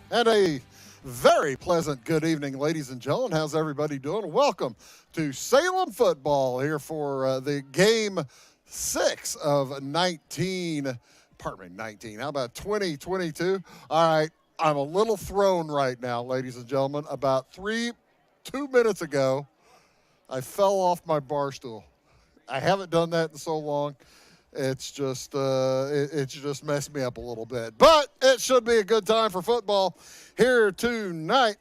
And a very pleasant good evening, ladies and gentlemen. How's everybody doing? Welcome to Salem football here for the game 6 of 19. Pardon me, 19. How about 2022? All right, I'm a little thrown right now, ladies and gentlemen. About 2 minutes ago, I fell off my bar stool. I haven't done that in so long. It's just messed me up a little bit. But it should be a good time for football here tonight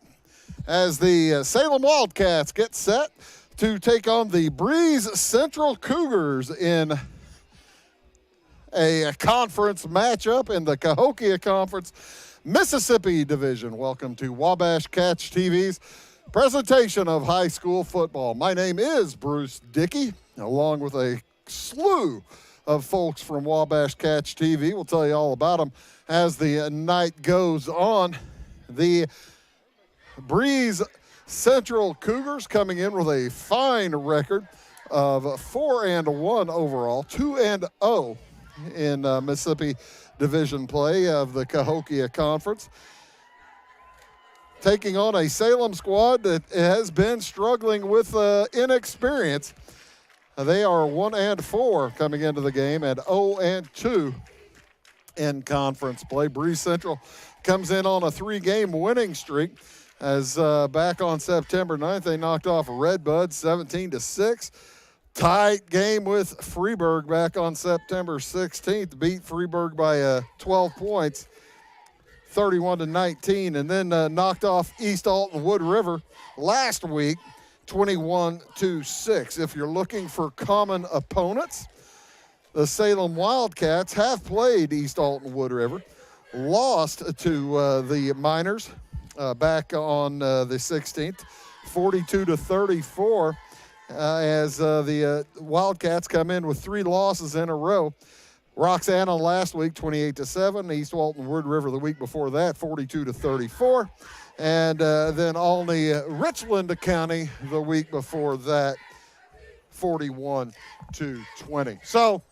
as the Salem Wildcats get set to take on the Breese Central Cougars in a conference matchup in the Cahokia Conference Mississippi Division. Welcome to Wabash Catch TV's presentation of high school football. My name is Bruce Dickey, along with a slew of folks from Wabash Catch TV. We'll tell you all about them as the night goes on. The Breese Central Cougars coming in with a fine record of 4-1 overall, 2-0 in Mississippi Division play of the Cahokia Conference, taking on a Salem squad that has been struggling with inexperience. They are 1-4 coming into the game and 0-2 in conference play. Breese Central comes in on a 3-game winning streak as back on September 9th, they knocked off Redbud 17-6. Tight game with Freeburg back on September 16th, beat Freeburg by 12 points, 31-19, and then knocked off East Alton Wood River last week, 21-6. If you're looking for common opponents, the Salem Wildcats have played East Alton Wood River, lost to the Miners back on the 16th, 42-34, as the Wildcats come in with 3 losses in a row. Roxana last week, 28-7. East Alton Wood River the week before that, 42-34. And then Olney Richland County the week before that, 41-20. So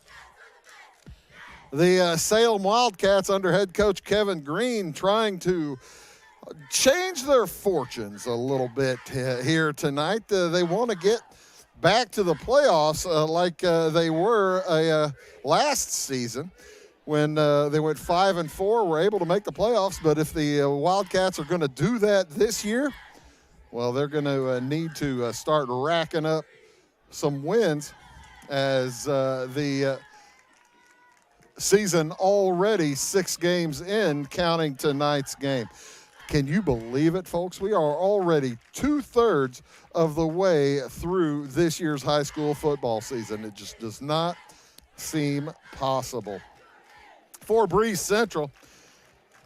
the Salem Wildcats under head coach Kevin Green trying to change their fortunes a little bit here tonight. They want to get back to the playoffs like they were last season, when they went 5-4, were able to make the playoffs. But if the Wildcats are going to do that this year, well, they're going to need to start racking up some wins, as the season already 6 games in, counting tonight's game. Can you believe it, folks? We are already 2/3 of the way through this year's high school football season. It just does not seem possible. For Breese Central,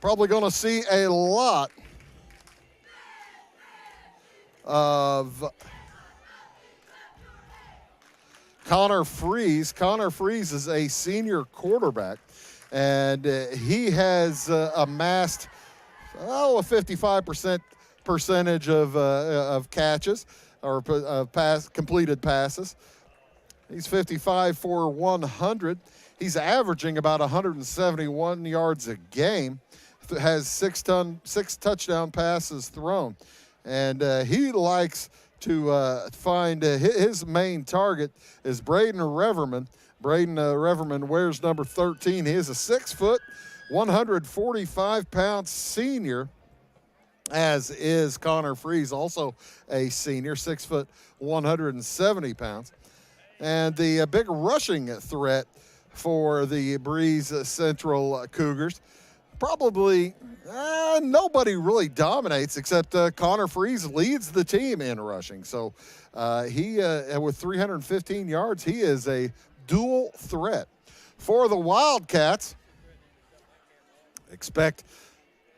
probably going to see a lot of Connor Freese. Connor Freese is a senior quarterback, and he has amassed a 55% percentage of catches or completed passes. He's 55 for 100. He's averaging about 171 yards a game, has six touchdown passes thrown. And he likes to find his main target is Braden Reverman. Braden Reverman wears number 13. He is a 6-foot, 145-pound senior, as is Connor Freese, also a senior, 6 foot, 170 pounds. And the big rushing threat for the Breese Central Cougars, probably nobody really dominates except Connor Freese leads the team in rushing. So he, with 315 yards, he is a dual threat. For the Wildcats, expect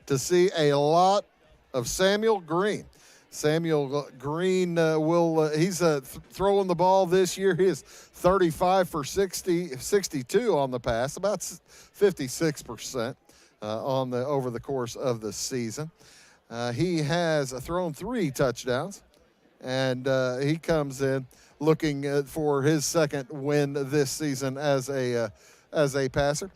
to see a lot of Samuel Green. Samuel Green he's throwing the ball this year. He is 35 for 62 on the pass, about 56% over the course of the season. He has thrown 3 touchdowns, and he comes in looking for his second win this season as a passer.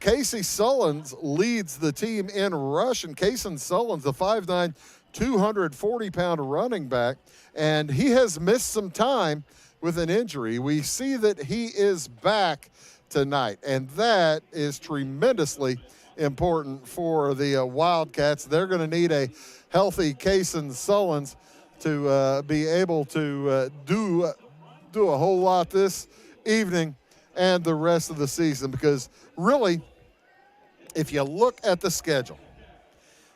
Casey Sullins leads the team in rush, and Casey Sullins, the 5'9", 240-pound running back, and he has missed some time with an injury. We see that he is back tonight, and that is tremendously important for the Wildcats. They're going to need a healthy Casey Sullins to be able to do a whole lot this evening and the rest of the season, because really, if you look at the schedule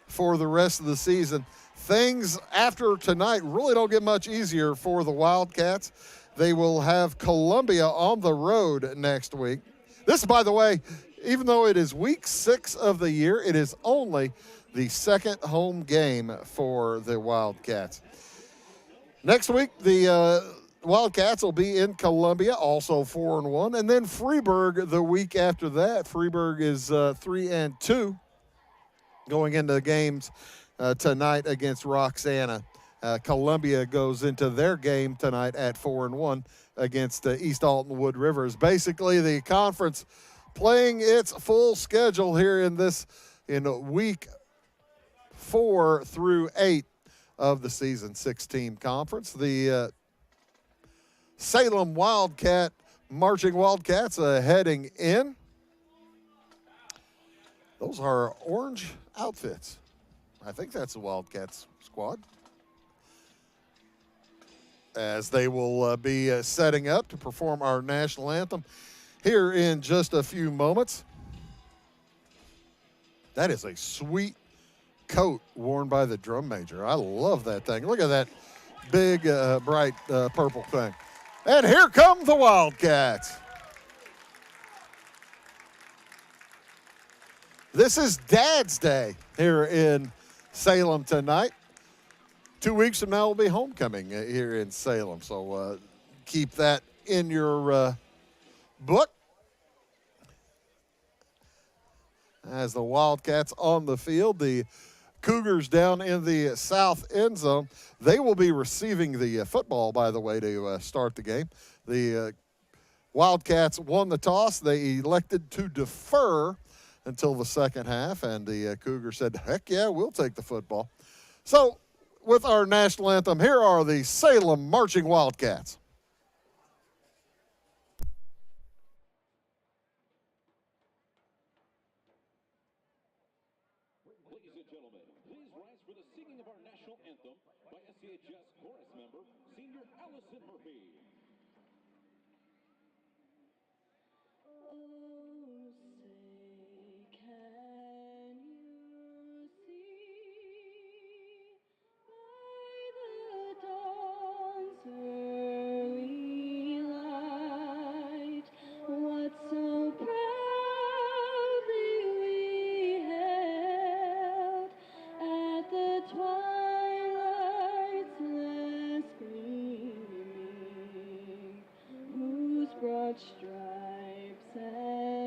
for the rest of the season, things after tonight really don't get much easier for the Wildcats. They will have Columbia on the road next week. This, by the way, even though it is week 6 of the year, it is only the second home game for the Wildcats. Next week, the Wildcats will be in Columbia, also 4-1, and then Freeburg the week after that. Freeburg is 3-2 going into the games tonight against Roxana. Columbia goes into their game tonight at 4-1 against East Alton Wood Rivers. Basically, the conference playing its full schedule here in week 4 through 8 of the season, 6-team conference. The Salem Marching Wildcats heading in. Those are orange outfits. I think that's the Wildcats squad, as they will be setting up to perform our national anthem here in just a few moments. That is a sweet coat worn by the drum major. I love that thing. Look at that big, bright purple thing. And here come the Wildcats. This is Dad's Day here in Salem tonight. 2 weeks from now will be homecoming here in Salem, so keep that in your book. As the Wildcats on the field, the Cougars down in the south end zone. They will be receiving the football, by the way, to start the game. The Wildcats won the toss. They elected to defer until the second half, and the Cougars said, heck yeah, we'll take the football. So with our national anthem, here are the Salem Marching Wildcats. Ladies and gentlemen, please rise for the singing of our national anthem by SCHS chorus member, Senior Allison Murphy. Oh, say, can you see by the dawn's early light what so proudly we hailed at the twilight's last gleaming, whose broad stripes and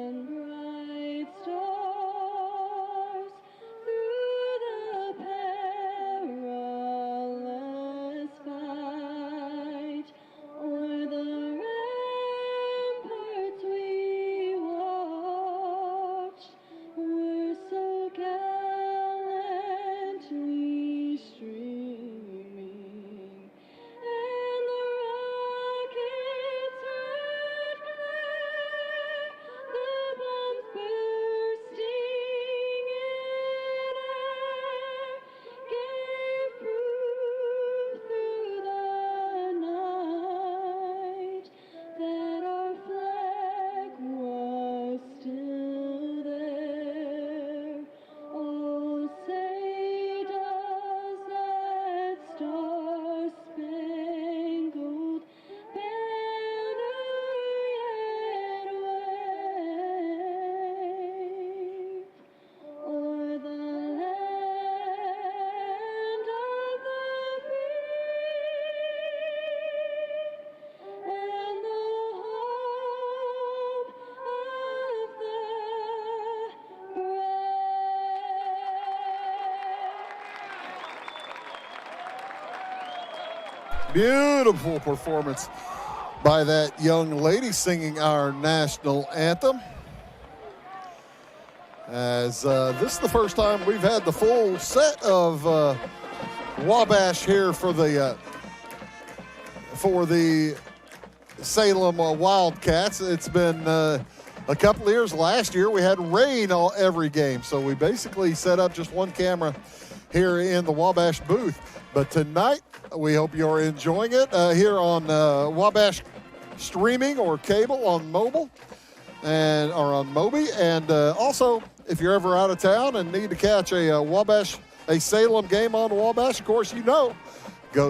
Beautiful performance by that young lady singing our national anthem. As this is the first time we've had the full set of Wabash here for the Salem Wildcats. It's been a couple of years. Last year we had rain every game, so we basically set up just one camera here in the Wabash booth. But tonight we hope you're enjoying it here on Wabash streaming or cable on mobile or on Moby. And also, if you're ever out of town and need to catch a Salem game on Wabash, of course, go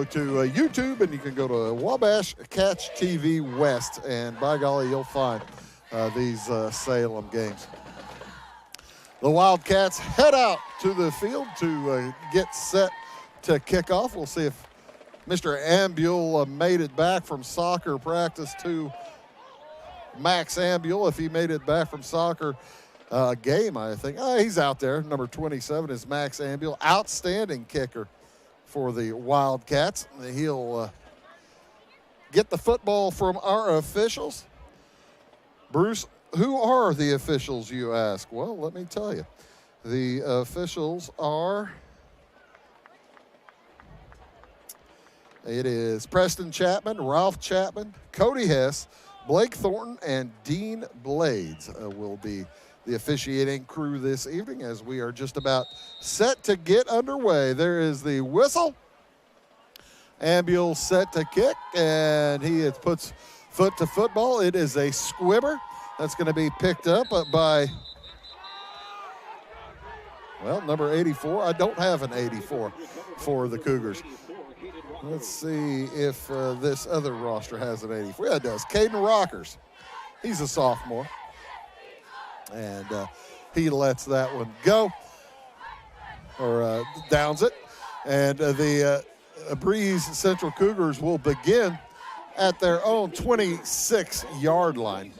to YouTube and you can go to Wabash Catch TV West, and by golly, you'll find these Salem games. The Wildcats head out to the field to get set to kick off. We'll see if Mr. Ambule made it back from soccer practice to Max Ambule, if he made it back from soccer game, I think. He's out there. Number 27 is Max Ambule. Outstanding kicker for the Wildcats. He'll get the football from our officials. Bruce, who are the officials, you ask? Well, let me tell you. The officials are... It is Preston Chapman, Ralph Chapman, Cody Hess, Blake Thornton, and Dean Blades will be the officiating crew this evening as we are just about set to get underway. There is the whistle. Ambule set to kick, and he puts foot to football. It is a squibber. That's going to be picked up by, well, number 84. I don't have an 84 for the Cougars. Let's see if this other roster has an 84. Yeah, it does. Caden Rockers. He's a sophomore. And he lets that one go, or downs it. And the Breese Central Cougars will begin at their own 26-yard line.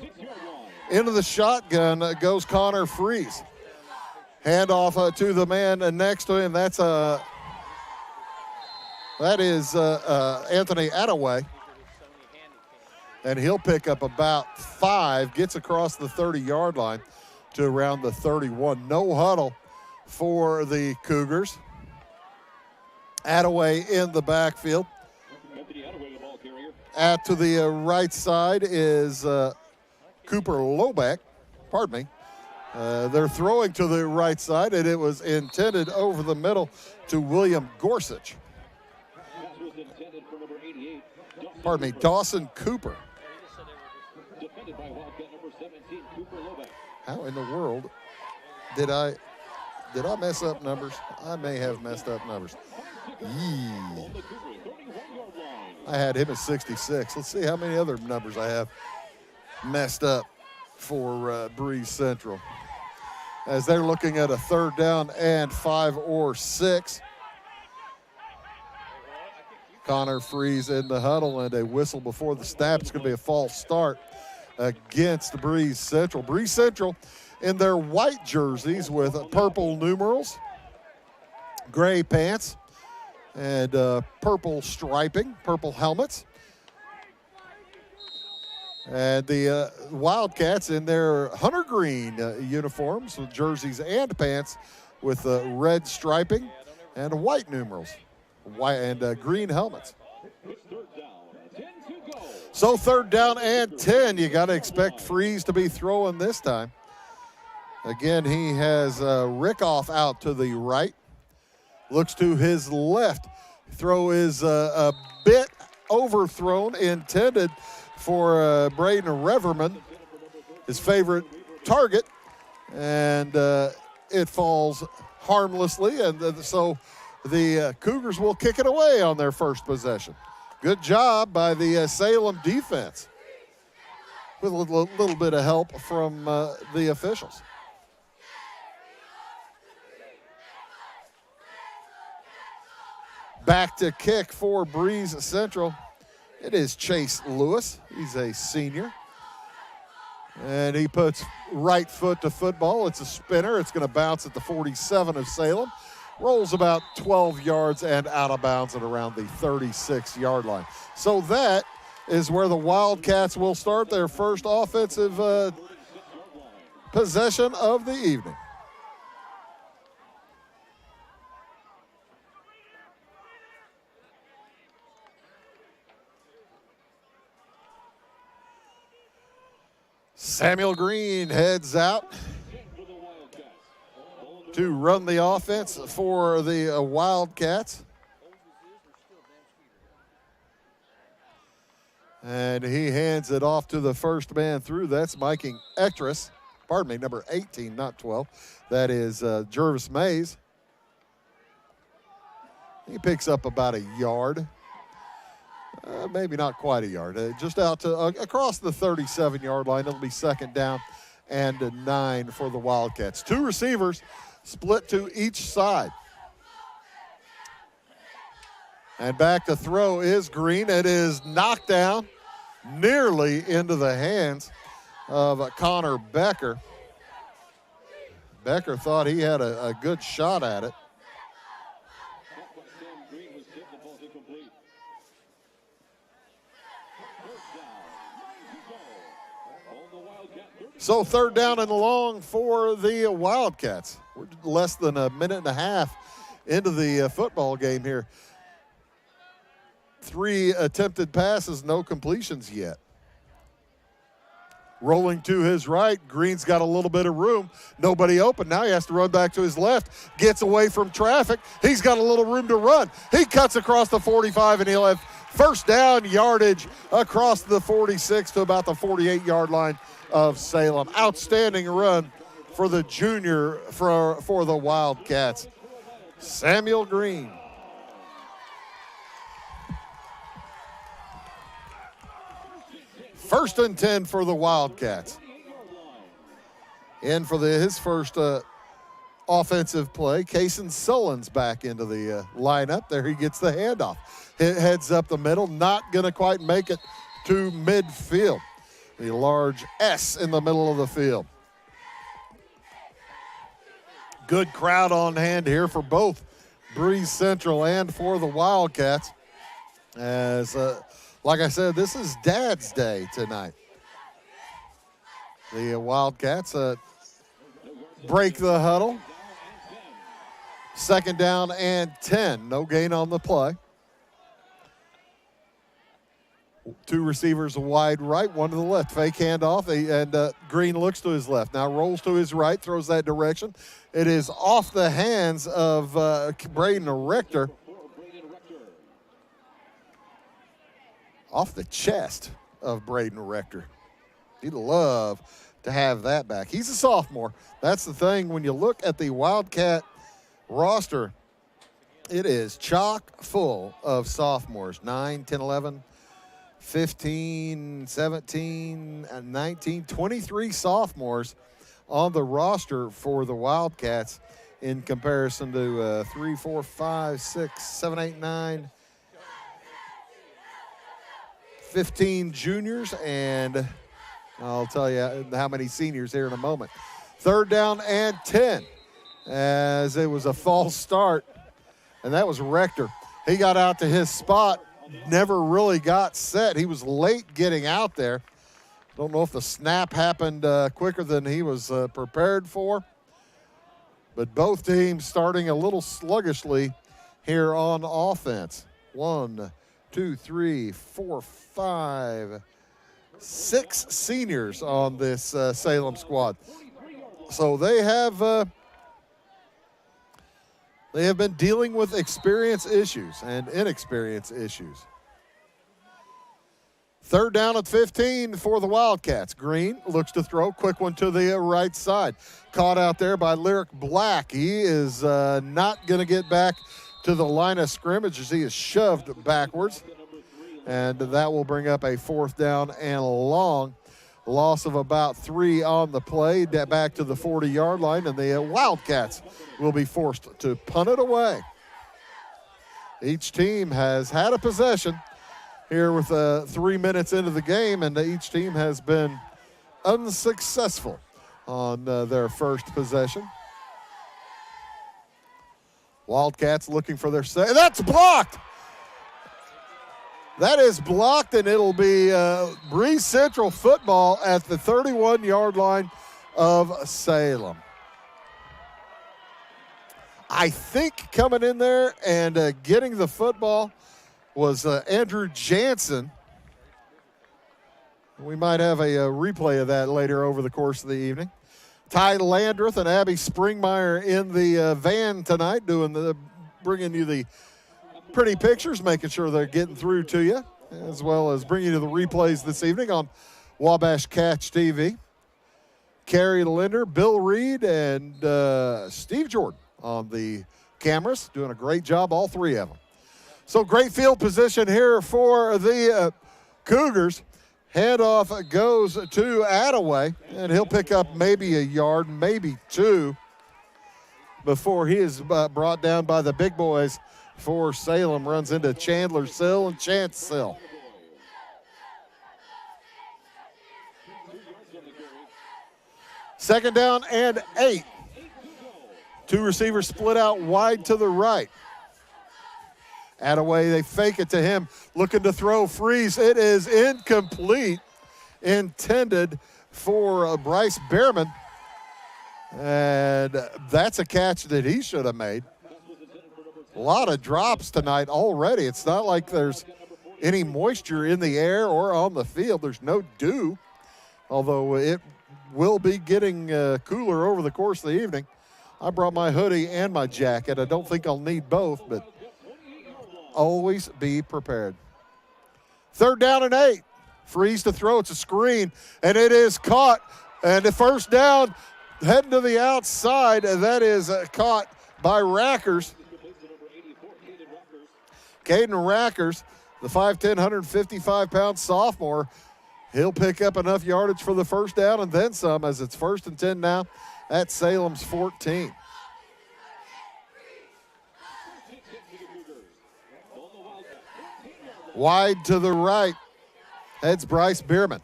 Into the shotgun goes Connor Freeze. Handoff to the man next to him. That is Anthony Attaway. And he'll pick up about 5, gets across the 30-yard line to around the 31. No huddle for the Cougars. Attaway in the backfield. To the right side is Cooper Loback. Pardon me. They're throwing to the right side, and it was intended over the middle to William Gorsuch. Pardon me, Dawson Cooper. How in the world did I mess up numbers? I may have messed up numbers. Yee. I had him at 66. Let's see how many other numbers I have messed up for Breese Central. As they're looking at a 3rd down and 5 or 6. Connor Freeze in the huddle, and a whistle before the snap. It's going to be a false start against Breese Central. Breese Central in their white jerseys with purple numerals, gray pants, and purple striping, purple helmets. And the Wildcats in their hunter green uniforms with jerseys and pants with red striping and white numerals. White and green helmets. So 3rd down and 10. You got to expect Freeze to be throwing this time. Again, he has Rickoff out to the right. Looks to his left. Throw is a bit overthrown, intended for Braden Reverman, his favorite target. And it falls harmlessly. And so the Cougars will kick it away on their first possession. Good job by the Salem defense with a little bit of help from the officials. Back to kick for Breese Central. It is Chase Lewis. He's a senior. And he puts right foot to football. It's a spinner. It's going to bounce at the 47 of Salem. rolls about 12 yards and out of bounds at around the 36-yard line. So that is where the Wildcats will start their first offensive possession of the evening. Samuel Green heads out to run the offense for the Wildcats. And he hands it off to the first man through. That's Mike Ectris. Pardon me, number 18, not 12. That is Jervis Mays. He picks up about a yard. Maybe not quite a yard. Just out to across the 37-yard line. It'll be second down and 9 for the Wildcats. Two receivers split to each side. And back to throw is Green. It is knocked down nearly into the hands of Connor Becker. Becker thought he had a good shot at it. So third down and long for the Wildcats. We're less than a minute and a half into the football game here. 3 attempted passes, no completions yet. Rolling to his right, Green's got a little bit of room. Nobody open. Now he has to run back to his left. Gets away from traffic. He's got a little room to run. He cuts across the 45, and he'll have first down yardage across the 46 to about the 48-yard line of Salem. Outstanding run for the junior for the Wildcats. Samuel Green. First and 10 for the Wildcats. In for his first offensive play, Kaysen Sullen's back into the lineup. There he gets the handoff. It heads up the middle, not going to quite make it to midfield. The large S in the middle of the field. Good crowd on hand here for both Breese Central and for the Wildcats. As like I said, this is Dad's Day tonight. The Wildcats break the huddle. Second down and 10. No gain on the play. Two receivers wide right, one to the left. Fake handoff, and Green looks to his left. Now rolls to his right, throws that direction. It is off the hands of Braden Rector. Off the chest of Braden Rector. He'd love to have that back. He's a sophomore. That's the thing. When you look at the Wildcat roster, it is chock full of sophomores. 9, 10, 11, 15, 17, and 19, 23 sophomores on the roster for the Wildcats in comparison to 3, 4, 5, 6, 7, 8, 9, 15 juniors, and I'll tell you how many seniors here in a moment. Third down and 10, as it was a false start, and that was Rector. He got out to his spot, never really got set. He was late getting out there. Don't know if the snap happened quicker than he was prepared for, but both teams starting a little sluggishly here on offense. 1, 2, 3, 4, 5, 6 seniors on this Salem squad. So they have been dealing with experience issues and inexperience issues. Third down at 15 for the Wildcats. Green looks to throw, quick one to the right side. Caught out there by Lyric Black. He is not going to get back to the line of scrimmage as he is shoved backwards. And that will bring up a fourth down and long. Loss of about 3 on the play, back to the 40-yard line, and the Wildcats will be forced to punt it away. Each team has had a possession here with 3 minutes into the game, and each team has been unsuccessful on their first possession. Wildcats looking for their second. That's blocked. That is blocked, and it'll be Breese Central football at the 31-yard line of Salem. I think coming in there and getting the football was Andrew Jansen. We might have a replay of that later over the course of the evening. Ty Landreth and Abby Springmeyer in the van tonight, bringing you the pretty pictures, making sure they're getting through to you, as well as bringing you the replays this evening on Wabash Catch TV. Carrie Linder, Bill Reed, and Steve Jordan on the cameras, doing a great job, all three of them. So great field position here for the Cougars. Handoff goes to Attaway, and he'll pick up maybe a yard, maybe two, before he is brought down by the big boys for Salem. Runs into Chandler Sill and Chance Sill. Second down and 8. Two receivers split out wide to the right. Attaway, they fake it to him, looking to throw Freeze. It is incomplete, intended for Bryce Behrman. And that's a catch that he should have made. A lot of drops tonight already. It's not like there's any moisture in the air or on the field. There's no dew, although it will be getting cooler over the course of the evening. I brought my hoodie and my jacket. I don't think I'll need both, but always be prepared. Third down and 8. Freeze to throw. It's a screen, and it is caught. And the first down, heading to the outside, and that is caught by Rackers. Caden Rackers, the 5'10", 155-pound sophomore. He'll pick up enough yardage for the first down and then some, as it's 1st and 10 now at Salem's 14. Wide to the right, heads Bryce Behrman.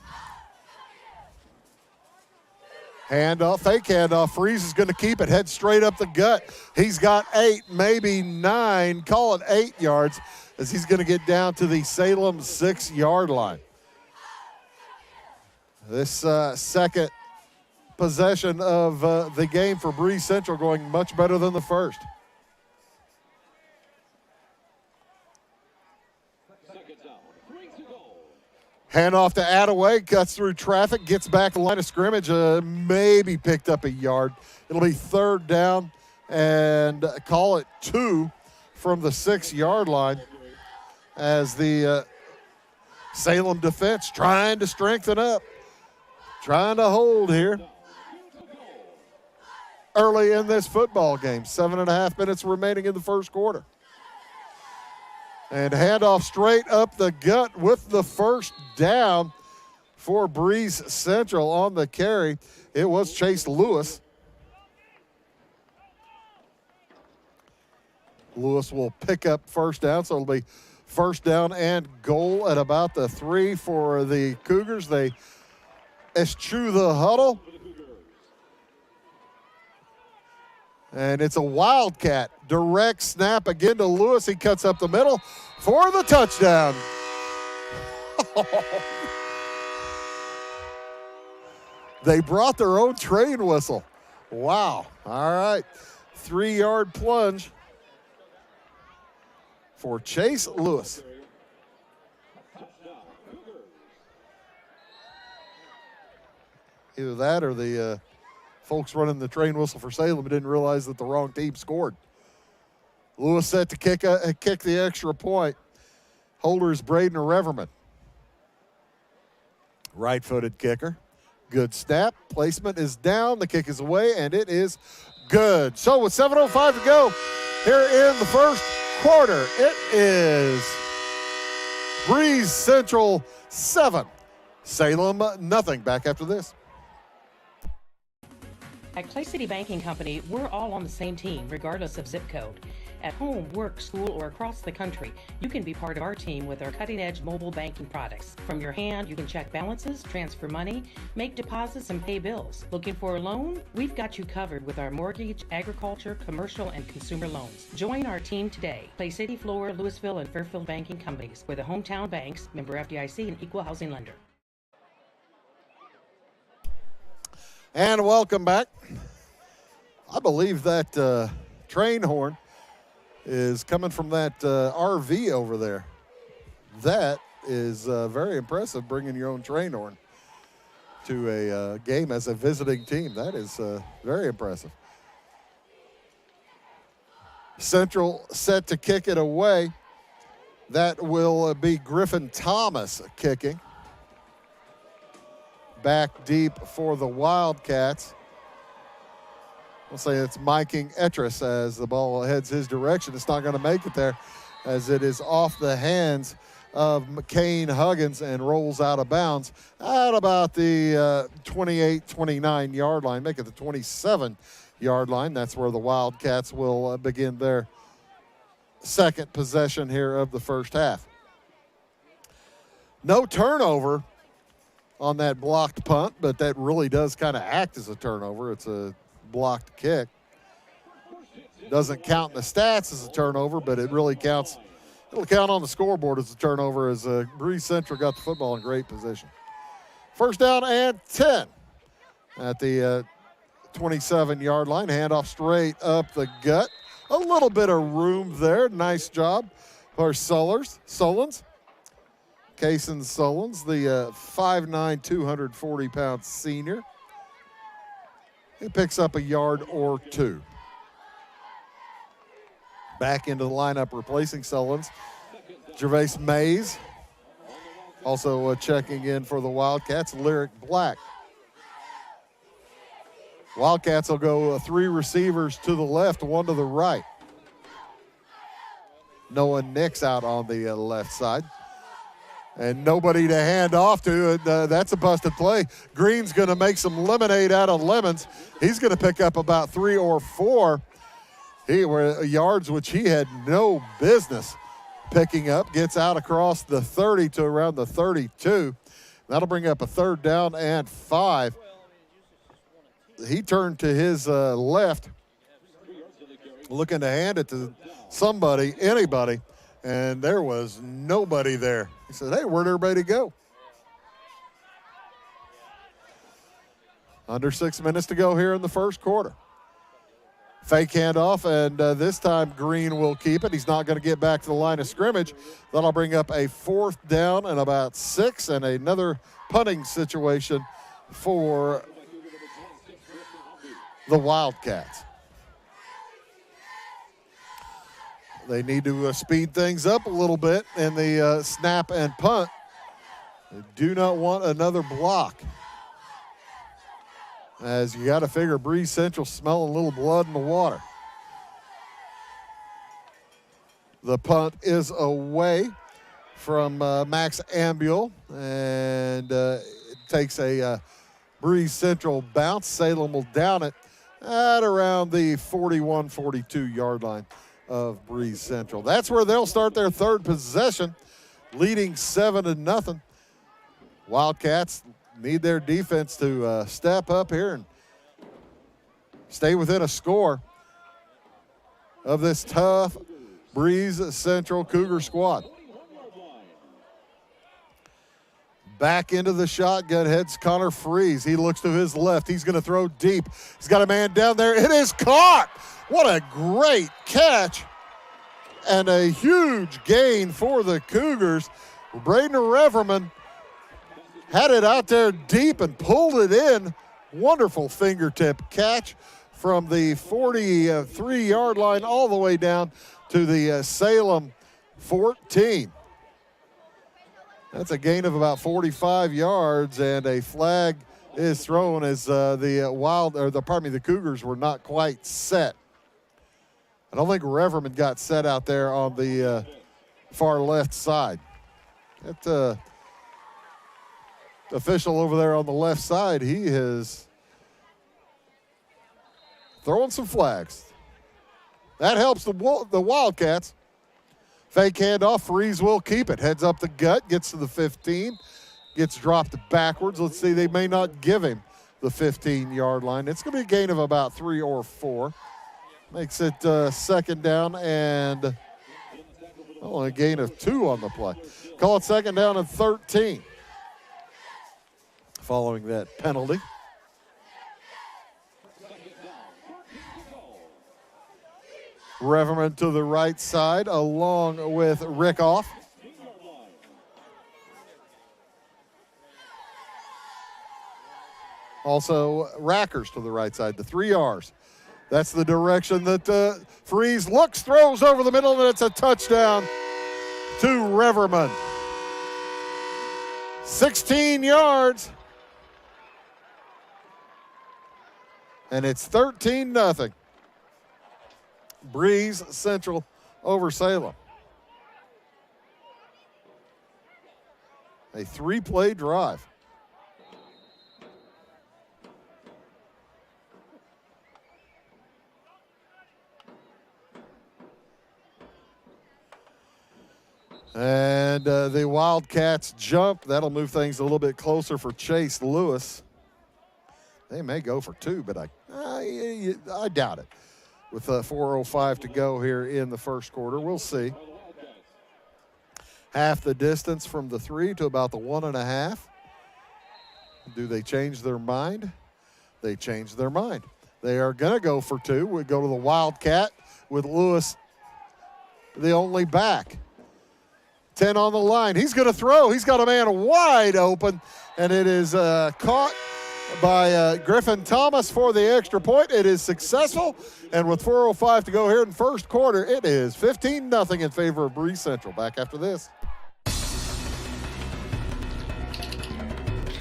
Handoff, fake handoff. Freeze is going to keep it, head straight up the gut. He's got 8, maybe 9, call it 8 yards, as he's going to get down to the Salem 6-yard line. This second possession of the game for Breese Central going much better than the first. Handoff to Attaway, cuts through traffic, gets back to the line of scrimmage, maybe picked up a yard. It'll be third down and call it 2 from the 6-yard line, as the Salem defense trying to strengthen up, trying to hold here early in this football game. 7.5 minutes remaining in the first quarter. And handoff straight up the gut with the first down for Breese Central on the carry. It was Chase Lewis. Lewis will pick up first down, so it'll be first down and goal at about the 3 for the Cougars. They eschew the huddle. And it's a Wildcat. Direct snap again to Lewis. He cuts up the middle for the touchdown. They brought their own train whistle. Wow. All right. 3-yard plunge for Chase Lewis. Either that or the folks running the train whistle for Salem didn't realize that the wrong team scored. Lewis set to kick the extra point. Holder is Braden Reverman. Right-footed kicker. Good snap. Placement is down. The kick is away, and it is good. So with 7:05 to go here in the first quarter, it is Breese Central 7, Salem nothing. Back after this. At Clay City Banking Company, we're all on the same team, regardless of zip code. At home, work, school, or across the country, you can be part of our team with our cutting-edge mobile banking products. From your hand, you can check balances, transfer money, make deposits, and pay bills. Looking for a loan? We've got you covered with our mortgage, agriculture, commercial, and consumer loans. Join our team today. Play City, Florida, Louisville, and Fairfield banking companies. We're the hometown banks, member FDIC, and equal housing lender. And welcome back. I believe that train horn is coming from that RV over there. That is very impressive, bringing your own train horn to a game as a visiting team. That is very impressive. Central set to kick it away. That will be Griffin Thomas kicking. Back deep for the Wildcats. We'll say it's Miking Etris as the ball heads his direction. It's not going to make it there as it is off the hands of McCain Huggins and rolls out of bounds at about the 28, 29 yard line, make it the 27 yard line. That's where the Wildcats will begin their second possession here of the first half. No turnover on that blocked punt, but that really does kind of act as a turnover. It's a blocked kick. Doesn't count in the stats as a turnover, but it really counts. It'll count on the scoreboard as a turnover as Breese Central got the football in great position. First down and 10 at the 27-yard line. Handoff straight up the gut. A little bit of room there. Nice job for Solons. Kaysen Solons, the 5'9", 240-pound senior. He picks up a yard or two. Back into the lineup replacing Solons. Gervais Mays. Also checking in for the Wildcats, Lyric Black. Wildcats will go three receivers to the left, one to the right. Noah Nix out on the left side. And nobody to hand off to. That's a busted play. Green's going to make some lemonade out of lemons. He's going to pick up about 3 or 4 yards, which he had no business picking up. Gets out across the 30 to around the 32. That'll bring up a third down and 5. He turned to his left, looking to hand it to somebody, anybody, and there was nobody there. He said, hey, where'd everybody go? Under 6 minutes to go here in the first quarter. Fake handoff, and this time Green will keep it. He's not going to get back to the line of scrimmage. That'll bring up a fourth down and about 6, and another punting situation for the Wildcats. They need to speed things up a little bit in the snap and punt. They do not want another block. As you got to figure Breese Central smelling a little blood in the water. The punt is away from Max Ambule, and it takes a Breese Central bounce. Salem will down it at around the 41, 42-yard line of Breese Central. That's where they'll start their third possession, leading 7-0. Wildcats need their defense to step up here and stay within a score of this tough Breese Central Cougar squad. Back into the shotgun heads Connor Freeze. He looks to his left. He's going to throw deep. He's got a man down there. It is caught. What a great catch and a huge gain for the Cougars. Braden Reverman had it out there deep and pulled it in. Wonderful fingertip catch from the 43-yard line all the way down to the Salem 14. That's a gain of about 45 yards, and a flag is thrown as the Cougars were not quite set. I don't think Reverman got set out there on the far left side. That official over there on the left side, he is throwing some flags. That helps the Wildcats. Fake handoff, Breese will keep it. Heads up the gut, gets to the 15, gets dropped backwards. Let's see, they may not give him the 15-yard line. It's going to be a gain of about 3 or 4. Makes it second down and a gain of 2 on the play. Call it second down and 13 following that penalty. Reverman to the right side along with Rickoff. Also, Rackers to the right side, the 3 R's. That's the direction that Breese looks, throws over the middle, and it's a touchdown to Reverman. 16 yards. And it's 13-0. Breese Central over Salem. A 3-play drive. And the Wildcats jump. That'll move things a little bit closer for Chase Lewis. They may go for 2, but I doubt it. With 4:05 to go here in the first quarter, we'll see. Half the distance from the 3 to about the 1.5. Do they change their mind? They change their mind. They are going to go for 2. We go to the Wildcat with Lewis, the only back. 10 on the line. He's going to throw. He's got a man wide open, and it is caught by Griffin Thomas for the extra point. It is successful, and with 4:05 to go here in first quarter, it is 15-0 in favor of Breese Central. Back after this.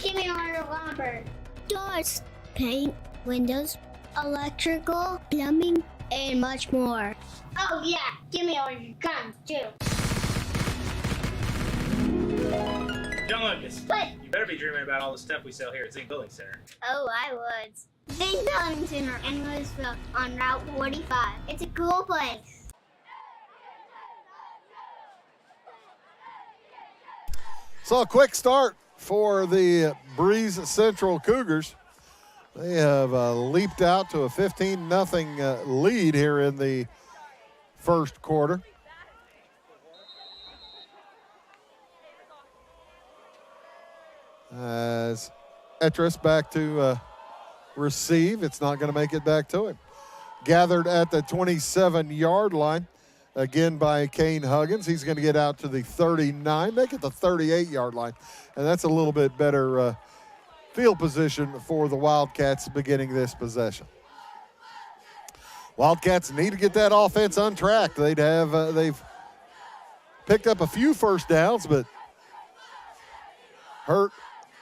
Give me all your lumber. Doors, paint, windows, electrical, plumbing, and much more. Oh yeah, give me all your guns too. Young Lucas, What? you better be dreaming about all the stuff we sell here at Zing Building Center. Oh, I would. Zing Building Center in Louisville on Route 45. It's a cool place. So a quick start for the Breese Central Cougars. They have leaped out to a 15-0 lead here in the first quarter. As Etris back to receive, it's not going to make it back to him. Gathered at the 27-yard line, again by Kane Huggins. He's going to get out to the 39, make it the 38-yard line. And that's a little bit better field position for the Wildcats beginning this possession. Wildcats need to get that offense untracked. They've picked up a few first downs, but hurt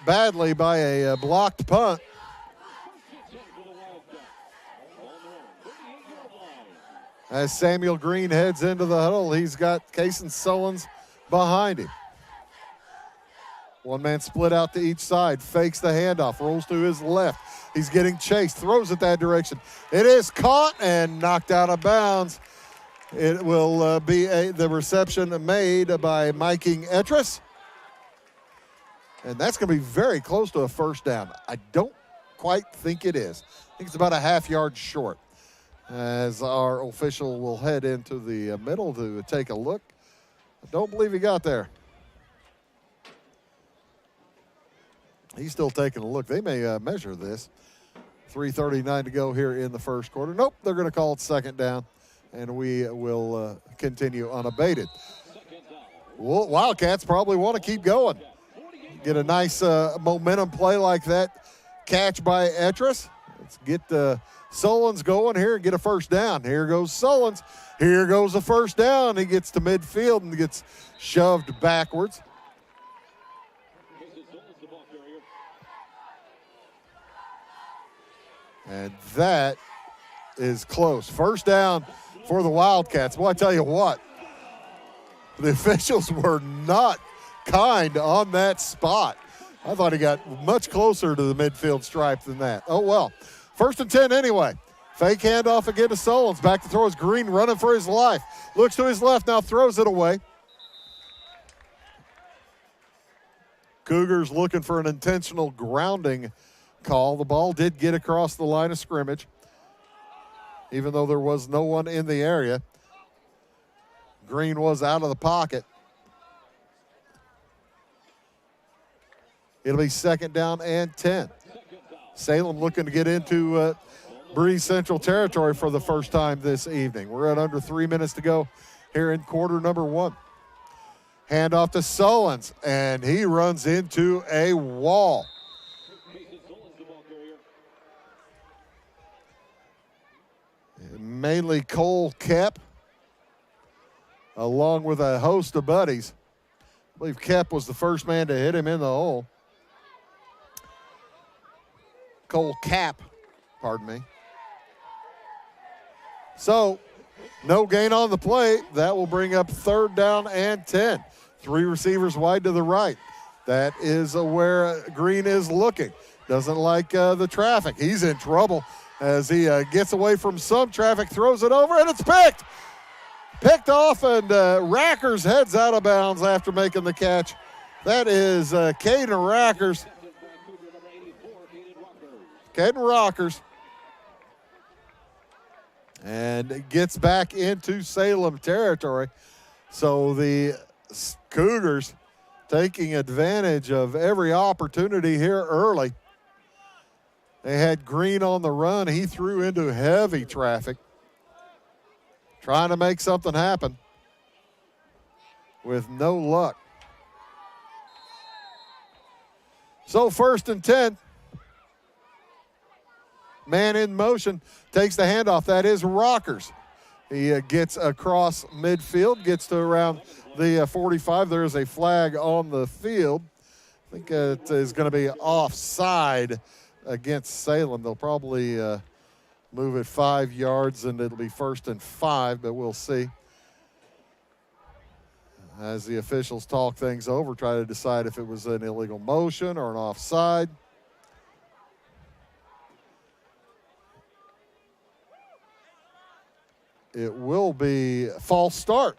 badly by a blocked punt. As Samuel Green heads into the huddle, he's got Kason Sullins behind him. One man split out to each side, fakes the handoff, rolls to his left. He's getting chased, throws it that direction. It is caught and knocked out of bounds. It will be the reception made by Miking Etris. And that's going to be very close to a first down. I don't quite think it is. I think it's about a half-yard short. As our official will head into the middle to take a look. I don't believe he got there. He's still taking a look. They may measure this. 3:39 to go here in the first quarter. Nope, they're going to call it second down, and we will continue unabated. Well, Wildcats probably want to keep going. Get a nice momentum play like that. Catch by Etris. Let's get Sullins going here and get a first down. Here goes Sullins. Here goes the first down. He gets to midfield and gets shoved backwards. And that is close. First down for the Wildcats. Well, I tell you what, the officials were not kind on that spot. I thought he got much closer to the midfield stripe than that. Oh, well. First and 10 anyway. Fake handoff again to Solons. Back to throw is Green running for his life. Looks to his left, now throws it away. Cougars looking for an intentional grounding call. The ball did get across the line of scrimmage, even though there was no one in the area. Green was out of the pocket. It'll be 2nd down and 10. Salem looking to get into Breese Central territory for the first time this evening. We're at under 3 minutes to go here in quarter number 1. Handoff to Solons, and he runs into a wall. Mainly Cole Kep, along with a host of buddies. I believe Kep was the first man to hit him in the hole. Cole Cap, pardon me. So, no gain on the play. That will bring up 3rd down and 10. 3 receivers wide to the right. That is where Green is looking. Doesn't like the traffic. He's in trouble as he gets away from some traffic, throws it over, and it's picked. Picked off, and Rackers heads out of bounds after making the catch. That is Caden Rackers. Caden Rockers. And gets back into Salem territory. So the Cougars taking advantage of every opportunity here early. They had Green on the run. He threw into heavy traffic, trying to make something happen with no luck. So 1st and 10. Man in motion, takes the handoff. That is Rockers. He gets across midfield, gets to around the 45. There is a flag on the field. I think it is going to be offside against Salem. They'll probably move it 5 yards, and it'll be 1st and 5, but we'll see. As the officials talk things over, try to decide if it was an illegal motion or an offside. It will be false start.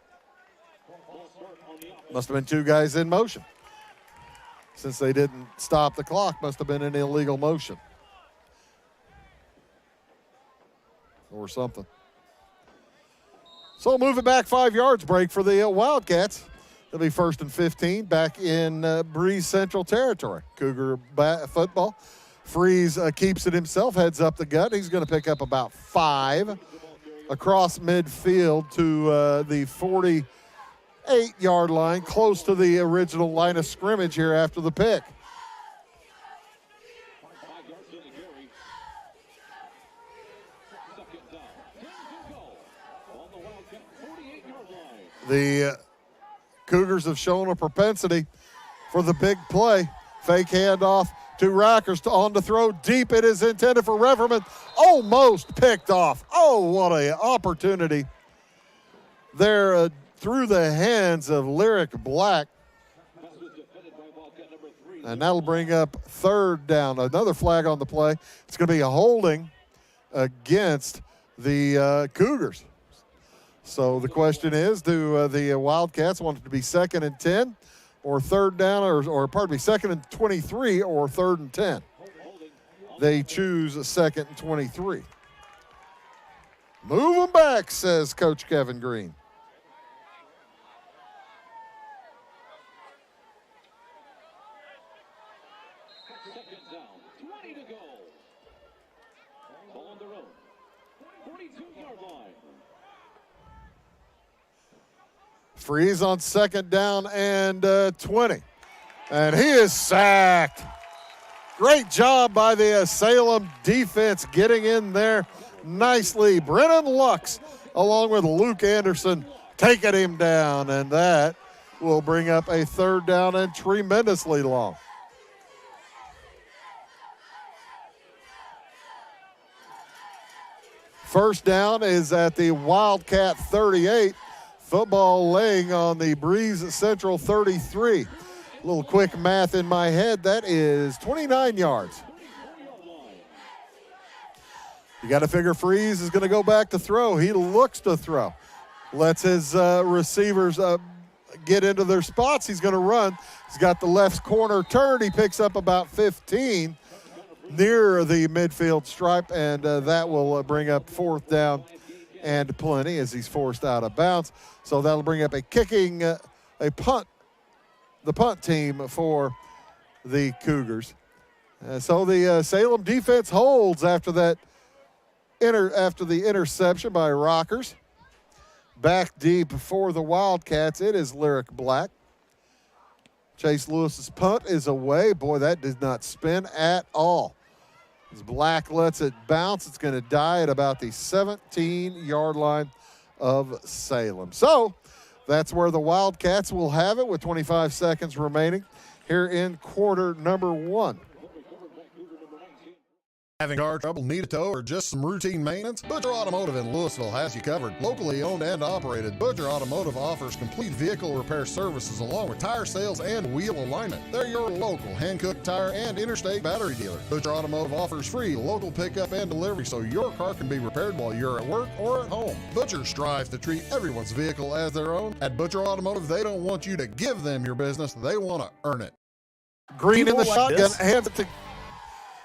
Must have been 2 guys in motion. Since they didn't stop the clock, must have been an illegal motion. Or something. So move it back 5 yards, break for the Wildcats. It'll be 1st and 15 back in Breese Central territory. Cougar football. Freeze keeps it himself, heads up the gut. He's going to pick up about 5. Across midfield to the 48-yard line, close to the original line of scrimmage here after the pick. The Cougars have shown a propensity for the big play. Fake handoff to Rockers, on to throw deep. It is intended for Reverman. Almost picked off. Oh, what an opportunity there through the hands of Lyric Black. And that'll bring up 3rd down. Another flag on the play. It's going to be a holding against the Cougars. So the question is, do the Wildcats want it to be 2nd and 10? Or 3rd down, or pardon me, 2nd and 23, or 3rd and 10. They choose 2nd and 23. Move them back, says Coach Kevin Green. Freeze on 2nd down and 20. And he is sacked. Great job by the Salem defense getting in there nicely. Brennan Lux, along with Luke Anderson, taking him down. And that will bring up a 3rd down and tremendously long. First down is at the Wildcat 38. Football laying on the Breese Central 33. A little quick math in my head, that is 29 yards. You got to figure Breese is going to go back to throw. He looks to throw. Lets his receivers get into their spots. He's going to run. He's got the left corner turned. He picks up about 15 near the midfield stripe, and that will bring up 4th down and plenty as he's forced out of bounds. So that'll bring up a kicking, a punt, the punt team for the Cougars. So the Salem defense holds after that after the interception by Rockers. Back deep for the Wildcats, it is Lyric Black. Chase Lewis's punt is away. Boy, that did not spin at all. As Black lets it bounce, it's going to die at about the 17-yard line of Salem. So that's where the Wildcats will have it with 25 seconds remaining here in quarter number 1. Having car trouble, need a tow, or just some routine maintenance? Butcher Automotive in Louisville has you covered. Locally owned and operated, Butcher Automotive offers complete vehicle repair services along with tire sales and wheel alignment. They're your local Hankook tire and interstate battery dealer. Butcher Automotive offers free local pickup and delivery so your car can be repaired while you're at work or at home. Butcher strives to treat everyone's vehicle as their own. At Butcher Automotive, they don't want you to give them your business, they want to earn it. Green in the People like shotgun, this. hands it to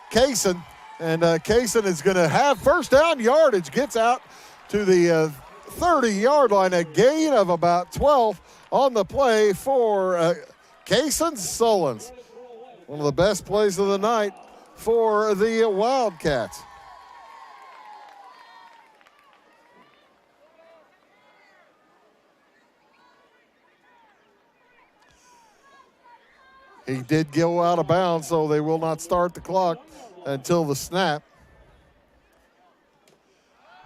Kaysen. And Kaysen is going to have first down yardage, gets out to the 30-yard line, a gain of about 12 on the play for Kaysen Sullins. One of the best plays of the night for the Wildcats. He did go out of bounds, so they will not start the clock until the snap.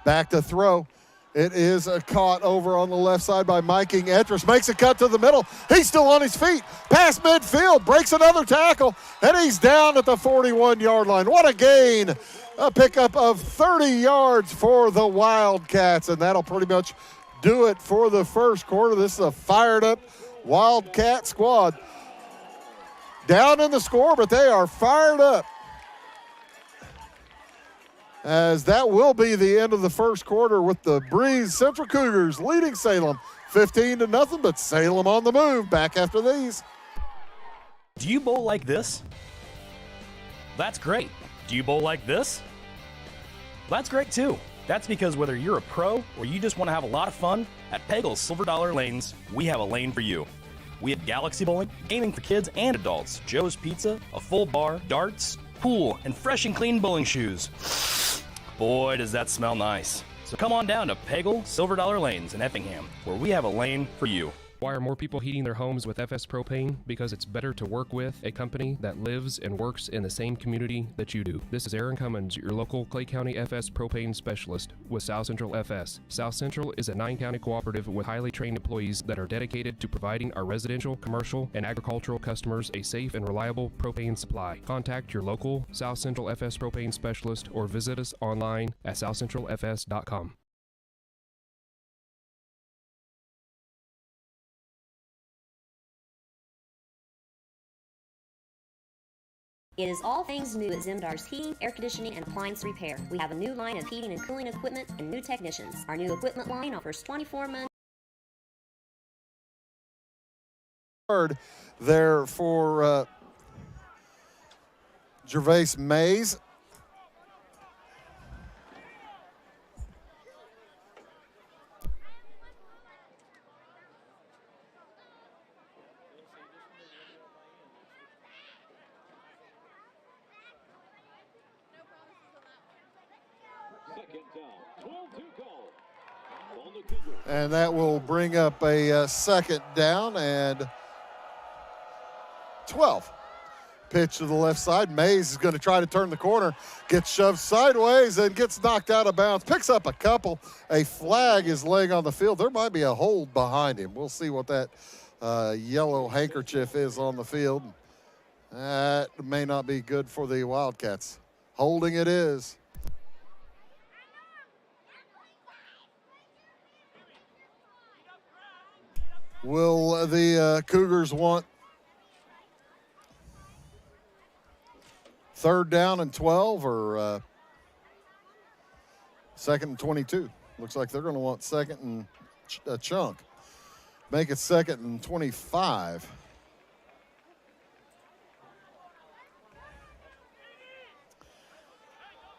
Back to throw. It is caught over on the left side by Miking Etris. Makes a cut to the middle. He's still on his feet. Past midfield. Breaks another tackle. And he's down at the 41-yard line. What a gain. A pickup of 30 yards for the Wildcats. And that'll pretty much do it for the first quarter. This is a fired-up Wildcat squad. Down in the score, but they are fired up. As that will be the end of the first quarter with the Breese Central Cougars leading Salem 15-0, but Salem on the move back after these. Do you bowl like this? That's great. Do you bowl like this? That's great too. That's because whether you're a pro or you just want to have a lot of fun, at Peggle's Silver Dollar Lanes, we have a lane for you. We have Galaxy Bowling, gaming for kids and adults, Joe's Pizza, a full bar, darts, pool, and fresh and clean bowling shoes. Boy, does that smell nice. So come on down to Peggle Silver Dollar Lanes in Effingham, where we have a lane for you. Why are more people heating their homes with FS Propane? Because it's better to work with a company that lives and works in the same community that you do. This is Aaron Cummins, your local Clay County FS Propane Specialist with South Central FS. South Central is a 9-county cooperative with highly trained employees that are dedicated to providing our residential, commercial, and agricultural customers a safe and reliable propane supply. Contact your local South Central FS Propane Specialist or visit us online at southcentralfs.com. It is all things new at Zimdar's Heating, Air Conditioning, and Appliance Repair. We have a new line of heating and cooling equipment and new technicians. Our new equipment line offers 24 months. There for Gervais Mays. And that will bring up a second down and 12. Pitch to the left side. Mays is going to try to turn the corner, gets shoved sideways and gets knocked out of bounds. Picks up a couple. A flag is laying on the field. There might be a hold behind him. We'll see what that yellow handkerchief is on the field. That may not be good for the Wildcats. Holding it is. Will the Cougars want third down and 12 or Second and 22. Looks like they're going to want second and a chunk. Make it second and 25.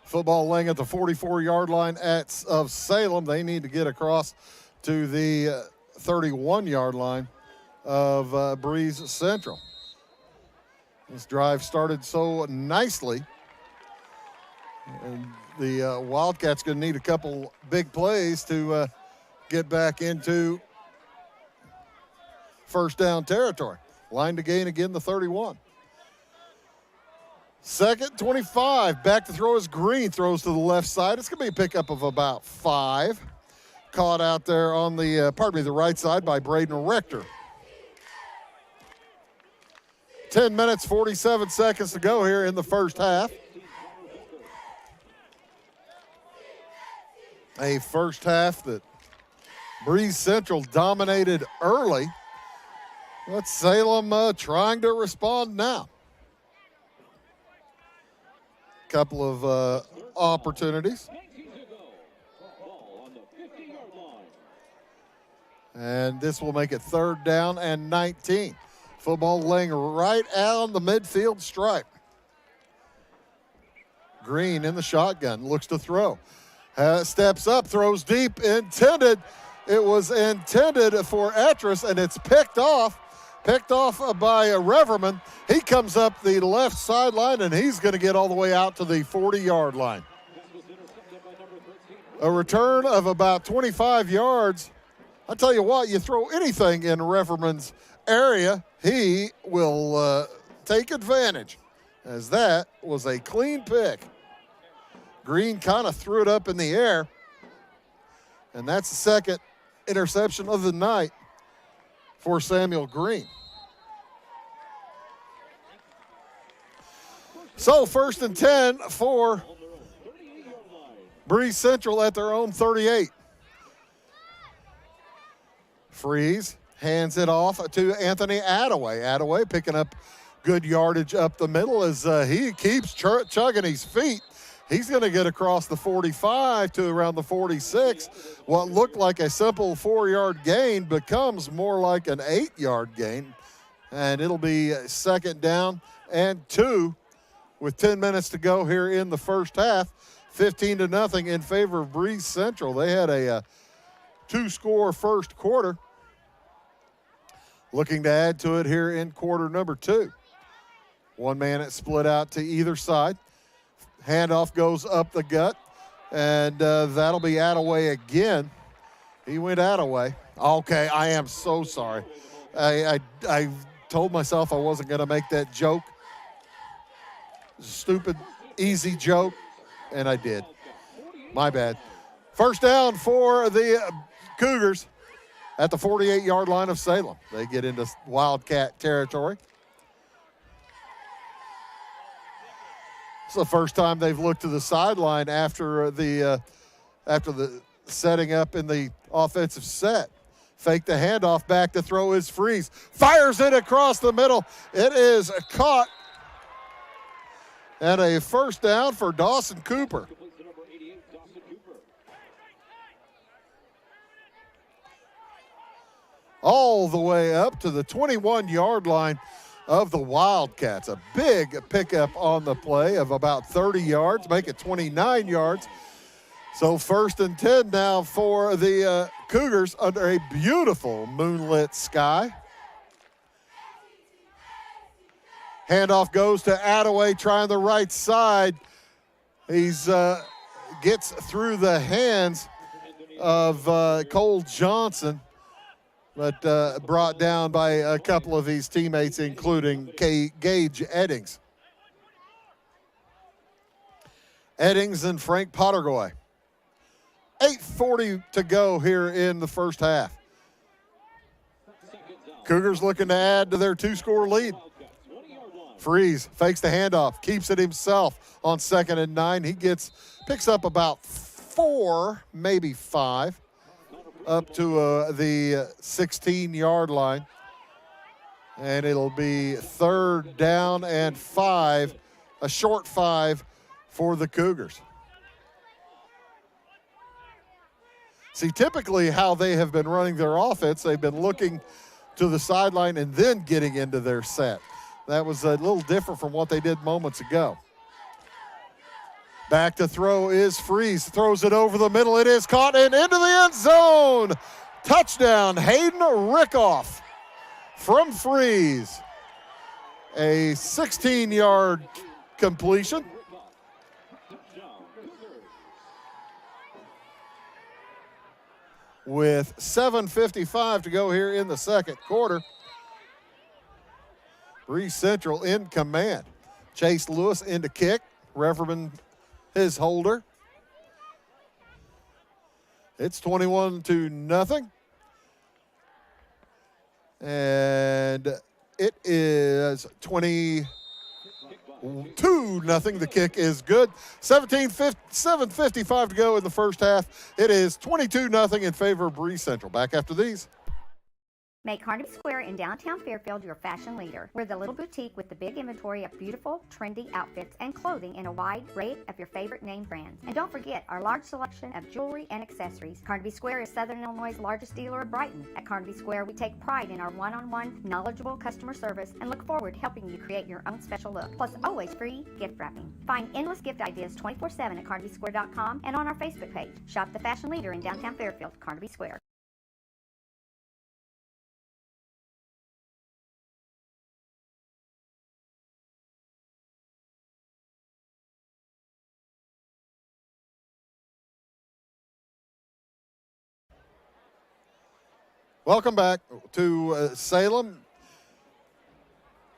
Football laying at the 44-yard line of Salem. They need to get across to the 31-yard line of Breese Central. This drive started so nicely. And the Wildcats going to need a couple big plays to get back into first down territory. Line to gain again, the 31. Second, 25. Back to throw is Green. Throws to the left side. It's going to be a pickup of about 5. Caught out there on the, the right side by Braden Rector. 10 minutes, 47 seconds to go here in the first half. A first half that Breese Central dominated early. But Salem trying to respond now. Couple of opportunities. And this will make it third down and 19. Football laying right out on the midfield stripe. Green in the shotgun, looks to throw. Steps up, throws deep, intended. It was intended for Etris, and it's picked off by Reverman. He comes up the left sideline, and he's going to get all the way out to the 40-yard line. A return of about 25 yards. I tell you what, you throw anything in Reverman's area, he will take advantage, as that was a clean pick. Green kind of threw it up in the air, and that's the second interception of the night for Samuel Green. So first and 10 for Breese Central at their own 38. Freeze hands it off to Anthony Attaway. Attaway picking up good yardage up the middle as he keeps chugging his feet. He's going to get across the 45 to around the 46. What looked like a simple 4-yard gain becomes more like an 8-yard gain. And it'll be second down and 2 with 10 minutes to go here in the first half. 15-0 in favor of Breese Central. They had a 2-score first quarter. Looking to add to it here in quarter number 2. One man it split out to either side. Handoff goes up the gut, and that'll be Attaway again. He went Attaway. Okay, I am so sorry. I told myself I wasn't going to make that joke. Stupid, easy joke, and I did. My bad. First down for the Cougars at the 48-yard line of Salem. They get into Wildcat territory. It's the first time they've looked to the sideline after the setting up in the offensive set. Fake the handoff, back to throw is Freeze. Fires it across the middle. It is caught. And a first down for Dawson Cooper. All the way up to the 21-yard line of the Wildcats. A big pickup on the play of about 30 yards, make it 29 yards. So first and 10 now for the Cougars under a beautiful moonlit sky. Handoff goes to Attaway, trying the right side. He's gets through the hands of Cole Johnson, but brought down by a couple of his teammates, including Gage Eddings. Eddings and Frank Pottergoy. 8:40 to go here in the first half. Cougars looking to add to their 2-score lead. Freeze fakes the handoff, keeps it himself on 2nd and 9. He picks up about 4, maybe 5, up to the 16-yard line. And it'll be third down and 5, a short 5 for the Cougars. See, typically how they have been running their offense, they've been looking to the sideline and then getting into their set. That was a little different from what they did moments ago. Back to throw is Breese. Throws it over the middle. It is caught and into the end zone. Touchdown, Hayden Rickoff from Breese. A 16-yard completion. With 7:55 to go here in the second quarter. Breese Central in command. Chase Lewis into kick. Reverman his holder. It's 21-0. And it is 22-0. The kick is good. 7:55 to go in the first half. It is 22-0 in favor of Breese Central. Back after these. Make Carnaby Square in downtown Fairfield your fashion leader. We're the little boutique with the big inventory of beautiful, trendy outfits and clothing in a wide array of your favorite name brands. And don't forget our large selection of jewelry and accessories. Carnaby Square is Southern Illinois' largest dealer of Brighton. At Carnaby Square, we take pride in our one-on-one, knowledgeable customer service and look forward to helping you create your own special look. Plus, always free gift wrapping. Find endless gift ideas 24/7 at CarnabySquare.com and on our Facebook page. Shop the fashion leader in downtown Fairfield, Carnaby Square. Welcome back to Salem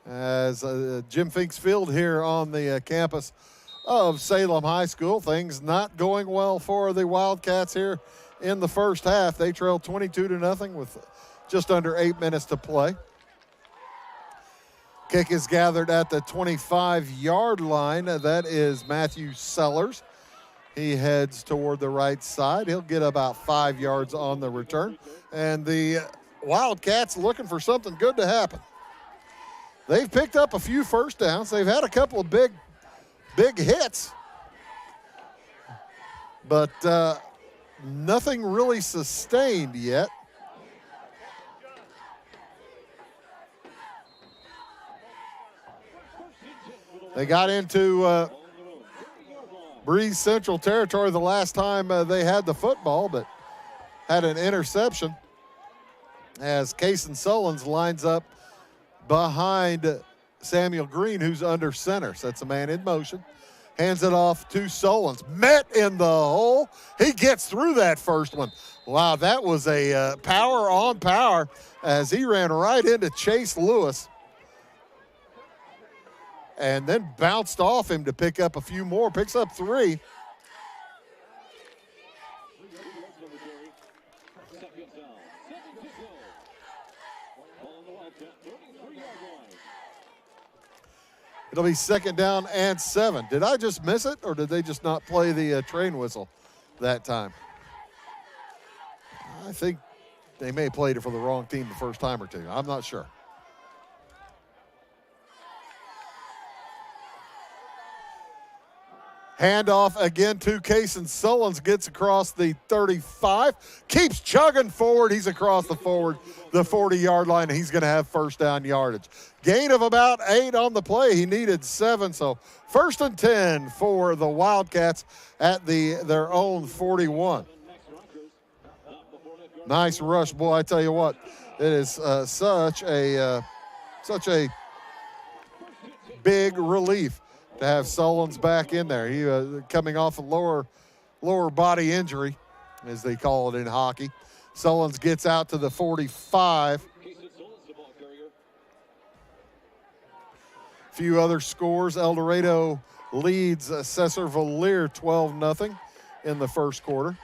as Jim Finks Field here on the campus of Salem High School. Things not going well for the Wildcats here in the first half. They trailed 22-0 with just under 8 minutes to play. Kick is gathered at the 25-yard line. That is Matthew Sellers. He heads toward the right side. He'll get about 5 yards on the return. And the Wildcats looking for something good to happen. They've picked up a few first downs. They've had a couple of big hits. But nothing really sustained yet. They got into Breese Central territory the last time they had the football, but had an interception as Kason Sullins lines up behind Samuel Green, who's under center. Sets a man in motion, hands it off to Sullins. Met in the hole. He gets through that first one. Wow, that was a power on power as he ran right into Chase Lewis and then bounced off him to pick up a few more. Picks up 3. It'll be 2nd down and 7. Did I just miss it, or did they just not play the train whistle that time? I think they may have played it for the wrong team the first time or two. I'm not sure. Handoff again to Kason Sullins, gets across the 35, keeps chugging forward. He's across the 40-yard line, and he's going to have first down yardage. Gain of about 8 on the play. He needed 7, so 1st and 10 for the Wildcats at their own 41. Nice rush, boy. I tell you what, it is such a big relief to have Sullins back in there. He coming off a lower body injury, as they call it in hockey. Sullins gets out to the 45. A few other scores. El Dorado leads Cesar Valier 12-0 in the first quarter.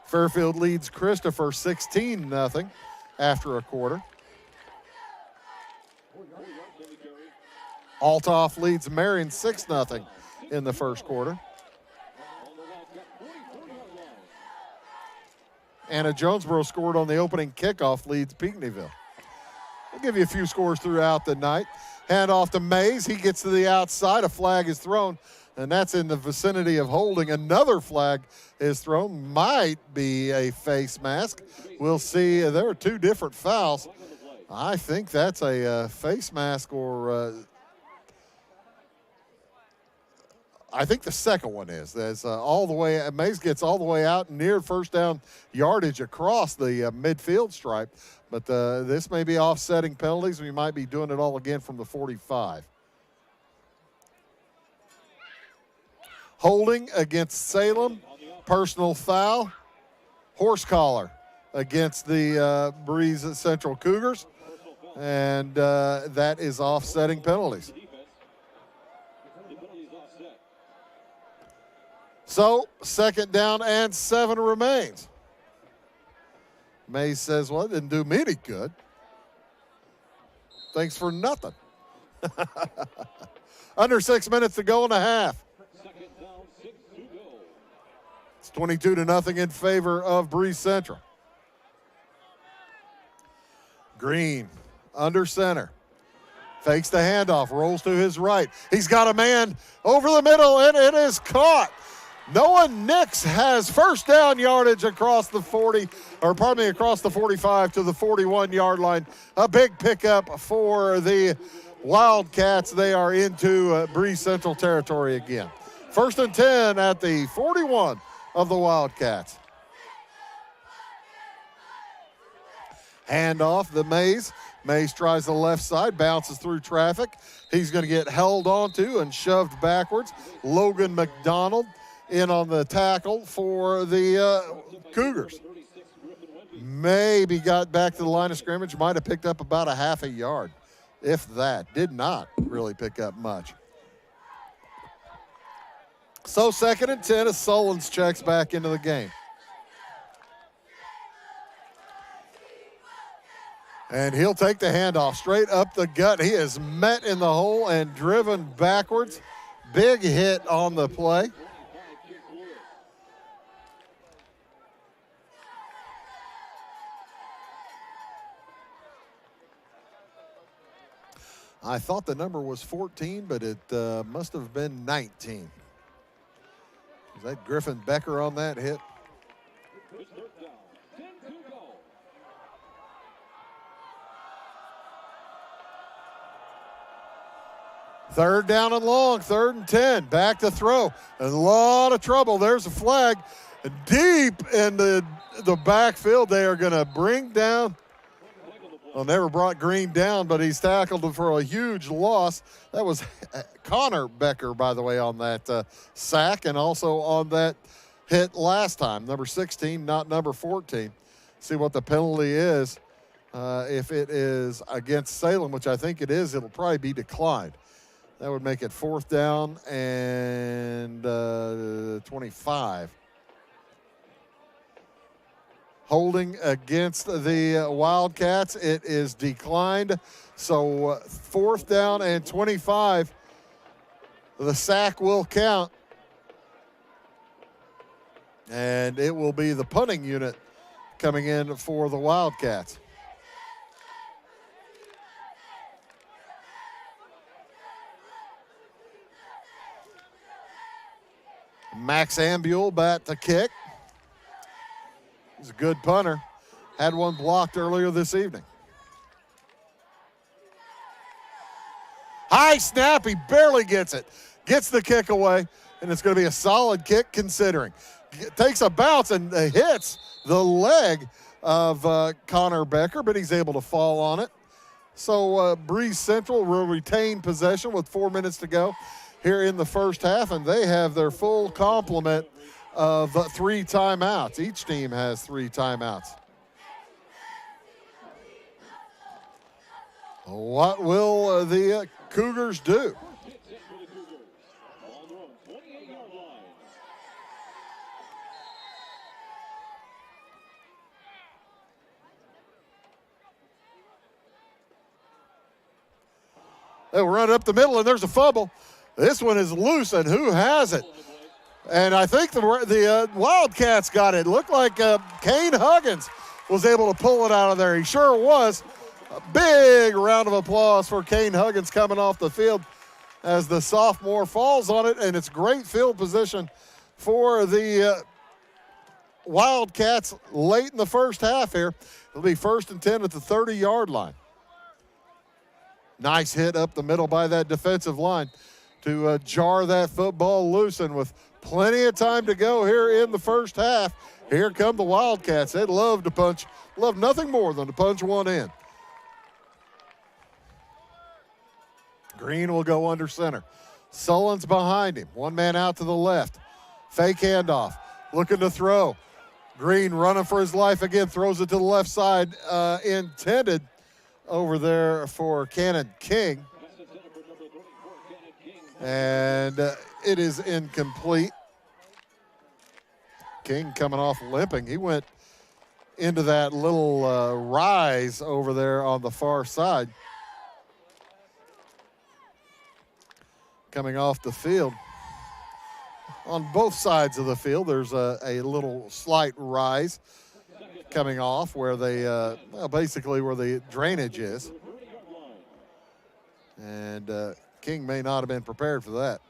Fairfield leads Christopher 16-0 after a quarter. Altoff leads Marion 6-0 in the first quarter. Anna Jonesboro scored on the opening kickoff, leads Pinckneyville. I'll give you a few scores throughout the night. Hand off to Mays. He gets to the outside. A flag is thrown, and that's in the vicinity of holding. Another flag is thrown. Might be a face mask. We'll see. There are two different fouls. I think that's a face mask, or I think the second one is. That's all the way. Mays gets all the way out near first down yardage across the midfield stripe. But this may be offsetting penalties. We might be doing it all again from the 45. Holding against Salem. Personal foul. Horse collar against the Breese Central Cougars. And that is offsetting penalties. So, second down and 7 remains. Mays says, well, it didn't do me any good. Thanks for nothing. Under 6 minutes to go in a half. It's 22-0 in favor of Breese Central. Green under center. Fakes the handoff, rolls to his right. He's got a man over the middle, and it is caught. Noah Nix has first down yardage across the 40, or pardon me, across the 45 to the 41-yard line. A big pickup for the Wildcats. They are into Breese Central territory again. 1st and 10 at the 41 of the Wildcats. Hand off the Mays. Mays tries the left side, bounces through traffic. He's going to get held onto and shoved backwards. Logan McDonald in on the tackle for the Cougars. Maybe got back to the line of scrimmage, might have picked up about a half a yard, if that. Did not really pick up much. So 2nd and 10 as Sullins checks back into the game. And he'll take the handoff straight up the gut. He is met in the hole and driven backwards. Big hit on the play. I thought the number was 14, but it must have been 19. Is that Griffin Becker on that hit? Third down and long, 3rd and 10. Back to throw. A lot of trouble. There's a flag. Deep in the backfield, they are going to bring down. Well, never brought Green down, but he's tackled him for a huge loss. That was Connor Becker, by the way, on that sack, and also on that hit last time. Number 16, not number 14. See what the penalty is. If it is against Salem, which I think it is, it'll probably be declined. That would make it 4th down and 25. Holding against the Wildcats, it is declined. So 4th down and 25. The sack will count. And it will be the punting unit coming in for the Wildcats. Max Ambule bat to kick. He's a good punter. Had one blocked earlier this evening. High snap, he barely gets it. Gets the kick away, and it's going to be a solid kick considering. Takes a bounce and hits the leg of Connor Becker, but he's able to fall on it. So Breese Central will retain possession with 4 minutes to go here in the first half, and they have their full complement of 3 timeouts. Each team has 3 timeouts. What will the Cougars do? They'll run up the middle, and there's a fumble. This one is loose, and who has it? And I think the Wildcats got it. Looked like Kane Huggins was able to pull it out of there. He sure was. A big round of applause for Kane Huggins coming off the field as the sophomore falls on it, and it's great field position for the Wildcats late in the first half here. It'll be 1st and 10 at the 30-yard line. Nice hit up the middle by that defensive line to jar that football loose, and with plenty of time to go here in the first half, here come the Wildcats. They'd love to punch, love nothing more than to punch one in. Green will go under center. Sullen's behind him. One man out to the left. Fake handoff. Looking to throw. Green running for his life again. Throws it to the left side. Intended over there for Cannon King. And it is incomplete. King coming off limping. He went into that little rise over there on the far side. Coming off the field. On both sides of the field, there's a little slight rise coming off where they, basically where the drainage is. And King may not have been prepared for that.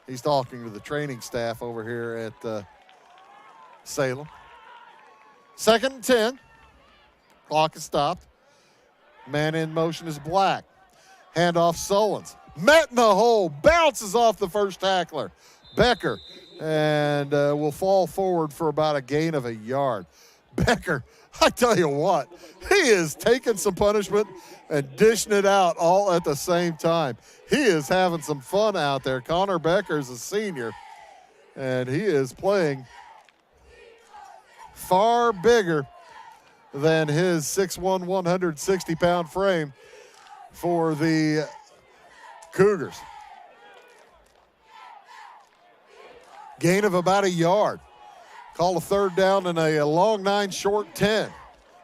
He's talking to the training staff over here at Salem. 2nd and 10. Clock is stopped. Man in motion is Black. Handoff Sullins. Met in the hole, bounces off the first tackler. Becker, and will fall forward for about a gain of a yard. Becker, I tell you what, he is taking some punishment and dishing it out all at the same time. He is having some fun out there. Connor Becker's a senior, and he is playing far bigger than his 6'1", 160-pound frame for the Cougars. Gain of about a yard. Call a 3rd down and a long 9, short 10.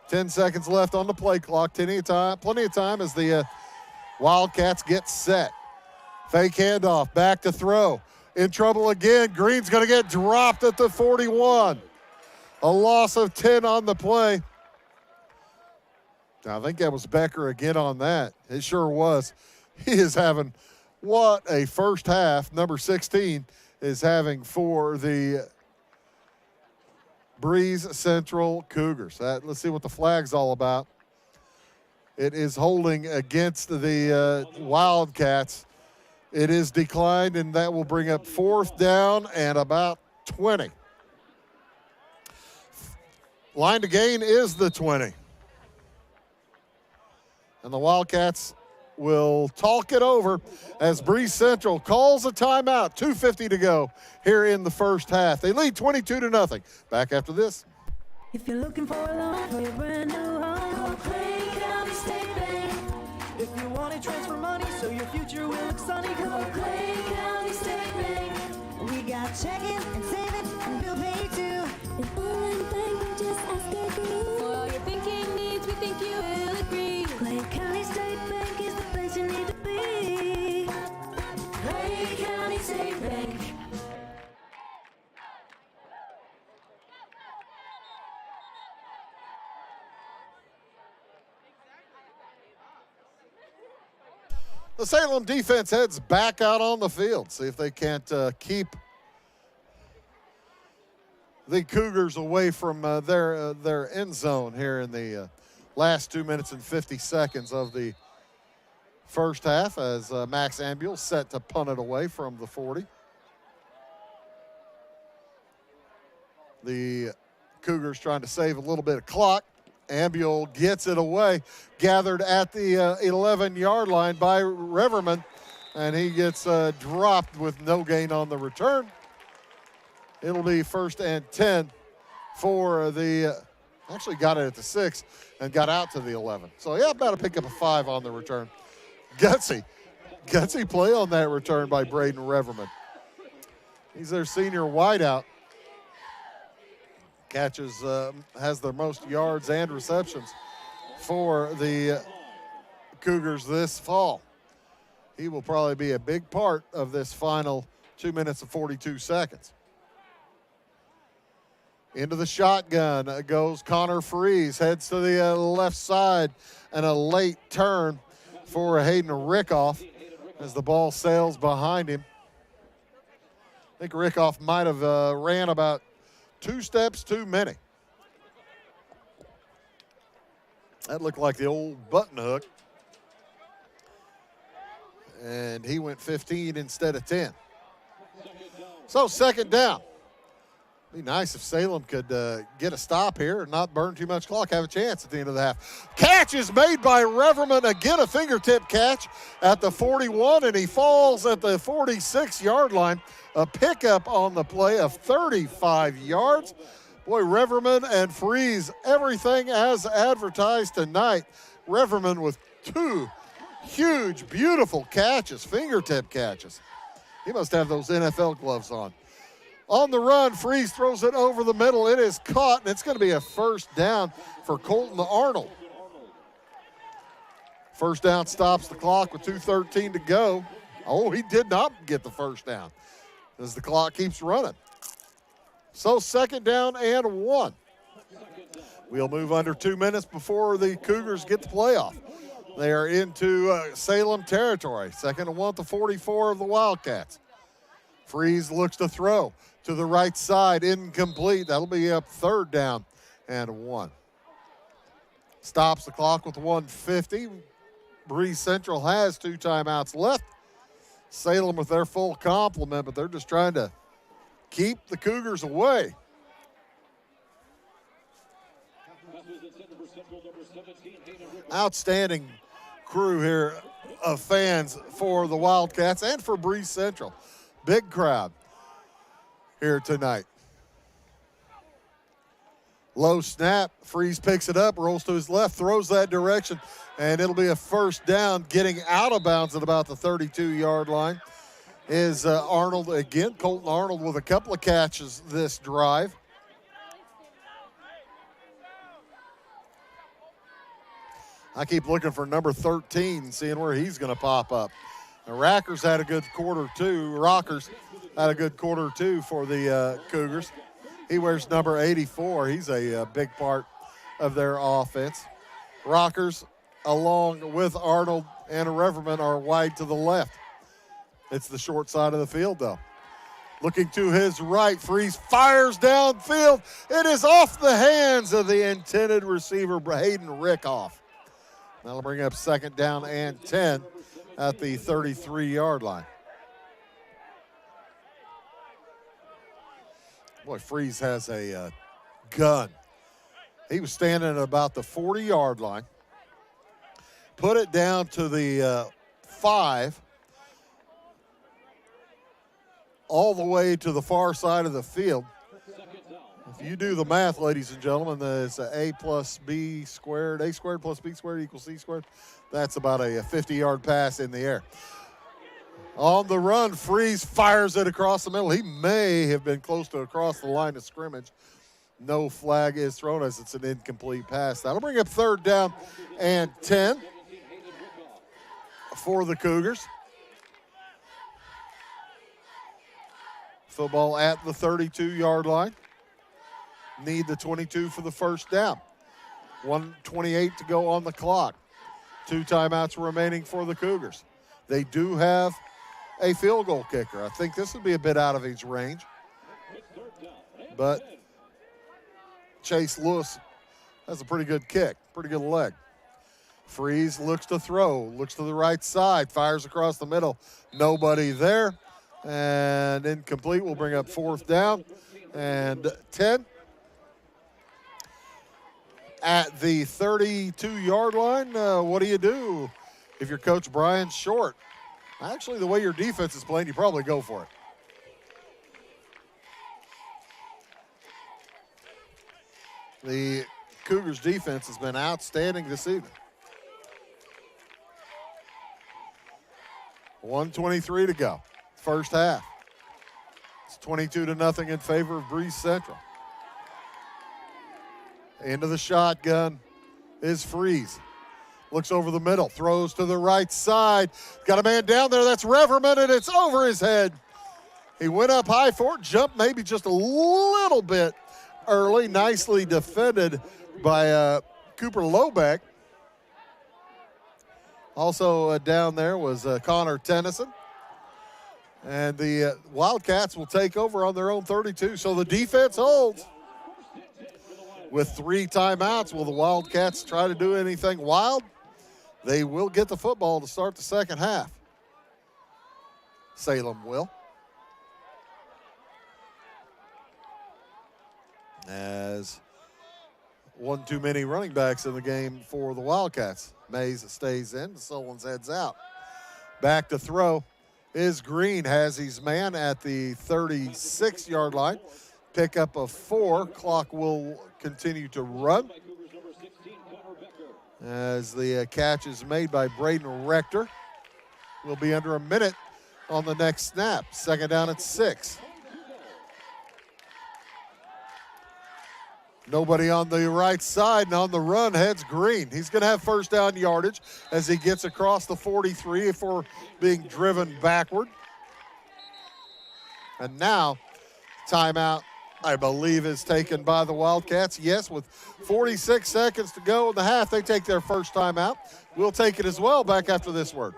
10 seconds left on the play clock. Plenty of time as the Wildcats get set. Fake handoff, back to throw. In trouble again. Green's going to get dropped at the 41. A loss of 10 on the play. I think that was Becker again on that. It sure was. He is having what a first half, number 16, is having for the Breese Central Cougars. Let's see what the flag's all about. It is holding against the Wildcats. It is declined, and that will bring up 4th down and about 20. Line to gain is the 20. And the Wildcats will talk it over as Breese Central calls a timeout. 2:50 to go here in the first half. They lead 22-0. Back after this. If you're looking for a loan for your brand new home, call Clay County State Bank. If you want to transfer money so your future will look sunny, call Clay County State Bank. We got checking and savings and bill pay too. If online banking, just ask a guru. For all your banking needs, we think you will agree. Clay County State Bank is the place you need to be. Clay County State Bank. The Salem defense heads back out on the field. See if they can't keep the Cougars away from their end zone here in the last 2 minutes and 50 seconds of the first half as Max Ambule set to punt it away from the 40. The Cougars trying to save a little bit of clock. Ambule gets it away, gathered at the 11-yard line by Reverman, and he gets dropped with no gain on the return. It'll be 1st and 10 for the, actually got it at the 6 and got out to the 11. So, yeah, about to pick up a 5 on the return. Gutsy play on that return by Braden Reverman. He's their senior wideout. Catches, has their most yards and receptions for the Cougars this fall. He will probably be a big part of this final 2 minutes and 42 seconds. Into the shotgun goes Connor Freeze, heads to the left side, and a late turn for Hayden Rickoff as the ball sails behind him. I think Rickoff might have ran about 2 steps too many. That looked like the old button hook. And he went 15 instead of 10. So second down. Be nice if Salem could get a stop here and not burn too much clock, have a chance at the end of the half. Catch is made by Reverman. Again, a fingertip catch at the 41, and he falls at the 46-yard line. A pickup on the play of 35 yards. Boy, Reverman and Freeze, everything as advertised tonight. Reverman with 2 huge, beautiful catches, fingertip catches. He must have those NFL gloves on. On the run, Freeze throws it over the middle. It is caught, and it's going to be a first down for Colton Arnold. First down stops the clock with 2:13 to go. Oh, he did not get the first down as the clock keeps running. So second down and 1. We'll move under 2 minutes before the Cougars get the playoff. They are into Salem territory. Second and 1 at the 44 of the Wildcats. Freeze looks to throw to the right side, incomplete. That'll be up third down and 1. Stops the clock with 1:50. Breese Central has 2 timeouts left. Salem with their full complement, but they're just trying to keep the Cougars away. Outstanding crew here of fans for the Wildcats and for Breese Central. Big crowd here tonight. Low snap, Freeze picks it up, rolls to his left, throws that direction, and it'll be a first down. Getting out of bounds at about the 32-yard line is Arnold again. Colton Arnold with a couple of catches this drive. I keep looking for number 13, seeing where he's going to pop up. Rockers had a good quarter too for the Cougars. He wears number 84. He's a big part of their offense. Rockers, along with Arnold and Reverman, are wide to the left. It's the short side of the field, though. Looking to his right, Freeze fires downfield. It is off the hands of the intended receiver, Hayden Rickoff. That'll bring up second down and 10 at the 33-yard line. Boy, Freeze has a gun. He was standing at about the 40-yard line. Put it down to the 5. All the way to the far side of the field. If you do the math, ladies and gentlemen, it's A plus B squared. A squared plus B squared equals C squared. That's about a 50-yard pass in the air. On the run, Freeze fires it across the middle. He may have been close to across the line of scrimmage. No flag is thrown as it's an incomplete pass. That'll bring up third down and 10 for the Cougars. Football at the 32-yard line. Need the 22 for the first down. 1:28 to go on the clock. 2 timeouts remaining for the Cougars. They do have a field goal kicker. I think this would be a bit out of his range. But Chase Lewis has a pretty good kick, pretty good leg. Freeze looks to throw, looks to the right side, fires across the middle. Nobody there. And incomplete will bring up fourth down and 10. At the 32-yard line, what do you do if you're Coach Brian Short? Actually, the way your defense is playing, you probably go for it. The Cougars' defense has been outstanding this evening. 1:23 to go. First half. It's 22-0 in favor of Breese Central. Into the shotgun is Freeze. Looks over the middle, throws to the right side. Got a man down there, that's Reverman, and it's over his head. He went up high for it, jumped maybe just a little bit early, nicely defended by Cooper Lobeck. Also down there was Connor Tennyson. And the Wildcats will take over on their own 32. So the defense holds. With 3 timeouts, will the Wildcats try to do anything wild? They will get the football to start the second half. Salem will. As one too many running backs in the game for the Wildcats. Mays stays in, Solons heads out. Back to throw is Green, has his man at the 36-yard line. Pickup of 4, clock will continue to run. As the catch is made by Braden Rector. We'll be under a minute on the next snap. Second down at 6. Nobody on the right side, and on the run heads Green. He's going to have first down yardage as he gets across the 43 for being driven backward. And now, timeout, I believe, is taken by the Wildcats. Yes, with 46 seconds to go in the half, they take their first timeout. We'll take it as well back after this word.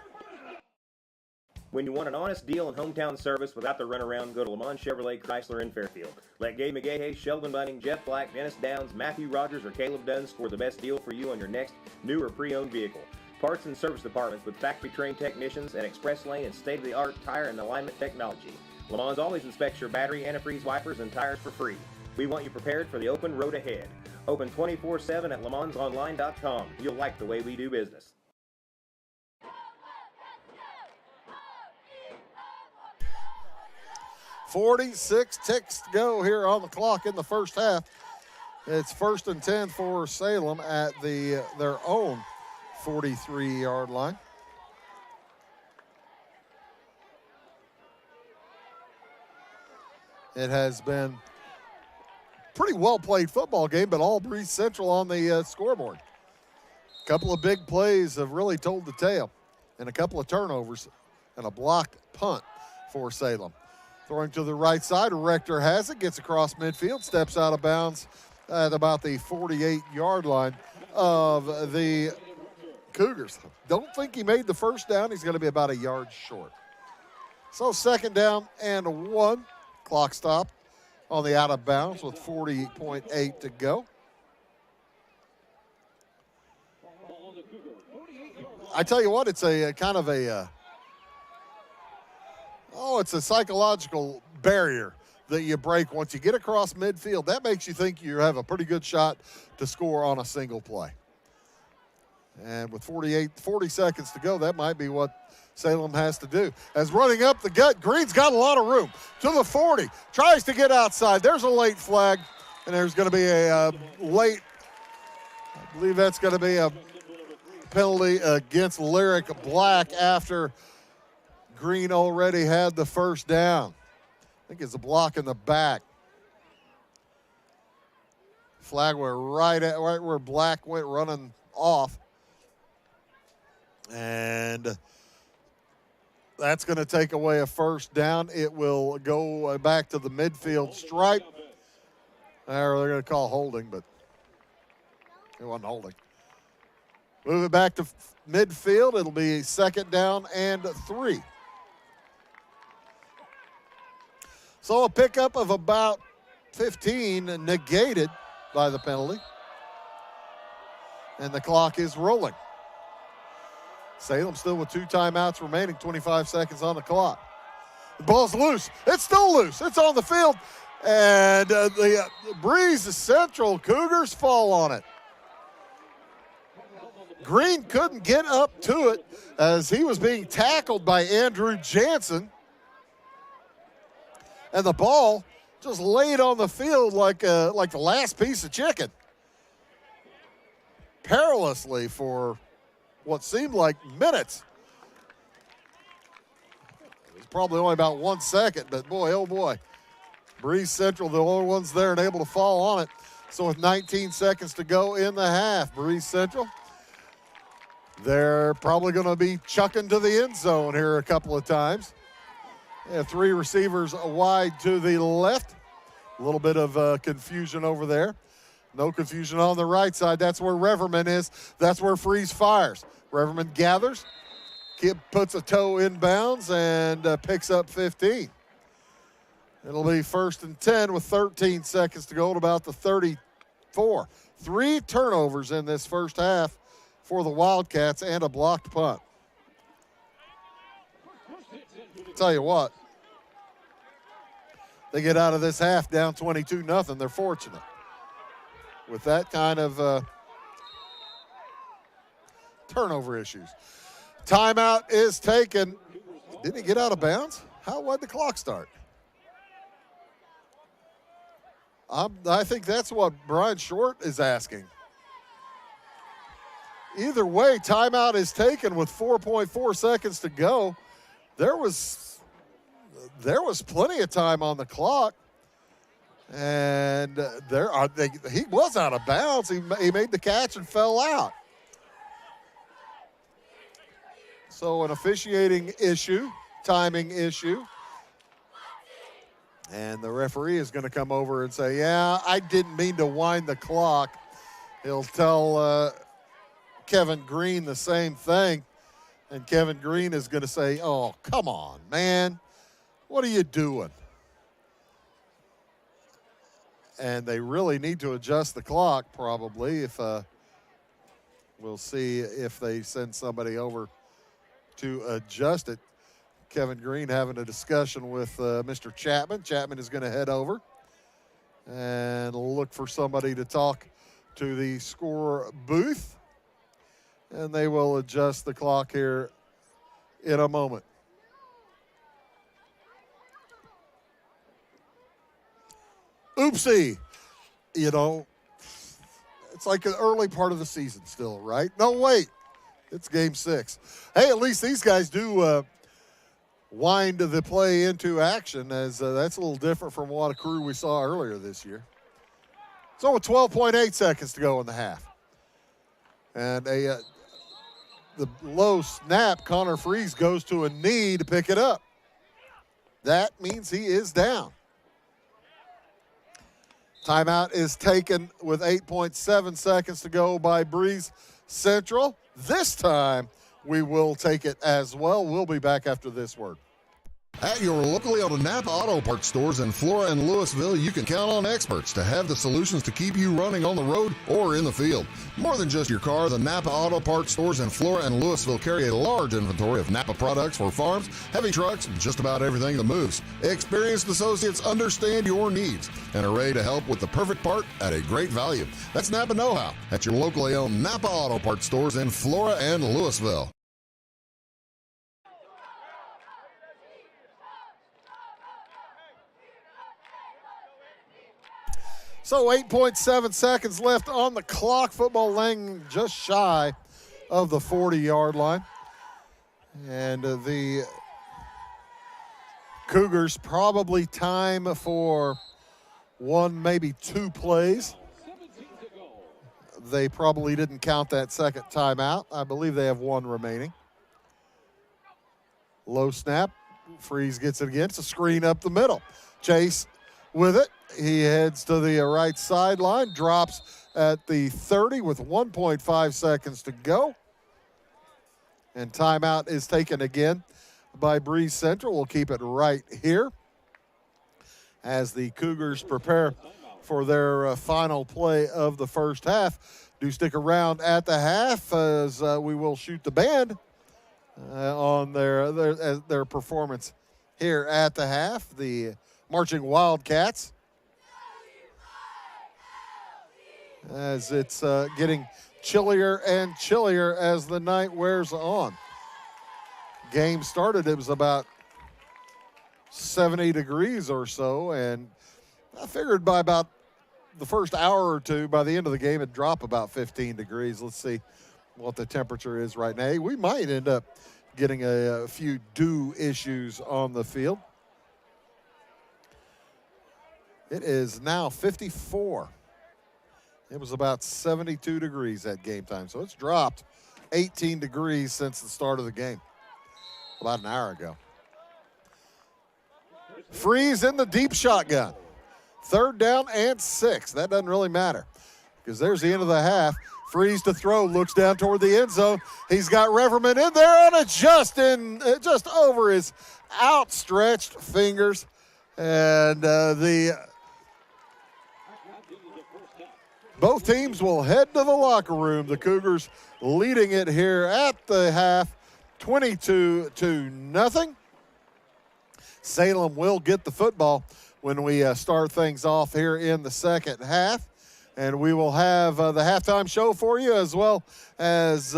When you want an honest deal and hometown service without the runaround, go to Lamont Chevrolet Chrysler in Fairfield. Let Gabe McGahey, Sheldon Bunning, Jeff Black, Dennis Downs, Matthew Rogers, or Caleb Dunn score the best deal for you on your next new or pre-owned vehicle. Parts and service departments with factory-trained technicians and express lane and state-of-the-art tire and alignment technology. Lamont always inspects your battery, antifreeze wipers, and tires for free. We want you prepared for the open road ahead. Open 24/7 at LamontsOnline.com. You'll like the way we do business. .46 ticks to go here on the clock in the first half. It's 1st and 10 for Salem at their own 43-yard line. It has been pretty well-played football game, but all Breese Central on the scoreboard. A couple of big plays have really told the tale, and a couple of turnovers and a blocked punt for Salem. Throwing to the right side, Rector has it, gets across midfield, steps out of bounds at about the 48-yard line of the Cougars. Don't think he made the first down. He's going to be about a yard short. So second down and 1. Clock stop on the out of bounds with 40.8 to go. I tell you what, it's a kind of a it's a psychological barrier that you break once you get across midfield. That makes you think you have a pretty good shot to score on a single play. And with 40 seconds to go, that might be what Salem has to do. As running up the gut, Green's got a lot of room. To the 40, tries to get outside. There's a late flag, and there's going to be a late, I believe that's going to be a penalty against Lyric Black after Green already had the first down. I think it's a block in the back. Flag went right where Black went running off. And that's going to take away a first down. It will go back to the midfield stripe. They're going to call holding, but it wasn't holding. Move it back to midfield. It'll be second down and 3. So a pickup of about 15 negated by the penalty. And the clock is rolling. Salem still with 2 timeouts remaining, 25 seconds on the clock. The ball's loose. It's still loose. It's on the field. And the Breese Central Cougars fall on it. Green couldn't get up to it as he was being tackled by Andrew Jansen. And the ball just laid on the field like the last piece of chicken. Perilously for what seemed like minutes. It was probably only about 1 second, but boy, oh boy. Breese Central, the only ones there and able to fall on it. So with 19 seconds to go in the half, Breese Central, they're probably going to be chucking to the end zone here a couple of times. They have 3 receivers wide to the left. A little bit of confusion over there. No confusion on the right side. That's where Reverman is. That's where Freeze fires. Reverman gathers, puts a toe inbounds, and picks up 15. It'll be 1st and 10 with 13 seconds to go at about the 34. 3 turnovers in this first half for the Wildcats and a blocked punt. Tell you what, they get out of this half down 22-0. They're fortunate. With that kind of turnover issues. Timeout is taken. Didn't he get out of bounds? Why'd the clock start? I think that's what Brian Short is asking. Either way, timeout is taken with 4.4 seconds to go. There was plenty of time on the clock. And he was out of bounds. He made the catch and fell out. So an officiating issue, timing issue. And the referee is going to come over and say, yeah, I didn't mean to wind the clock. He'll tell Kevin Green the same thing. And Kevin Green is going to say, oh, come on, man. What are you doing? And they really need to adjust the clock probably. If we'll see if they send somebody over to adjust it. Kevin Green having a discussion with Mr. Chapman. Chapman is going to head over and look for somebody to talk to the score booth. And they will adjust the clock here in a moment. Oopsie. You know, it's like an early part of the season still, right? No, wait. It's game 6. Hey, at least these guys do wind the play into action, as that's a little different from what a crew we saw earlier this year. So with 12.8 seconds to go in the half. And the low snap, Connor Freeze goes to a knee to pick it up. That means he is down. Timeout is taken with 8.7 seconds to go by Breese Central. This time, we will take it as well. We'll be back after this word. At your locally owned Napa Auto Parts stores in Flora and Louisville, you can count on experts to have the solutions to keep you running on the road or in the field. More than just your car, the Napa Auto Parts stores in Flora and Louisville carry a large inventory of Napa products for farms, heavy trucks, and just about everything that moves. Experienced associates understand your needs and are ready to help with the perfect part at a great value. That's Napa know-how at your locally owned Napa Auto Parts stores in Flora and Louisville. So 8.7 seconds left on the clock. Football laying just shy of the 40-yard line. And the Cougars probably time for one, maybe two plays. They probably didn't count that second timeout. I believe they have one remaining. Low snap. Freeze gets it again. It's a screen up the middle. Chase with it. He heads to the right sideline, drops at the 30 with 1.5 seconds to go. And timeout is taken again by Breese Central. We'll keep it right here as the Cougars prepare for their final play of the first half. Do stick around at the half as we will shoot the band on their performance here at the half. The Marching Wildcats, as it's getting chillier and chillier as the night wears on. Game started, it was about 70 degrees or so, and I figured by about the first hour or two, by the end of the game, it'd drop about 15 degrees. Let's see what the temperature is right now. We might end up getting a few dew issues on the field. It is now 54. It was about 72 degrees at game time, so it's dropped 18 degrees since the start of the game, about an hour ago. Freeze in the deep shotgun. 3rd down and 6. That doesn't really matter because there's the end of the half. Freeze to throw, looks down toward the end zone. He's got Reverman in there on it, just over his outstretched fingers. And both teams will head to the locker room. The Cougars leading it here at the half, 22-0. Salem will get the football when we start things off here in the second half. And we will have the halftime show for you, as well as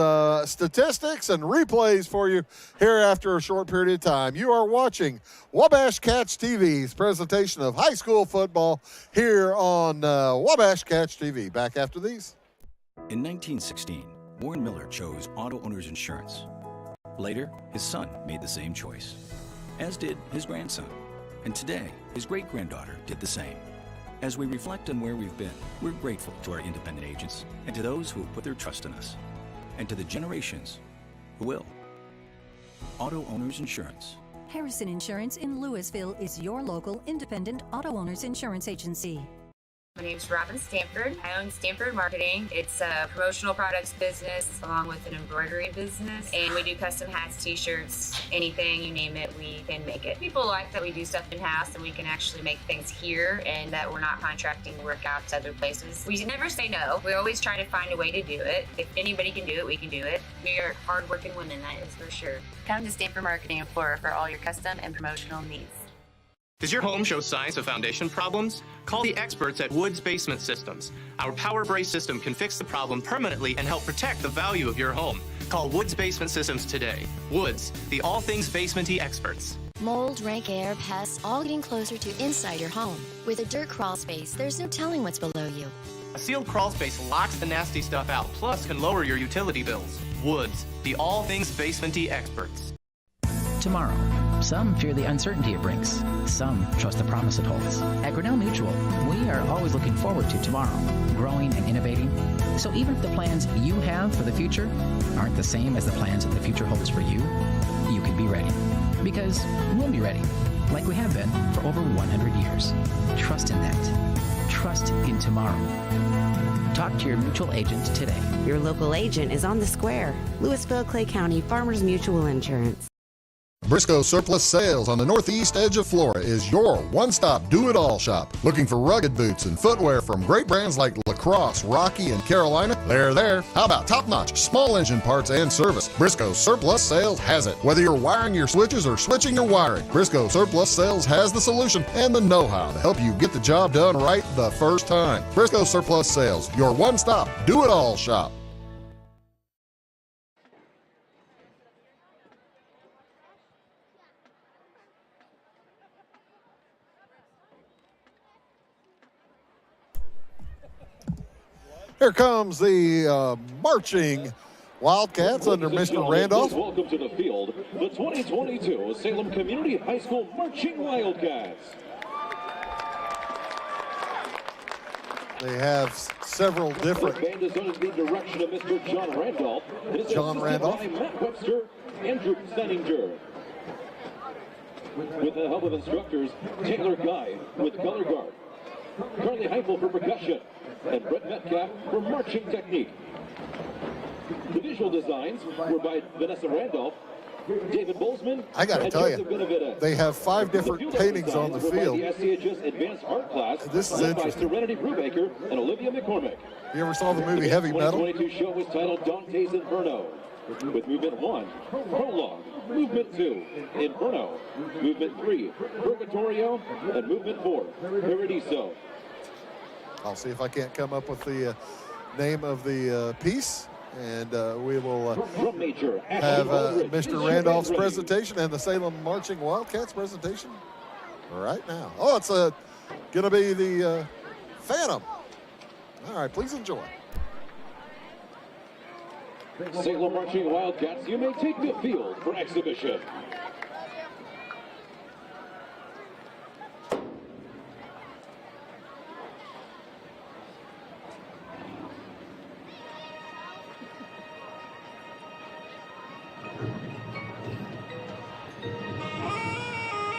statistics and replays for you here after a short period of time. You are watching Wabash Catch TV's presentation of high school football here on Wabash Catch TV. Back after these. In 1916, Warren Miller chose Auto Owners Insurance. Later, his son made the same choice, as did his grandson. And today, his great-granddaughter did the same. As we reflect on where we've been, we're grateful to our independent agents and to those who have put their trust in us, and to the generations who will. Auto Owners Insurance. Harrison Insurance in Louisville is your local independent auto owners insurance agency. My name is Robin Stanford. I own Stanford Marketing. It's a promotional products business along with an embroidery business. And we do custom hats, t-shirts, anything, you name it, we can make it. People like that we do stuff in-house and we can actually make things here and that we're not contracting work out to other places. We never say no. We always try to find a way to do it. If anybody can do it, we can do it. We are hardworking women, that is for sure. Come to Stanford Marketing in Flora for all your custom and promotional needs. Does your home show signs of foundation problems? Call the experts at Woods Basement Systems. Our Power Brace system can fix the problem permanently and help protect the value of your home. Call Woods Basement Systems today. Woods, the all things basement-y experts. Mold, rank air, pests, all getting closer to inside your home. With a dirt crawl space, there's no telling what's below you. A sealed crawl space locks the nasty stuff out, plus can lower your utility bills. Woods, the all things basement-y experts. Tomorrow. Some fear the uncertainty it brings. Some trust the promise it holds. At Grinnell Mutual, we are always looking forward to tomorrow, growing and innovating. So even if the plans you have for the future aren't the same as the plans that the future holds for you, you can be ready. Because we'll be ready, like we have been for over 100 years. Trust in that. Trust in tomorrow. Talk to your mutual agent today. Your local agent is on the square. Louisville, Clay County Farmers Mutual Insurance. Briscoe Surplus Sales on the northeast edge of Flora is your one-stop do-it-all shop. Looking for rugged boots and footwear from great brands like Lacrosse, Rocky, and Carolina? They're there. How about top-notch small engine parts and service? Briscoe Surplus Sales has it. Whether you're wiring your switches or switching your wiring, Briscoe Surplus Sales has the solution and the know-how to help you get the job done right the first time. Briscoe Surplus Sales, your one-stop do-it-all shop. Here comes the marching Wildcats under Mr. Randolph. Welcome to the field, the 2022 Salem Community High School Marching Wildcats. They have several different. The band is under the direction of Mr. John Randolph. It is John Randolph. By Matt Webster and Drew Steininger. With the help of instructors, Taylor Guy with color guard, Carly Heifel for percussion, and Brett Metcalf for marching technique. The visual designs were by Vanessa Randolph, David Bolzman. I got to tell you, they have 5 different paintings on the field. The SCHS Advanced Art Class. This is interesting. By Serenity Brubaker and Olivia McCormick. You ever saw the movie Heavy Metal? The 2022 show was titled Dante's Inferno, with Movement 1, Prologue, Movement 2, Inferno, Movement 3, Purgatorio, and Movement 4, Paradiso. I'll see if I can't come up with the name of the piece, and we will have Mr. Randolph's presentation and the Salem Marching Wildcats presentation right now. Oh, it's going to be the Phantom. All right, please enjoy. Salem Marching Wildcats, you may take the field for exhibition.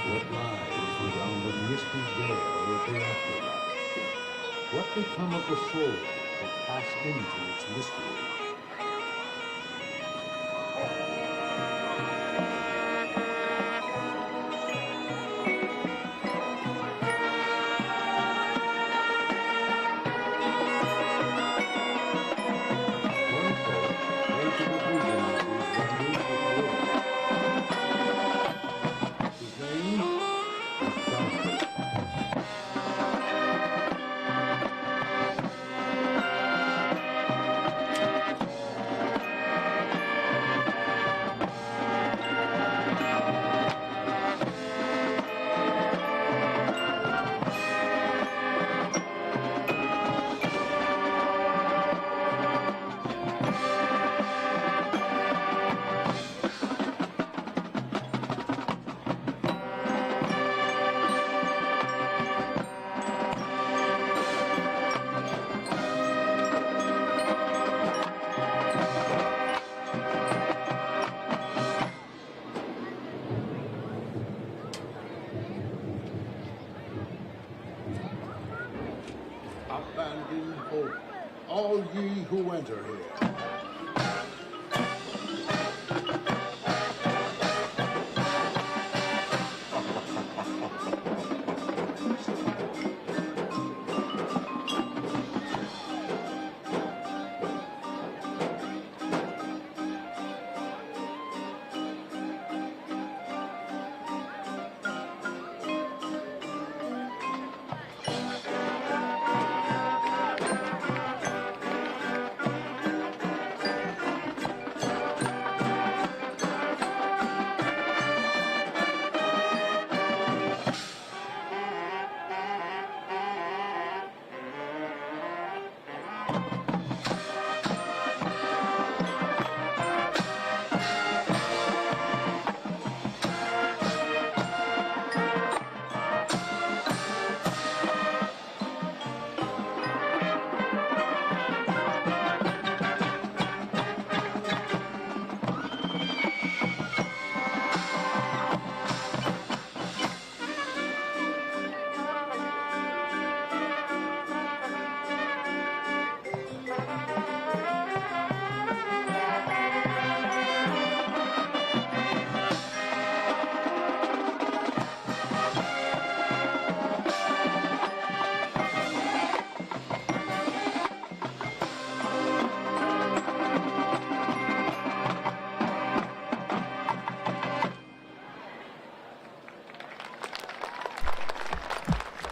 What lies around the misty veil of the afterlife? What become of the soul that passed into its mystery? Abandon hope, all ye who enter here.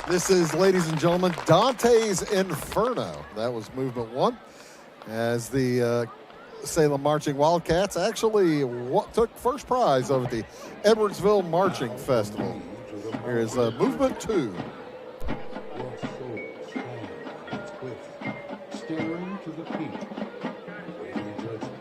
This is, ladies and gentlemen, Dante's Inferno. That was movement one, as the Salem Marching Wildcats actually took first prize over the Edwardsville Marching Festival. Here is movement two. Your soul strong in its quiver, staring to the peak, awaiting judgment.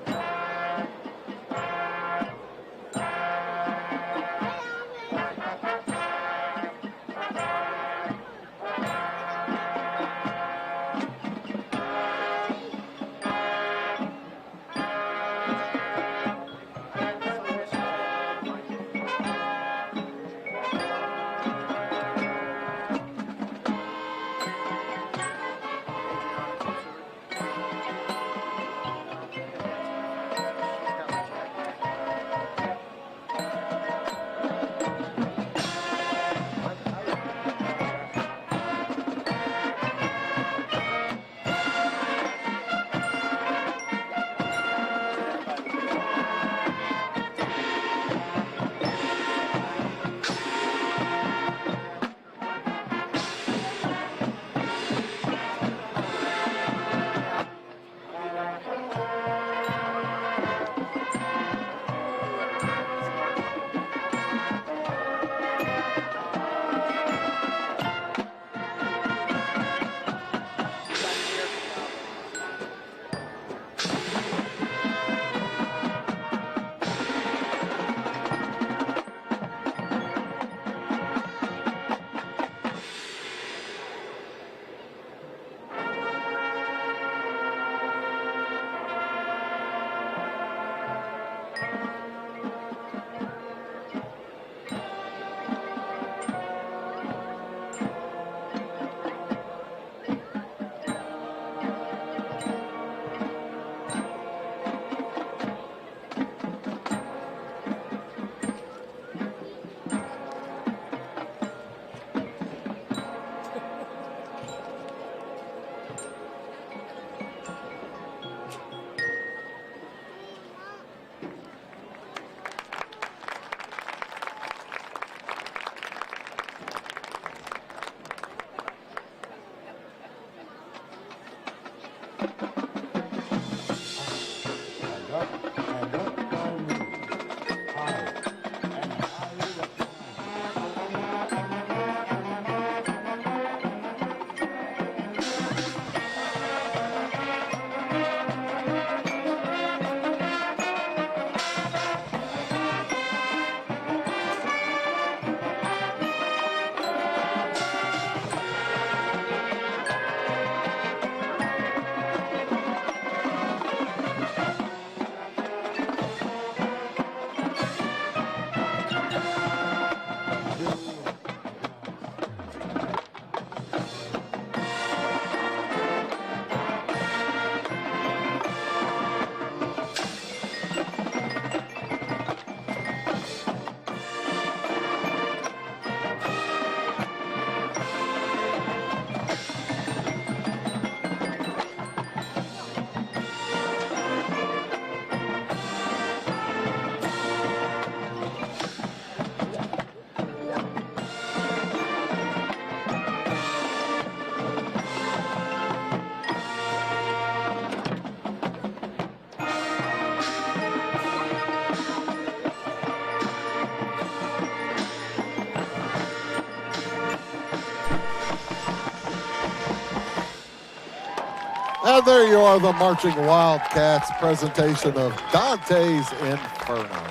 And there you are, the Marching Wildcats presentation of Dante's Inferno.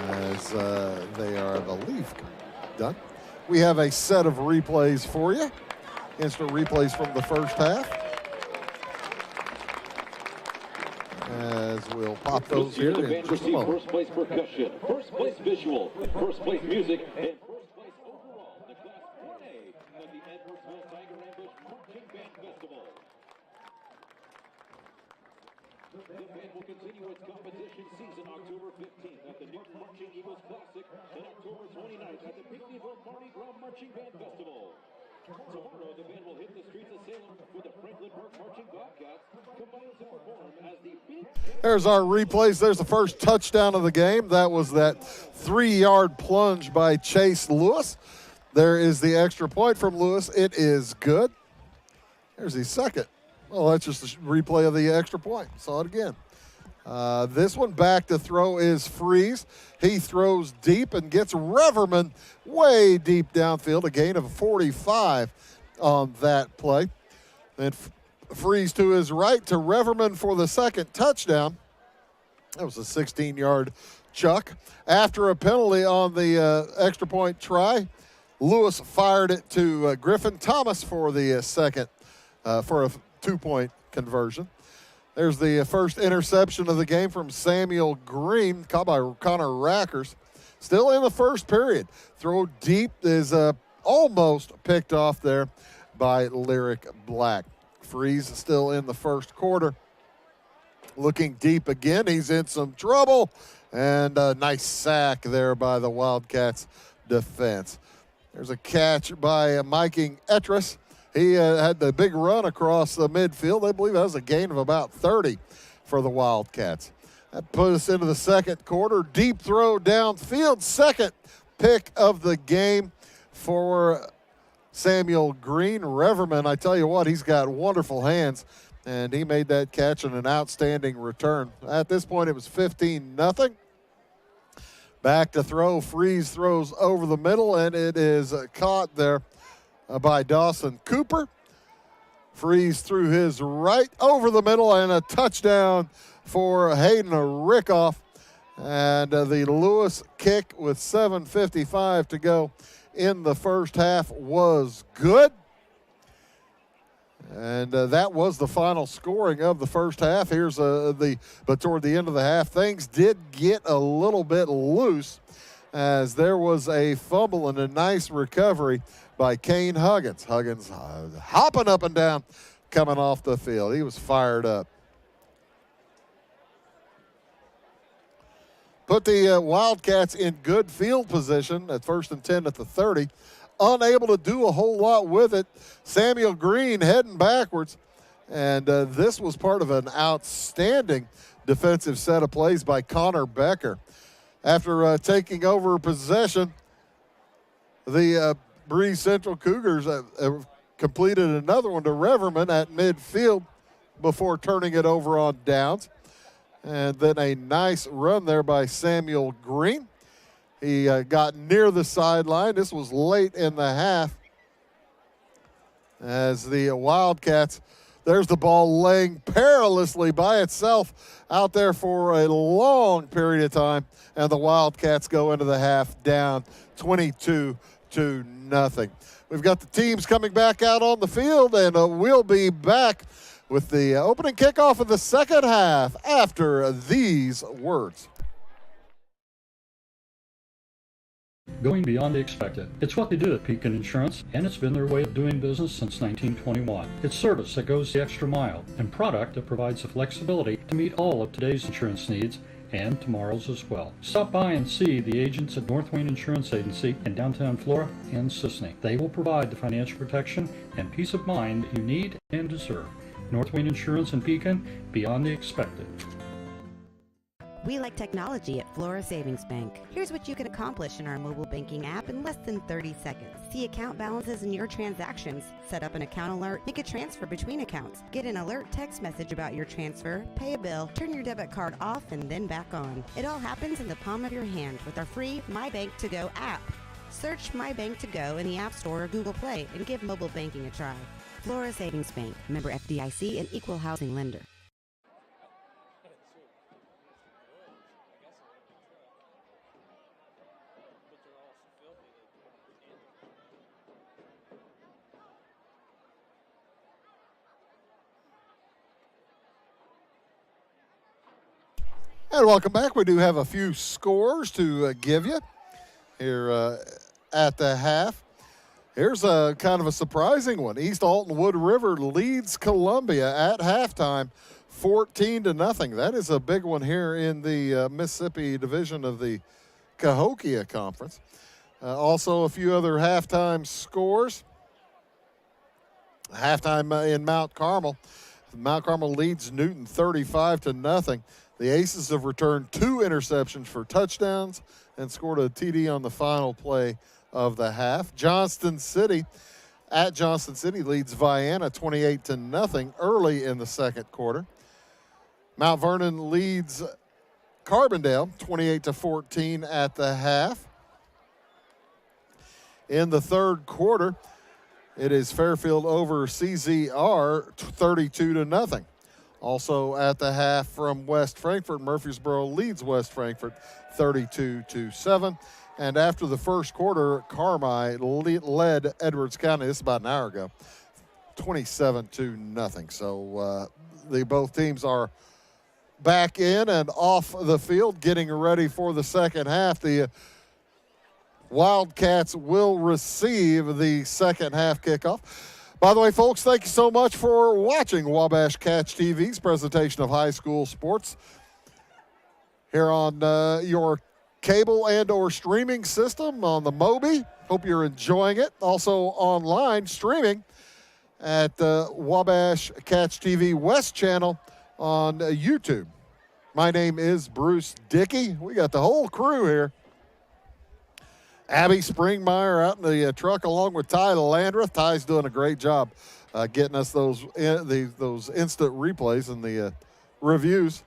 As they are, I believe, done. We have a set of replays for you. Instant replays from the first half. As we'll pop those here in just a moment. First place percussion, first place visual, first place music, and first place overall in the Class 1A of the Edwardsville Tiger Ambush Marching Band Festival. The band will continue its competition season October 15th at the New Marching Eagles Classic and October 29th at the Pinckneyville Mardi Gras Marching Band Festival. Tomorrow, the band will hit the streets of Salem with the Franklin Park Marching Bobcats, combining to perform as the Big... There's our replays. There's the first touchdown of the game. That was that 3-yard plunge by Chase Lewis. There is the extra point from Lewis. It is good. There's the second. Well, that's just a replay of the extra point. Saw it again. This one back to throw is Breese. He throws deep and gets Reverman way deep downfield, a gain of 45 on that play. Then Breese to his right to Reverman for the second touchdown. That was a 16-yard chuck. After a penalty on the extra point try, Lewis fired it to Griffin Thomas for the second, for a 2-point conversion. There's the first interception of the game from Samuel Green, caught by Connor Rackers. Still in the first period. Throw deep is almost picked off there by Lyric Black. Breese still in the first quarter. Looking deep again. He's in some trouble. And a nice sack there by the Wildcats defense. There's a catch by Miking Etris. He had the big run across the midfield. I believe that was a gain of about 30 for the Wildcats. That put us into the second quarter. Deep throw downfield. Second pick of the game for Samuel Green. Reverman, I tell you what, he's got wonderful hands, and he made that catch and an outstanding return. At this point, it was 15-0. Back to throw. Breese throws over the middle, and it is caught there by Dawson Cooper. Breese through his right over the middle, and a touchdown for Hayden Rickoff. And the Lewis kick with 7:55 to go in the first half was good. And that was the final scoring of the first half. Here's but toward the end of the half, things did get a little bit loose as there was a fumble and a nice recovery by Kane Huggins. Huggins hopping up and down, coming off the field. He was fired up. Put the Wildcats in good field position at 1st and 10 at the 30. Unable to do a whole lot with it. Samuel Green heading backwards. And this was part of an outstanding defensive set of plays by Connor Becker. After taking over possession, the Breese Central Cougars completed another one to Reverman at midfield before turning it over on downs. And then a nice run there by Samuel Green. He got near the sideline. This was late in the half as the Wildcats, there's the ball laying perilously by itself out there for a long period of time. And the Wildcats go into the half down 22-0. We've got the teams coming back out on the field, and we'll be back with the opening kickoff of the second half after these words. Going beyond the expected. It's what they do at Pekin Insurance, and it's been their way of doing business since 1921. It's service that goes the extra mile, and product that provides the flexibility to meet all of today's insurance needs and tomorrow's as well. Stop by and see the agents at North Wayne Insurance Agency in downtown Flora and Sisney. They will provide the financial protection and peace of mind you need and deserve. North Wayne Insurance in Pekin, beyond the expected. We like technology at Flora Savings Bank. Here's what you can accomplish in our mobile banking app in less than 30 seconds. See account balances in your transactions, set up an account alert, make a transfer between accounts, get an alert text message about your transfer, pay a bill, turn your debit card off and then back on. It all happens in the palm of your hand with our free My Bank to Go app. Search My Bank to Go in the App Store or Google Play and give mobile banking a try. Flora Savings Bank, member FDIC, and equal housing lender. And welcome back. We do have a few scores to give you here at the half. Here's a kind of a surprising one. East Alton Wood River leads Columbia at halftime, 14-0. That is a big one here in the Mississippi division of the Cahokia Conference. Also, a few other halftime scores. Halftime in Mount Carmel. Mount Carmel leads Newton 35-0. The Aces have returned 2 interceptions for touchdowns and scored a TD on the final play of the half. Johnston City leads Vienna 28-0 early in the second quarter. Mount Vernon leads Carbondale 28-14 at the half. In the third quarter, it is Fairfield over CZR 32-0. Also at the half from West Frankfort, Murfreesboro leads West Frankfort 32-7. And after the first quarter, Carmi led Edwards County, this is about an hour ago, 27-0. So both teams are back in and off the field, getting ready for the second half. The Wildcats will receive the second half kickoff. By the way, folks, thank you so much for watching Wabash Catch TV's presentation of high school sports here on your cable and or streaming system on the Moby. Hope you're enjoying it. Also online streaming at Wabash Catch TV West channel on YouTube. My name is Bruce Dickey. We got the whole crew here. Abby Springmeyer out in the truck along with Ty Landreth. Ty's doing a great job getting us those instant replays and the reviews.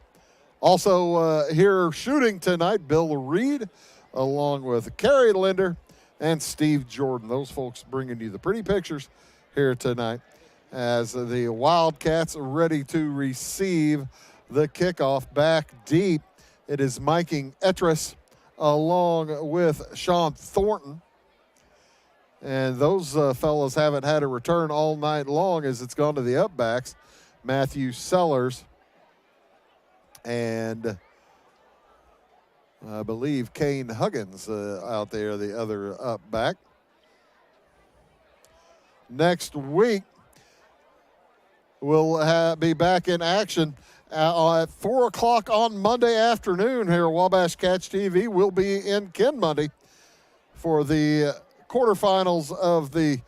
Also here shooting tonight, Bill Reed along with Kerry Linder and Steve Jordan. Those folks bringing you the pretty pictures here tonight as the Wildcats are ready to receive the kickoff. Back deep, it is Miking Etris along with Sean Thornton. And those fellows haven't had a return all night long as it's gone to the upbacks. Matthew Sellers and I believe Kane Huggins out there, the other upback. Next week, we'll be back in action at 4 o'clock on Monday afternoon here at Wabash Catch TV. We'll be in Kenmundy for the quarterfinals of the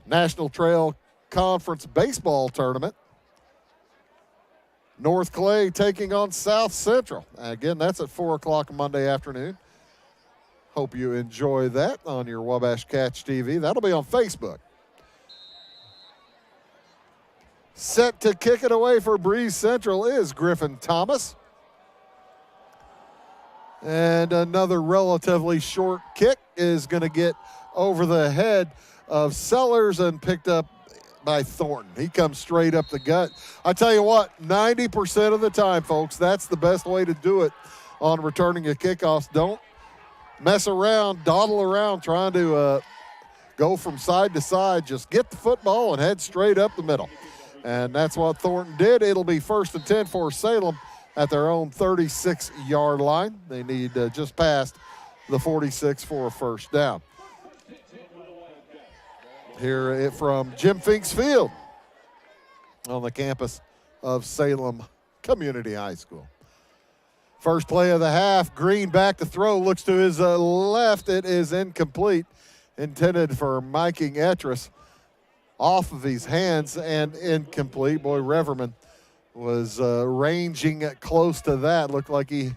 National Trail Conference Baseball Tournament. North Clay taking on South Central. Again, that's at 4 o'clock Monday afternoon. Hope you enjoy that on your Wabash Catch TV. That'll be on Facebook. Set to kick it away for Breese Central is Griffin Thomas. And another relatively short kick is going to get over the head of Sellers and picked up by Thornton. He comes straight up the gut. I tell you what, 90% of the time, folks, that's the best way to do it on returning a kickoff. Don't mess around, dawdle around trying to go from side to side. Just get the football and head straight up the middle. And that's what Thornton did. It'll be 1st and 10 for Salem at their own 36-yard line. They need just past the 46 for a first down. Hear it from Jim Finks Field on the campus of Salem Community High School. First play of the half, Green back to throw, looks to his left. It is incomplete, intended for Miking Etris. Off of his hands and incomplete. Boy, Reverman was ranging close to that. Looked like he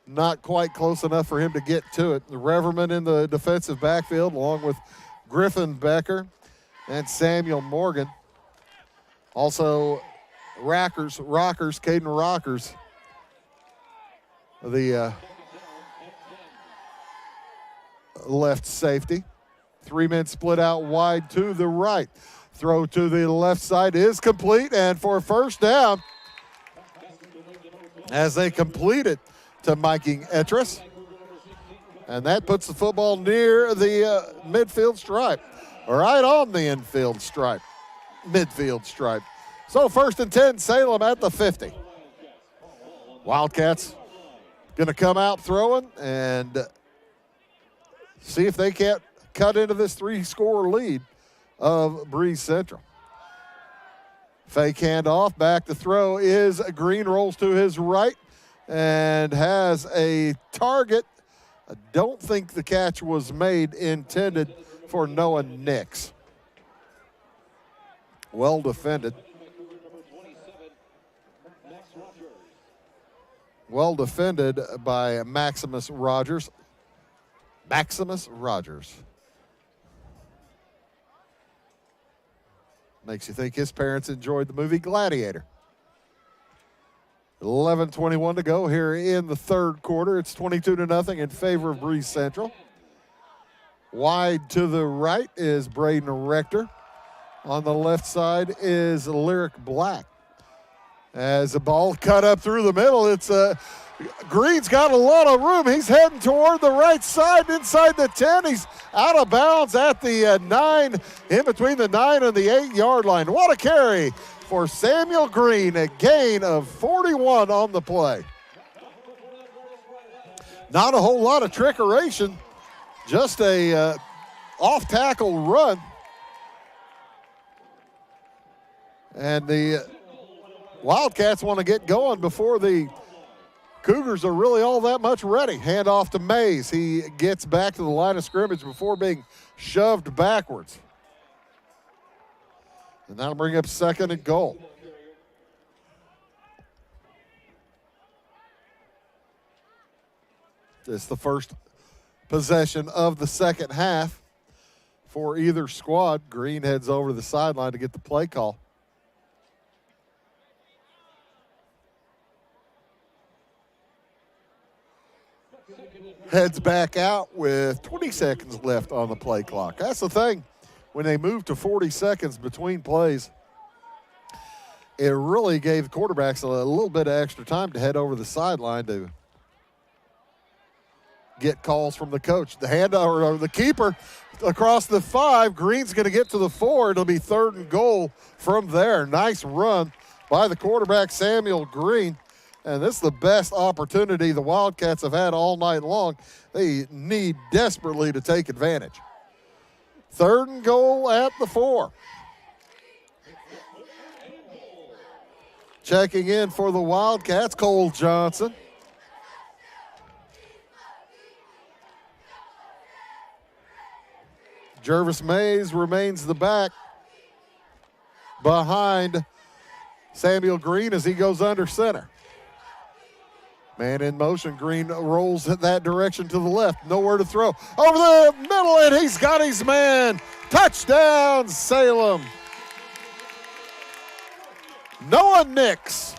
not quite close enough for him to get to it. Reverman in the defensive backfield along with Griffin Becker and Samuel Morgan. Also, Caden Rockers, the left safety. 3 men split out wide to the right. Throw to the left side is complete, and for a first down, as they complete it to Mikey Etris. And that puts the football near the midfield stripe, right on the midfield stripe. So 1st and 10, Salem at the 50. Wildcats going to come out throwing and see if they can't cut into this 3-score lead of Breese Central. Fake handoff, back to throw is Green, rolls to his right and has a target. I don't think the catch was made, intended for Noah Nix. Well defended. Well defended by Maximus Rogers. Maximus Rogers. Makes you think his parents enjoyed the movie Gladiator. 11:21 to go here in the third quarter. It's 22-0 in favor of Breese Central. Wide to the right is Braden Rector. On the left side is Lyric Black. As the ball cut up through the middle, it's Green's got a lot of room. He's heading toward the right side, inside the 10. He's out of bounds at the 9, in between the 9 and the 8-yard line. What a carry for Samuel Green, a gain of 41 on the play. Not a whole lot of trickeration, just a off-tackle run. And the Wildcats want to get going before the Cougars are really all that much ready. Hand off to Mays. He gets back to the line of scrimmage before being shoved backwards. And that'll bring up 2nd and goal. It's the first possession of the second half for either squad. Green heads over to the sideline to get the play call. Heads back out with 20 seconds left on the play clock. That's the thing. When they moved to 40 seconds between plays, it really gave the quarterbacks a little bit of extra time to head over the sideline to get calls from the coach. The handover, or the keeper across the 5. Green's going to get to the 4. It'll be 3rd and goal from there. Nice run by the quarterback, Samuel Green. And this is the best opportunity the Wildcats have had all night long. They need desperately to take advantage. 3rd and goal at the 4. Checking in for the Wildcats, Cole Johnson. Jervis Mays remains the back behind Samuel Green as he goes under center. Man in motion, Green rolls in that direction to the left. Nowhere to throw. Over the middle, and he's got his man. Touchdown, Salem. Noah Nix,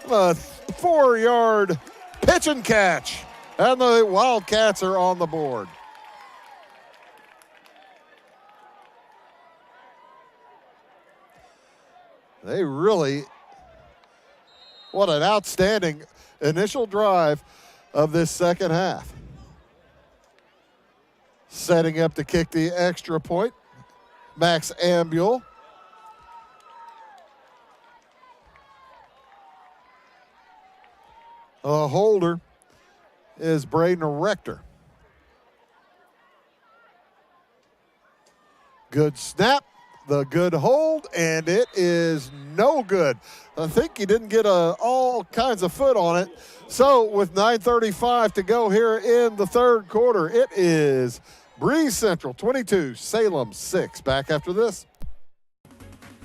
a 4-yard pitch and catch. And the Wildcats are on the board. They really, what an outstanding initial drive of this second half. Setting up to kick the extra point, Max Ambule. A holder is Braden Rector. Good snap, the good hold, and it is no good. I think he didn't get all kinds of foot on it. So with 9:35 to go here in the third quarter, it is Breese Central 22, Salem 6. Back after this.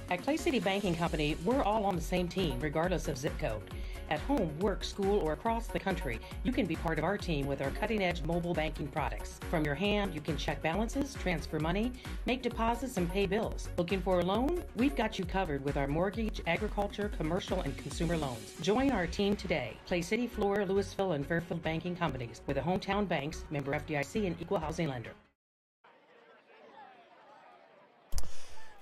At Clay City Banking Company, we're all on the same team, regardless of zip code. At home, work, school, or across the country, you can be part of our team with our cutting-edge mobile banking products. From your hand, you can check balances, transfer money, make deposits, and pay bills. Looking for a loan? We've got you covered with our mortgage, agriculture, commercial, and consumer loans. Join our team today. Clay City, Flora, Louisville, and Fairfield banking companies with the hometown banks, member FDIC, and equal housing lender.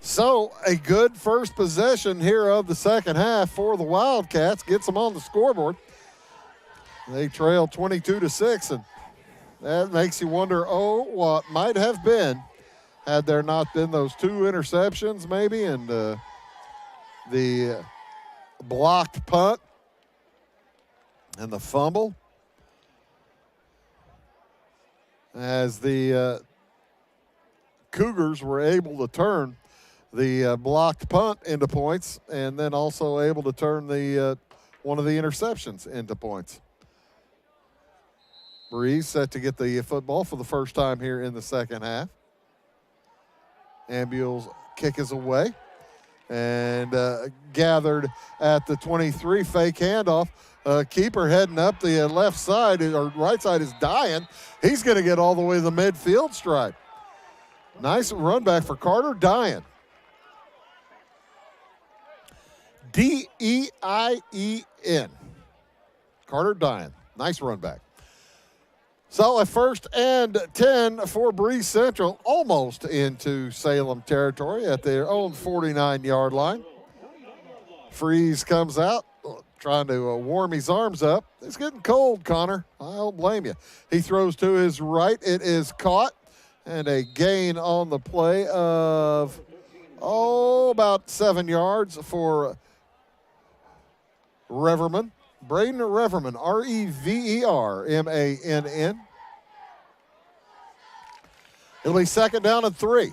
So a good first possession here of the second half for the Wildcats. Gets them on the scoreboard. They trail 22-6, and that makes you wonder, what might have been had there not been those 2 interceptions maybe and the blocked punt and the fumble. As the Cougars were able to turn the blocked punt into points and then also able to turn the one of the interceptions into points. Breese set to get the football for the first time here in the second half. Ambule's kick is away and gathered at the 23. Fake handoff. Keeper heading up the left side or right side is dying. He's going to get all the way to the midfield stripe. Nice run back for Carter Dyen. D-E-I-E-N. Carter Dyen. Nice run back. So a 1st and 10 for Breese Central, almost into Salem territory at their own 49-yard line. Freeze comes out, trying to warm his arms up. It's getting cold, Connor. I don't blame you. He throws to his right. It is caught, and a gain on the play of, about 7 yards for Reverman. Braden Reverman, R-E-V-E-R-M-A-N-N. It'll be 2nd down and 3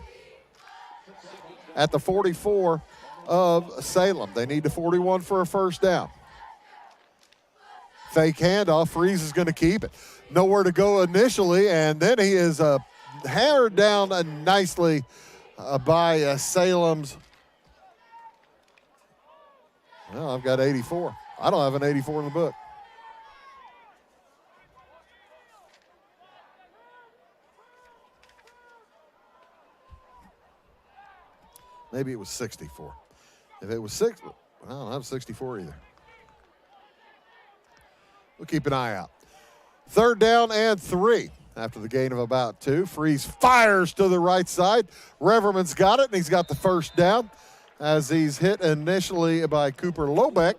at the 44 of Salem. They need the 41 for a 1st down. Fake handoff. Freeze is going to keep it. Nowhere to go initially, and then he is hammered down nicely by Salem's. Well, I've got 84. I don't have an 84 in the book. Maybe it was 64. If it was 6, I don't have 64 either. We'll keep an eye out. 3rd down and 3 after the gain of about 2. Freeze fires to the right side. Reverman's got it, and he's got the 1st down as he's hit initially by Cooper Lobeck.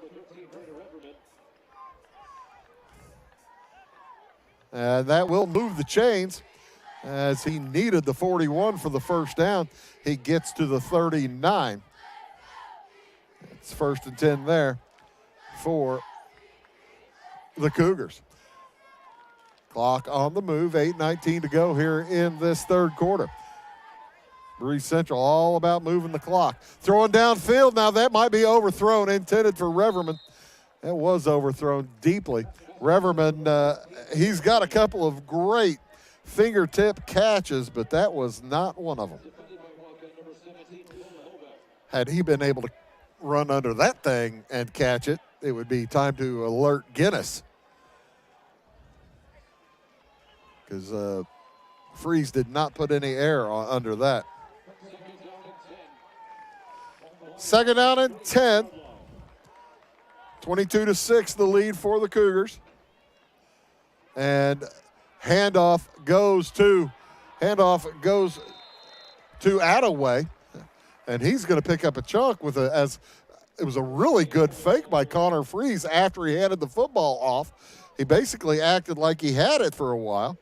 And that will move the chains as he needed the 41 for the 1st down. He gets to the 39. It's 1st and 10 there for the Cougars. Clock on the move, 8:19 to go here in this 3rd quarter. Breese Central all about moving the clock. Throwing downfield, now that might be overthrown, intended for Reverman. It was overthrown deeply. Reverman, he's got a couple of great fingertip catches, but that was not one of them. Had he been able to run under that thing and catch it, it would be time to alert Guinness. Because Freeze did not put any air under that. 2nd down and 10. 22-6 the lead for the Cougars. And handoff goes to Attaway, and he's going to pick up a chunk with as it was a really good fake by Connor Freeze after he handed the football off. He basically acted like he had it for a while.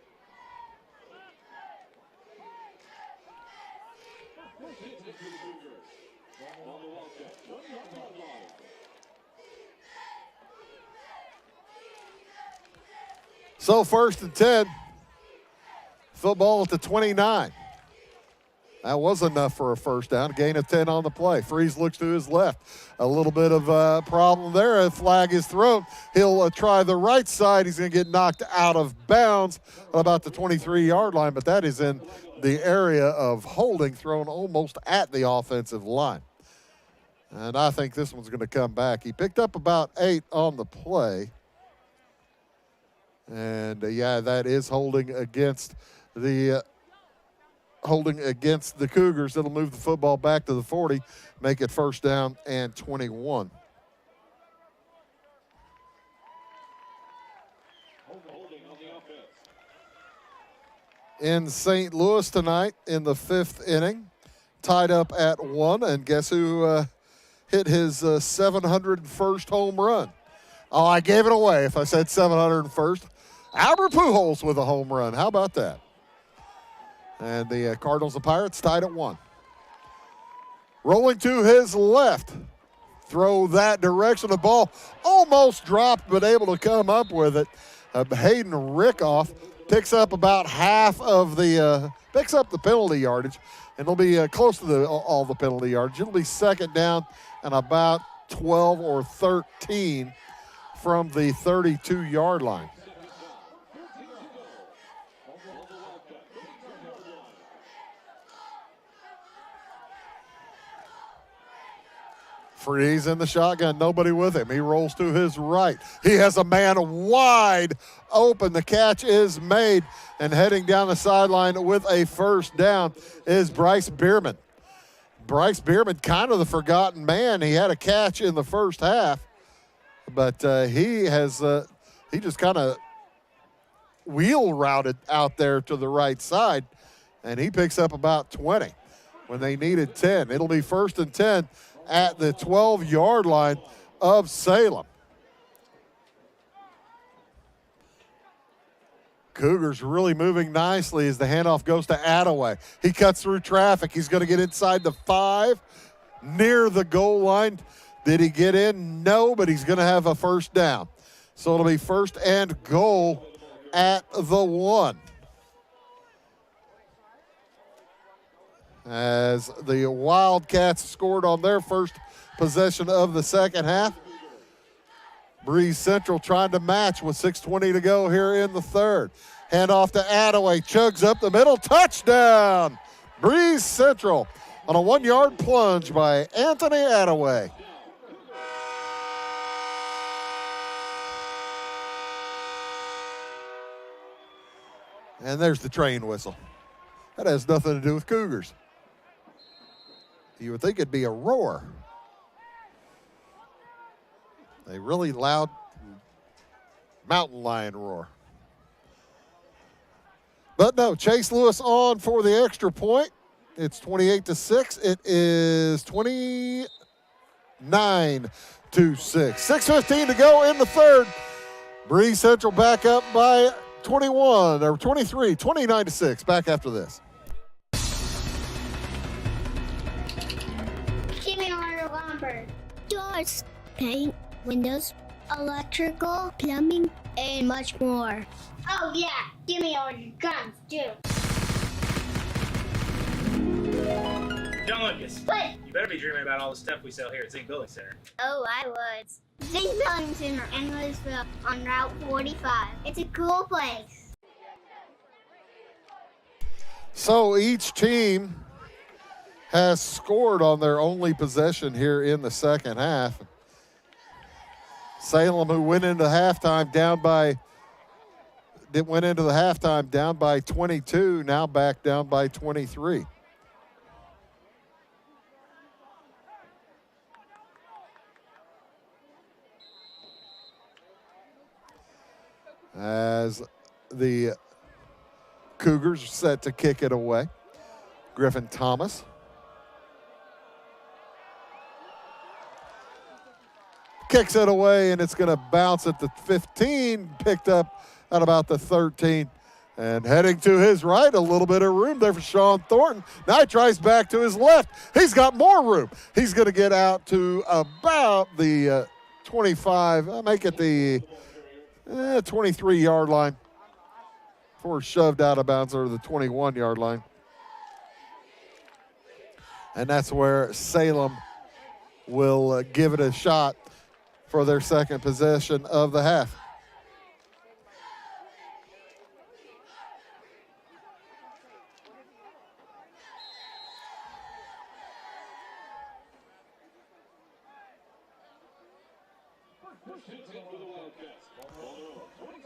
So 1st and 10, football at the 29. That was enough for a 1st down, gain of 10 on the play. Freeze looks to his left. A little bit of a problem there. A flag is thrown. He'll try the right side. He's going to get knocked out of bounds about the 23-yard line, but that is in the area of holding, thrown almost at the offensive line. And I think this one's going to come back. He picked up about 8 on the play. And, yeah, that is holding against the Cougars. It'll move the football back to the 40, make it 1st down and 21. In St. Louis tonight in the 5th inning, tied up at 1. And guess who hit his 701st home run? Oh, I gave it away if I said 701st. Albert Pujols with a home run. How about that? And the Cardinals and Pirates tied at 1. Rolling to his left. Throw that direction. The ball almost dropped, but able to come up with it. Hayden Rickoff picks up about half of the picks up the penalty yardage, and it'll be close to all the penalty yardage. It'll be second down and about 12 or 13 from the 32-yard line. Freeze in the shotgun, nobody with him. He rolls to his right. He has a man wide open. The catch is made, and heading down the sideline with a first down is Bryce Bierman. Bryce Bierman, kind of the forgotten man. He had a catch in the first half, but he just kind of wheel routed out there to the right side, and he picks up about 20 when they needed 10. It'll be 1st and 10 at the 12-yard line of Salem. Cougars really moving nicely as the handoff goes to Attaway. He cuts through traffic. He's going to get inside the 5, near the goal line. Did he get in? No, but he's going to have a first down. So it'll be 1st and goal at the 1. As the Wildcats scored on their first possession of the second half. Breese Central trying to match with 6:20 to go here in the third. Hand off to Attaway, chugs up the middle, touchdown! Breese Central on a 1-yard plunge by Anthony Attaway. And there's the train whistle. That has nothing to do with Cougars. You would think it'd be a roar. A really loud mountain lion roar. But no, Chase Lewis on for the extra point. It's 28-6. It is 29-6. 6:15 to go in the third. Breese Central back up by 21 or 23, 29-6. Back after this. Doors, paint, windows, electrical, plumbing, and much more. Oh yeah, give me all your guns too. John Lucas. What? You better be dreaming about all the stuff we sell here at Zink Building Center. Oh, I would. Zink Building Center in Louisville on Route 45. It's a cool place. So each team has scored on their only possession here in the second half. Salem, who went into halftime down by 22, now back down by 23. As the Cougars are set to kick it away. Griffin Thomas. Kicks it away, and it's going to bounce at the 15, picked up at about the 13. And heading to his right, a little bit of room there for Sean Thornton. Now he tries back to his left. He's got more room. He's going to get out to about the 25, I'll make it the 23-yard line before shoved out of bounds, or the 21-yard line. And that's where Salem will give it a shot for their second possession of the half.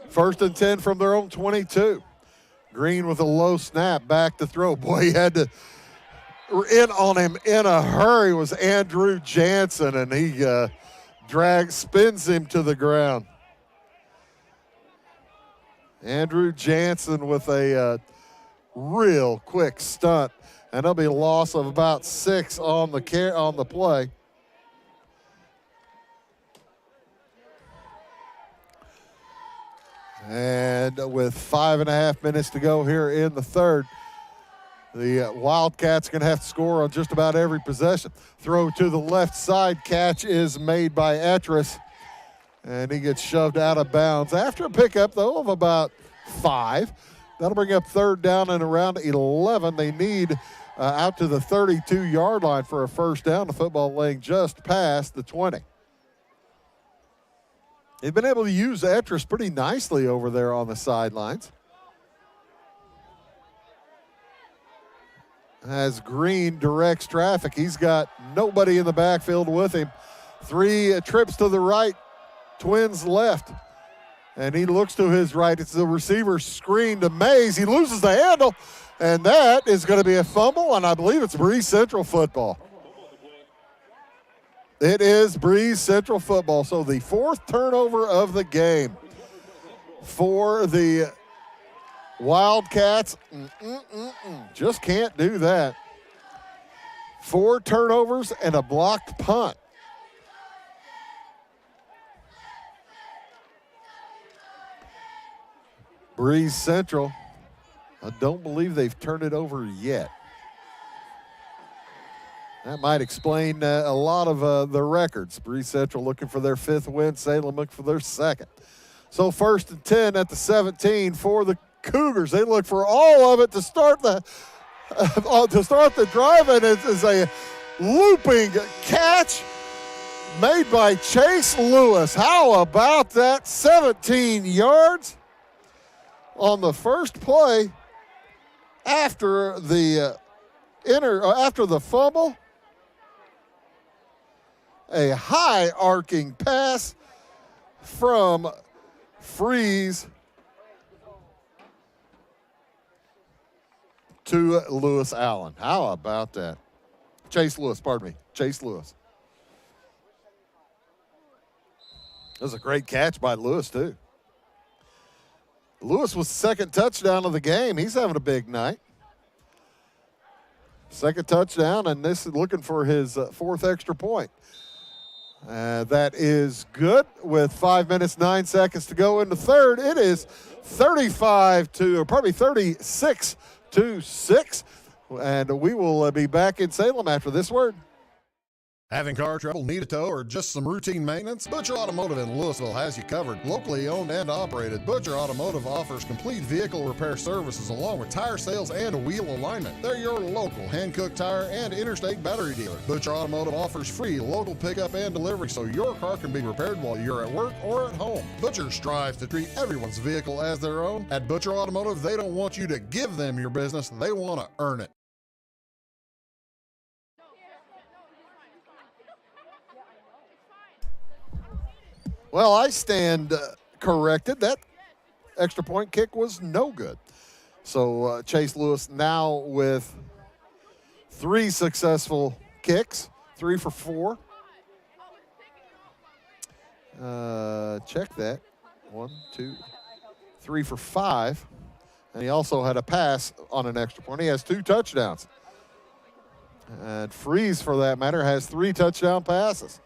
First and 10 from their own 22. Green with a low snap, back to throw. Boy, he had to in on him in a hurry was Andrew Jansen, and he spins him to the ground. Andrew Jansen with a real quick stunt And there'll be a loss of about 6 on the play. And with 5.5 minutes to go here in the third, the Wildcats going to have to score on just about every possession. Throw to the left side. Catch is made by Etris, and he gets shoved out of bounds. After a pickup, though, of about 5, that'll bring up third down and around 11. They need out to the 32-yard line for a first down. The football laying just past the 20. They've been able to use Etris pretty nicely over there on the sidelines. As Green directs traffic, he's got nobody in the backfield with him. 3 trips to the right, Twins left. And he looks to his right. It's the receiver screen to Mays. He loses the handle, and that is going to be a fumble, and I believe it's Breese Central football. It is Breese Central football. So the 4th turnover of the game for the Wildcats. Just can't do that. 4 turnovers and a blocked punt. Breese Central, I don't believe they've turned it over yet. That might explain a lot of the records. Breese Central looking for their 5th win. Salem looking for their 2nd. So 1st and 10 at the 17 for the Cougars. They look for all of it to start the drive, and it is a looping catch made by Chase Lewis. How about that? 17 yards on the first play after the fumble. A high arcing pass from Freeze to Lewis Allen. How about that? Chase Lewis. That was a great catch by Lewis, too. Lewis was the 2nd touchdown of the game. He's having a big night. 2nd touchdown, and this is looking for his 4th extra point. That is good. With 5 minutes, 9 seconds to go in the third, it is 36-6. And we will be back in Salem after this word. Having car trouble, need a tow, or just some routine maintenance? Butcher Automotive in Louisville has you covered. Locally owned and operated, Butcher Automotive offers complete vehicle repair services along with tire sales and wheel alignment. They're your local Hankook tire and interstate battery dealer. Butcher Automotive offers free local pickup and delivery so your car can be repaired while you're at work or at home. Butcher strives to treat everyone's vehicle as their own. At Butcher Automotive, they don't want you to give them your business, they want to earn it. Well, I stand corrected. That extra point kick was no good. So Chase Lewis now with 3 successful kicks, 3 for 4. Check that. 1, 2, 3 for 5. And he also had a pass on an extra point. He has 2 touchdowns. And Freeze, for that matter, has 3 touchdown passes,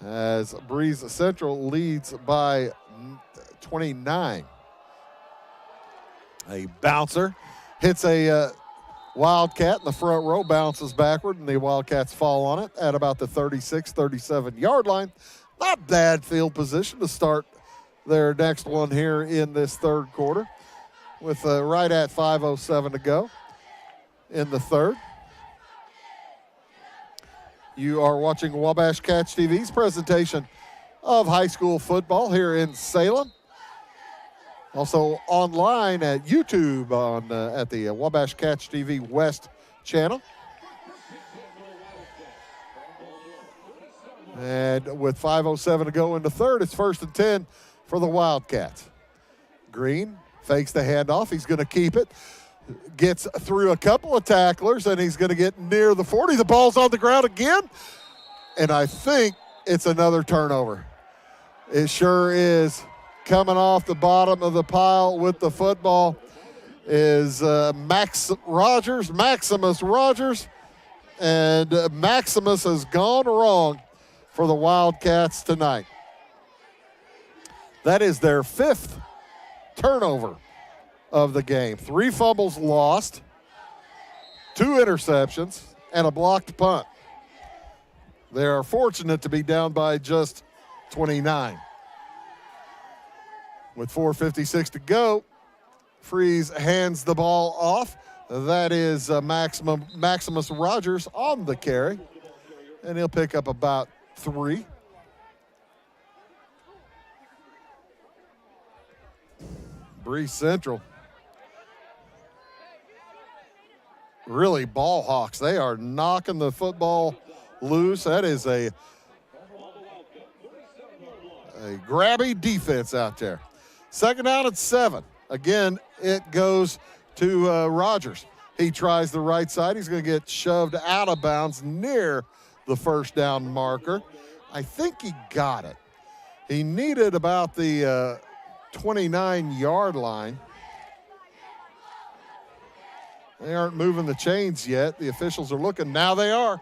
as Breese Central leads by 29. A bouncer hits a Wildcat in the front row, bounces backward, and the Wildcats fall on it at about the 36, 37-yard line. Not bad field position to start their next one here in this third quarter, with right at 5:07 to go in the third. You are watching Wabash Cats TV's presentation of high school football here in Salem. Also online at YouTube at the Wabash Cats TV West channel. And with 5:07 to go in the third, it's 1st and 10 for the Wildcats. Green fakes the handoff. He's going to keep it. Gets through a couple of tacklers, and he's going to get near the 40. The ball's on the ground again, and I think it's another turnover. It sure is. Coming off the bottom of the pile with the football is Maximus Rogers, and Maximus has gone wrong for the Wildcats tonight. That is their 5th turnover of the game. 3 fumbles lost, 2 interceptions, and a blocked punt. They are fortunate to be down by just 29. With 4:56 to go, Breese hands the ball off. That is Maximus Rogers on the carry, and he'll pick up about 3. Breese Central, really ball hawks. They are knocking the football loose. That is a grabby defense out there. 2nd down and 7. Again, it goes to Rogers. He tries the right side. He's going to get shoved out of bounds near the 1st down marker. I think he got it. He needed about the 29-yard line. They aren't moving the chains yet. The officials are looking. Now they are.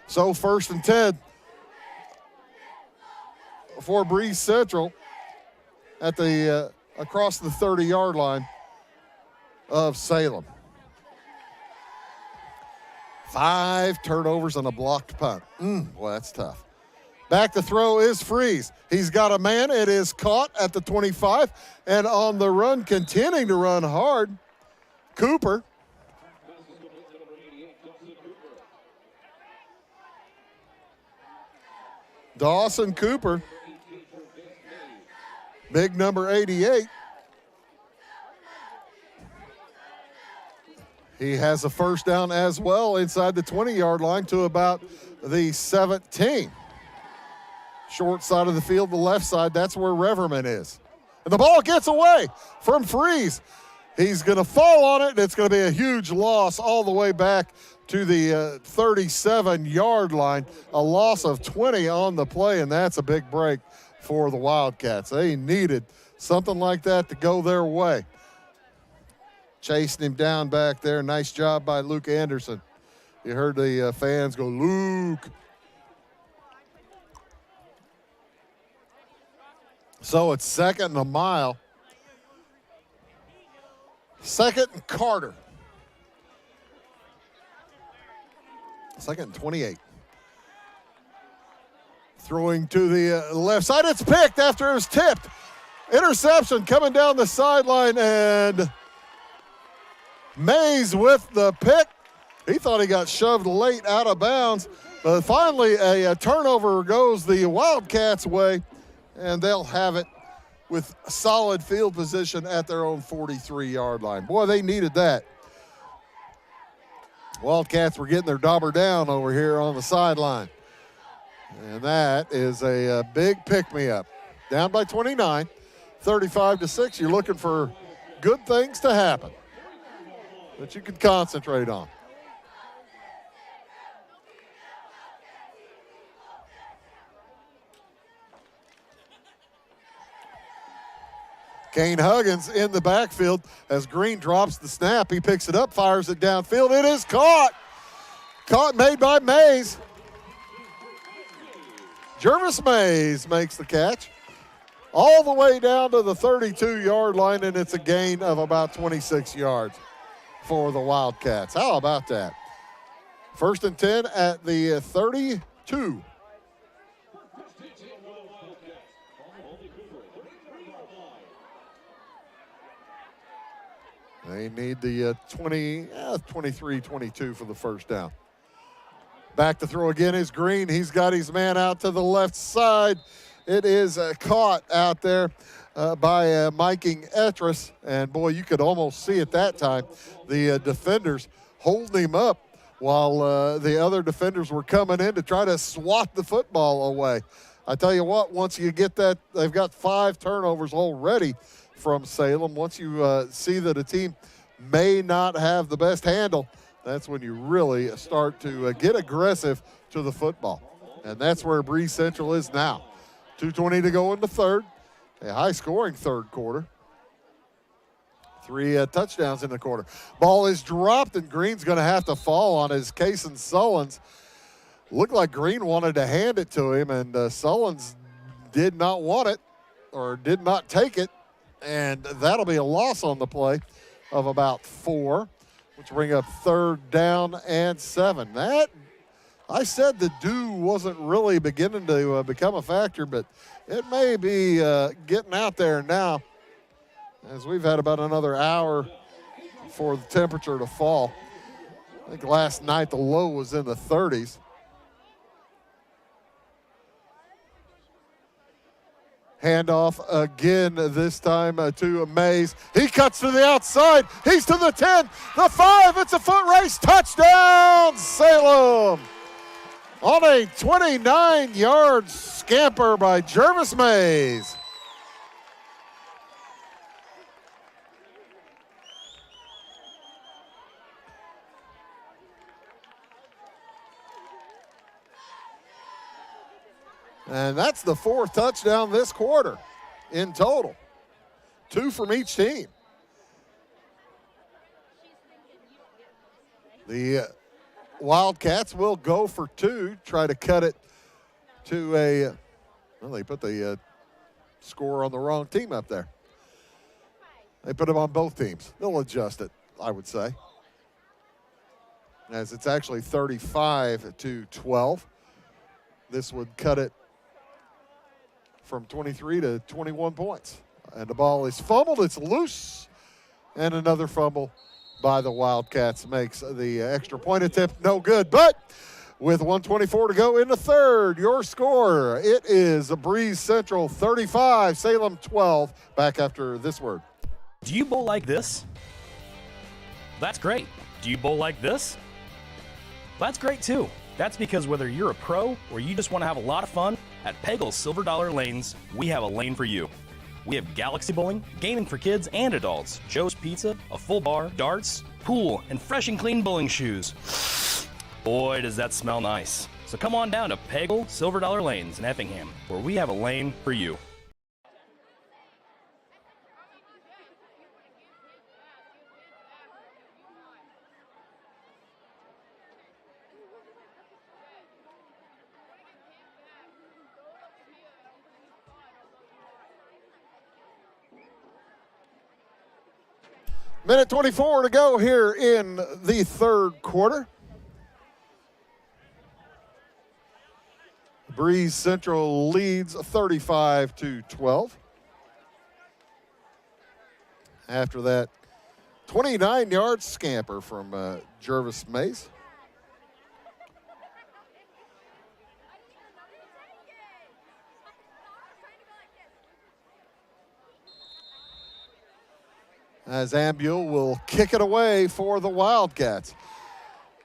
So 1st and 10 for Breese Central at the across the 30-yard line of Salem. 5 turnovers and a blocked punt. Well, that's tough. Back to throw is Breese. He's got a man. It is caught at the 25, and on the run, continuing to run hard, Cooper. Dawson Cooper, big number 88. He has a 1st down as well inside the 20-yard line to about the 17. Short side of the field, the left side, that's where Reverman is. And the ball gets away from Breese. He's going to fall on it, and it's going to be a huge loss all the way back to the 37-yard line. A loss of 20 on the play, and that's a big break for the Wildcats. They needed something like that to go their way. Chasing him down back there. Nice job by Luke Anderson. You heard the fans go, Luke. So it's 2nd and a mile. 2nd and Carter. 2nd and 28. Throwing to the left side. It's picked after it was tipped. Interception coming down the sideline, and Mays with the pick. He thought he got shoved late out of bounds, but finally a turnover goes the Wildcats' way, and they'll have it with solid field position at their own 43-yard line. Boy, they needed that. Wildcats were getting their dauber down over here on the sideline. And that is a big pick-me-up. Down by 29, 35-6. You're looking for good things to happen that you can concentrate on. Kane Huggins in the backfield as Green drops the snap. He picks it up, fires it downfield. It is caught. Caught, made by Mays. Jervis Mays makes the catch all the way down to the 32-yard line, and it's a gain of about 26 yards for the Wildcats. How about that? 1st and 10 at the 32. They need the 23-22 for the 1st down. Back to throw again is Green. He's got his man out to the left side. It is caught out there by Miking Etris. And, boy, you could almost see at that time the defenders holding him up while the other defenders were coming in to try to swat the football away. I tell you what, once you get that, they've got 5 turnovers already from Salem. Once you see that a team may not have the best handle, that's when you really start to get aggressive to the football. And that's where Breese Central is now. 2:20 to go in the 3rd. A high-scoring 3rd quarter. 3 touchdowns in the quarter. Ball is dropped, and Green's going to have to fall on his Kason Sullins. Looked like Green wanted to hand it to him, and Sullins did not want it or did not take it, and that'll be a loss on the play of about 4, which will bring up 3rd down and 7. That, I said the dew wasn't really beginning to become a factor, but it may be getting out there now, as we've had about another hour for the temperature to fall. I think last night the low was in the 30s. Handoff again, this time to Mays. He cuts to the outside. He's to the 10, the 5. It's a foot race. Touchdown, Salem. On a 29-yard scamper by Jervis Mays. And that's the 4th touchdown this quarter in total. 2 from each team. The Wildcats will go for 2, try to cut it to a, well, they put the score on the wrong team up there. They put them on both teams. They'll adjust it, I would say. As it's actually 35-12. This would cut it from 23 to 21 points. And the ball is fumbled. It's loose. And another fumble by the Wildcats makes the extra point attempt no good. But with 1:24 to go in the third, your score, it is Breese Central 35, Salem 12. Back after this word. Do you bowl like this? That's great. Do you bowl like this? That's great too. That's because whether you're a pro or you just want to have a lot of fun, at Pegel's Silver Dollar Lanes, we have a lane for you. We have galaxy bowling, gaming for kids and adults, Joe's Pizza, a full bar, darts, pool, and fresh and clean bowling shoes. Boy, does that smell nice. So come on down to Pegel Silver Dollar Lanes in Effingham, where we have a lane for you. Minute 24 to go here in the third quarter. Breese Central leads 35-12. After that 29-yard scamper from Jervis Mays. As Ambule will kick it away for the Wildcats.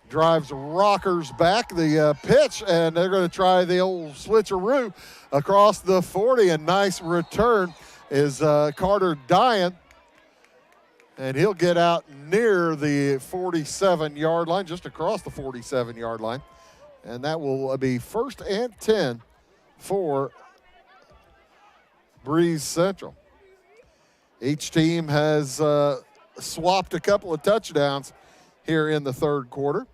Drives Rockers back the pitch, and they're going to try the old switcheroo across the 40. A nice return is Carter Dyan, and he'll get out near the 47-yard line, just across the 47-yard line. And that will be 1st and 10 for Breese Central. Each team has swapped a couple of touchdowns here in the third quarter.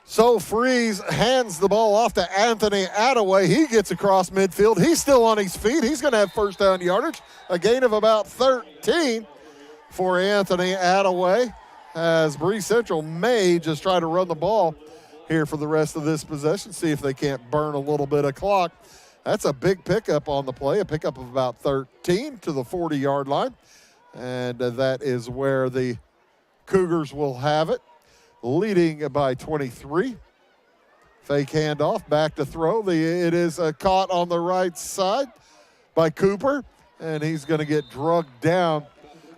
So Freeze hands the ball off to Anthony Attaway. He gets across midfield. He's still on his feet. He's going to have 1st down yardage, a gain of about 13. For Anthony Attaway, as Breese Central may just try to run the ball here for the rest of this possession, see if they can't burn a little bit of clock. That's a big pickup on the play, a pickup of about 13 to the 40-yard line. And that is where the Cougars will have it, leading by 23. Fake handoff, back to throw. It is caught on the right side by Cooper, and he's going to get drugged down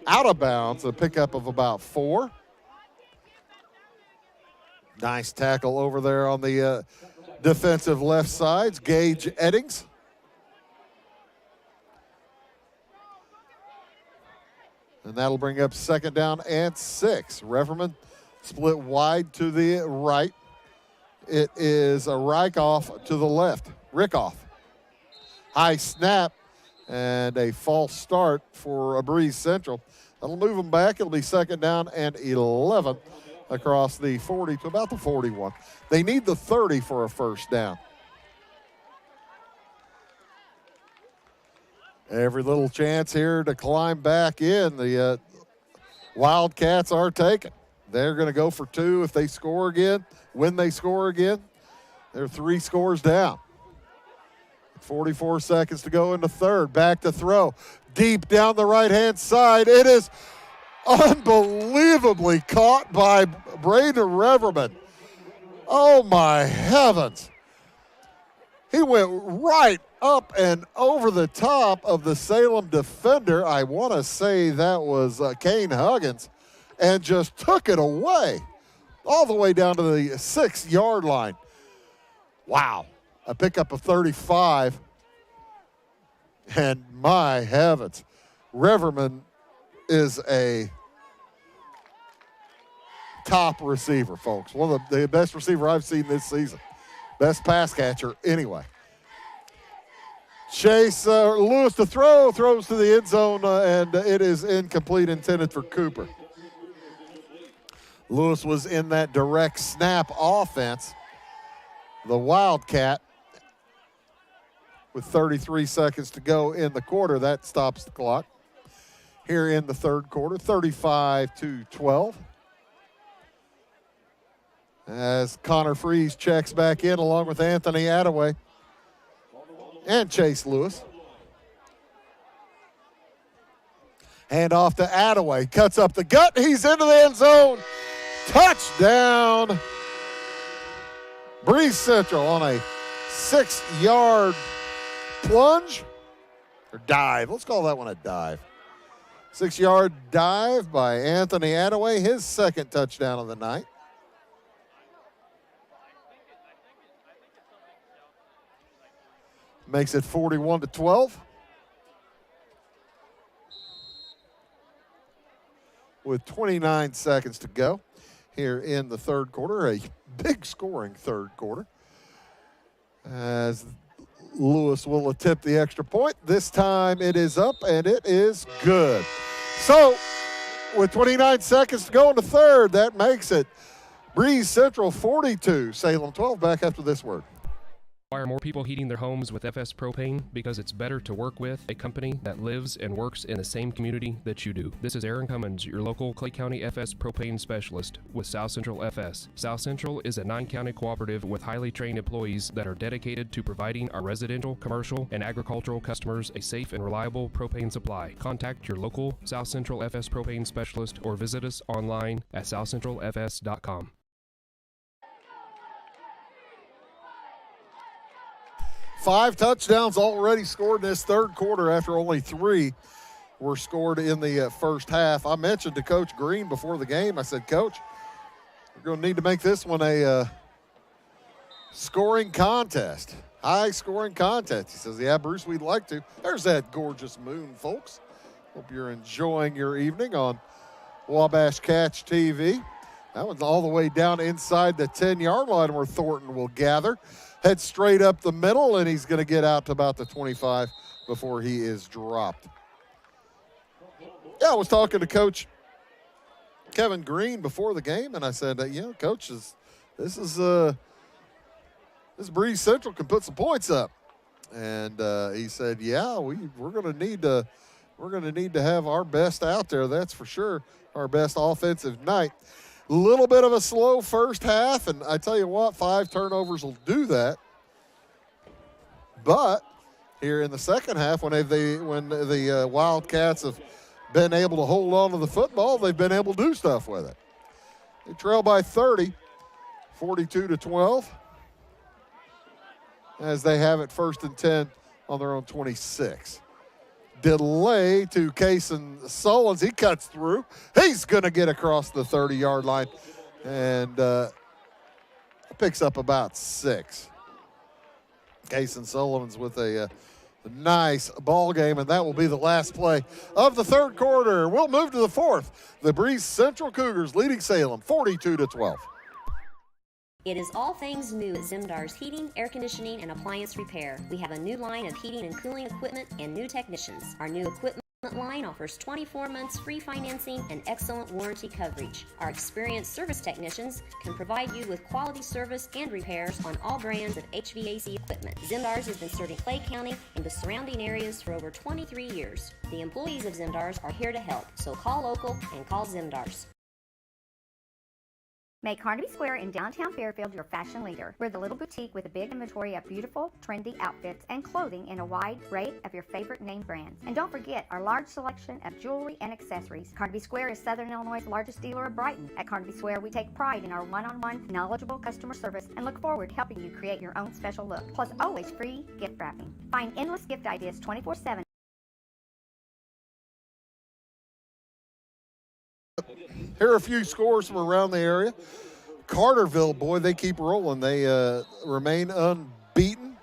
out of bounds, a pickup of about 4. Nice tackle over there on the defensive left sides, Gage Eddings. And that'll bring up 2nd down and 6. Reverman split wide to the right. It is a Rickoff to the left. Rickoff. High snap and a false start for a Breese Central. That'll move them back. It'll be 2nd down and 11 across the 40 to about the 41. They need the 30 for a first down. Every little chance here to climb back in. The Wildcats are taken. They're going to go for 2 if they score again. When they score again, they're 3 scores down. 44 seconds to go in the third. Back to throw. Deep down the right-hand side. It is unbelievably caught by Braden Reverman. Oh, my heavens. He went right up and over the top of the Salem defender. I want to say that was Kane Huggins, and just took it away all the way down to the 6-yard line. Wow. A pickup of 35. And my heavens, Reverman is a top receiver, folks. One of the best receiver I've seen this season. Best pass catcher anyway. Chase Lewis to throw, throws to the end zone, and it is incomplete, intended for Cooper. Lewis was in that direct snap offense. The Wildcat, with 33 seconds to go in the quarter, that stops the clock. Here in the third quarter, 35-12. As Connor Freeze checks back in along with Anthony Attaway and Chase Lewis. Hand off to Attaway, cuts up the gut, he's into the end zone. Touchdown. Breese Central on a 6-yard plunge or dive. Let's call that one a dive. 6-yard dive by Anthony Attaway, his 2nd touchdown of the night. Makes it 41-12. With 29 seconds to go here in the third quarter, a big scoring third quarter. As Lewis will attempt the extra point. This time it is up, and it is good. So, with 29 seconds to go in the third, that makes it Breese Central 42, Salem 12. Back after this word. Why are more people heating their homes with FS Propane? Because it's better to work with a company that lives and works in the same community that you do. This is Aaron Cummins, your local Clay County FS Propane specialist with South Central FS. South Central is a 9-county cooperative with highly trained employees that are dedicated to providing our residential, commercial, and agricultural customers a safe and reliable propane supply. Contact your local South Central FS Propane specialist or visit us online at southcentralfs.com. 5 touchdowns already scored in this third quarter after only 3 were scored in the first half. I mentioned to Coach Green before the game, I said, Coach, we're going to need to make this one a scoring contest, high-scoring contest. He says, yeah, Bruce, we'd like to. There's that gorgeous moon, folks. Hope you're enjoying your evening on Wabash Catch TV. That one's all the way down inside the 10-yard line where Thornton will gather. Head straight up the middle, and he's going to get out to about the 25 before he is dropped. Yeah, I was talking to Coach Kevin Green before the game, and I said, Coach, this Breese Central can put some points up. And he said, yeah, we're going to need to have our best out there, that's for sure, our best offensive night. A little bit of a slow first half, and I tell you what, 5 turnovers will do that. But here in the second half, when the Wildcats have been able to hold on to the football, they've been able to do stuff with it. They trail by 30, 42-12, as they have it 1st and 10 on their own 26. Delay to Kason Solons. He cuts through. He's going to get across the 30-yard line and picks up about 6. Kason Solons with a nice ball game, and that will be the last play of the third quarter. We'll move to the fourth. The Breese Central Cougars leading Salem 42-12. It is all things new at Zimdar's Heating, Air Conditioning, and Appliance Repair. We have a new line of heating and cooling equipment and new technicians. Our new equipment line offers 24 months free financing and excellent warranty coverage. Our experienced service technicians can provide you with quality service and repairs on all brands of HVAC equipment. Zimdar's has been serving Clay County and the surrounding areas for over 23 years. The employees of Zimdar's are here to help, so call local and call Zimdar's. Make Carnaby Square in downtown Fairfield your fashion leader. We're the little boutique with a big inventory of beautiful, trendy outfits and clothing in a wide array of your favorite name brands. And don't forget our large selection of jewelry and accessories. Carnaby Square is Southern Illinois' largest dealer of Brighton. At Carnaby Square, we take pride in our one-on-one, knowledgeable customer service and look forward to helping you create your own special look. Plus, always free gift wrapping. Find endless gift ideas 24/7. Here are a few scores from around the area. Carterville, boy, they keep rolling. They remain unbeaten.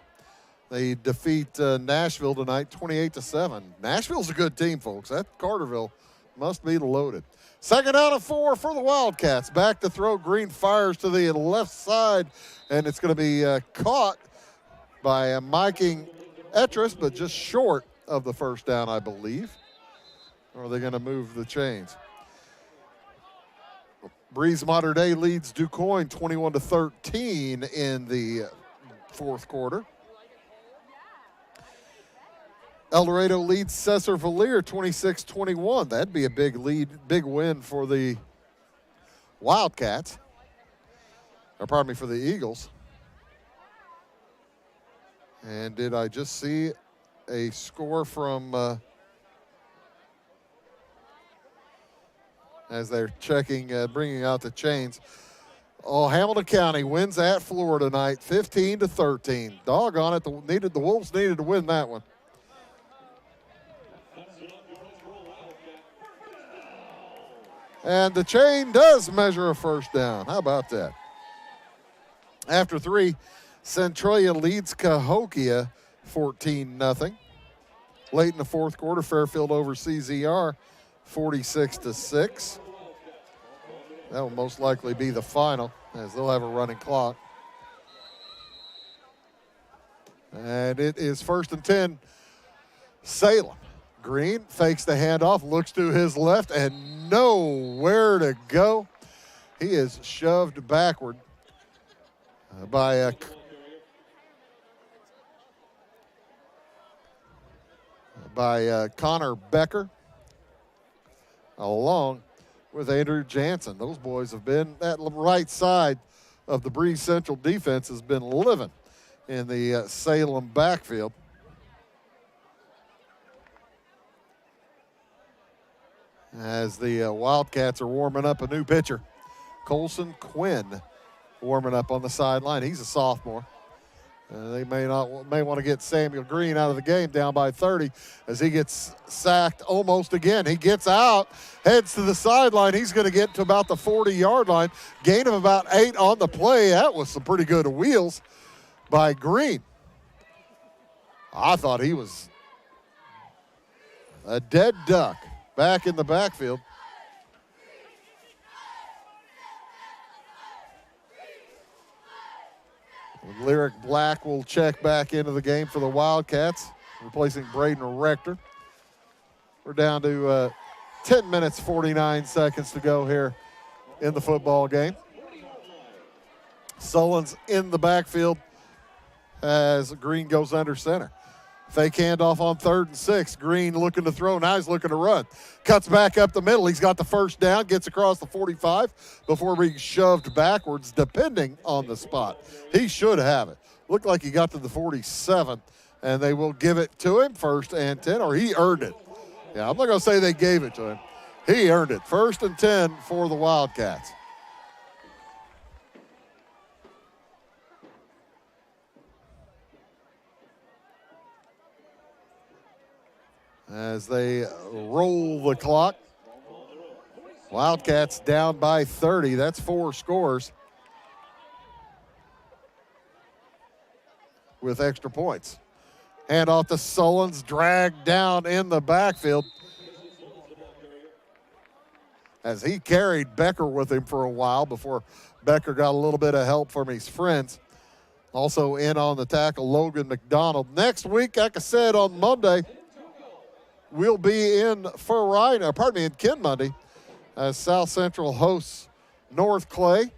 They defeat Nashville tonight 28-7. Nashville's a good team, folks. That Carterville must be loaded. Second out of 4 for the Wildcats. Back to throw. Green fires to the left side, and it's going to be caught by Miking Etris, but just short of the first down, I believe. Or are they going to move the chains? Breese Mater Dei leads DuQuoin 21-13 in the fourth quarter. El Dorado leads Cesar Valier 26-21. That'd be a big lead, big win for the Wildcats. Or pardon me, for the Eagles. And did I just see a score from as they're checking, bringing out the chains. Oh, Hamilton County wins at Florida tonight, 15-13. Doggone it, the Wolves needed to win that one. And the chain does measure a first down. How about that? After 3, Centralia leads Cahokia 14-0. Late in the fourth quarter, Fairfield over CZR 46-6. That will most likely be the final, as they'll have a running clock. And it is 1st and 10, Salem. Green fakes the handoff, looks to his left, and nowhere to go. He is shoved backward by Connor Becker, along with Andrew Jansen. Those boys have been, that right side of the Breese Central defense has been living in the Salem backfield. As the Wildcats are warming up a new pitcher. Colson Quinn warming up on the sideline. He's a sophomore. They may want to get Samuel Green out of the game down by 30 as he gets sacked almost again. He gets out, heads to the sideline. He's going to get to about the 40-yard line. Gain of about 8 on the play. That was some pretty good wheels by Green. I thought he was a dead duck back in the backfield. Lyric Black will check back into the game for the Wildcats, replacing Braden Rector. We're down to 10 minutes, 49 seconds to go here in the football game. Sullen's in the backfield as Green goes under center. Fake handoff on 3rd and 6. Green looking to throw. Now he's looking to run. Cuts back up the middle. He's got the first down. Gets across the 45 before being shoved backwards, depending on the spot. He should have it. Looked like he got to the 47, and they will give it to him. 1st and 10, or he earned it. Yeah, I'm not going to say they gave it to him. He earned it. 1st and 10 for the Wildcats. As they roll the clock. Wildcats down by 30. That's 4 scores with extra points. Hand off to Sullins, dragged down in the backfield as he carried Becker with him for a while before Becker got a little bit of help from his friends. Also in on the tackle, Logan McDonald. Next week, like I said, on Monday, we'll be in Kinmundy as South Central hosts North Clay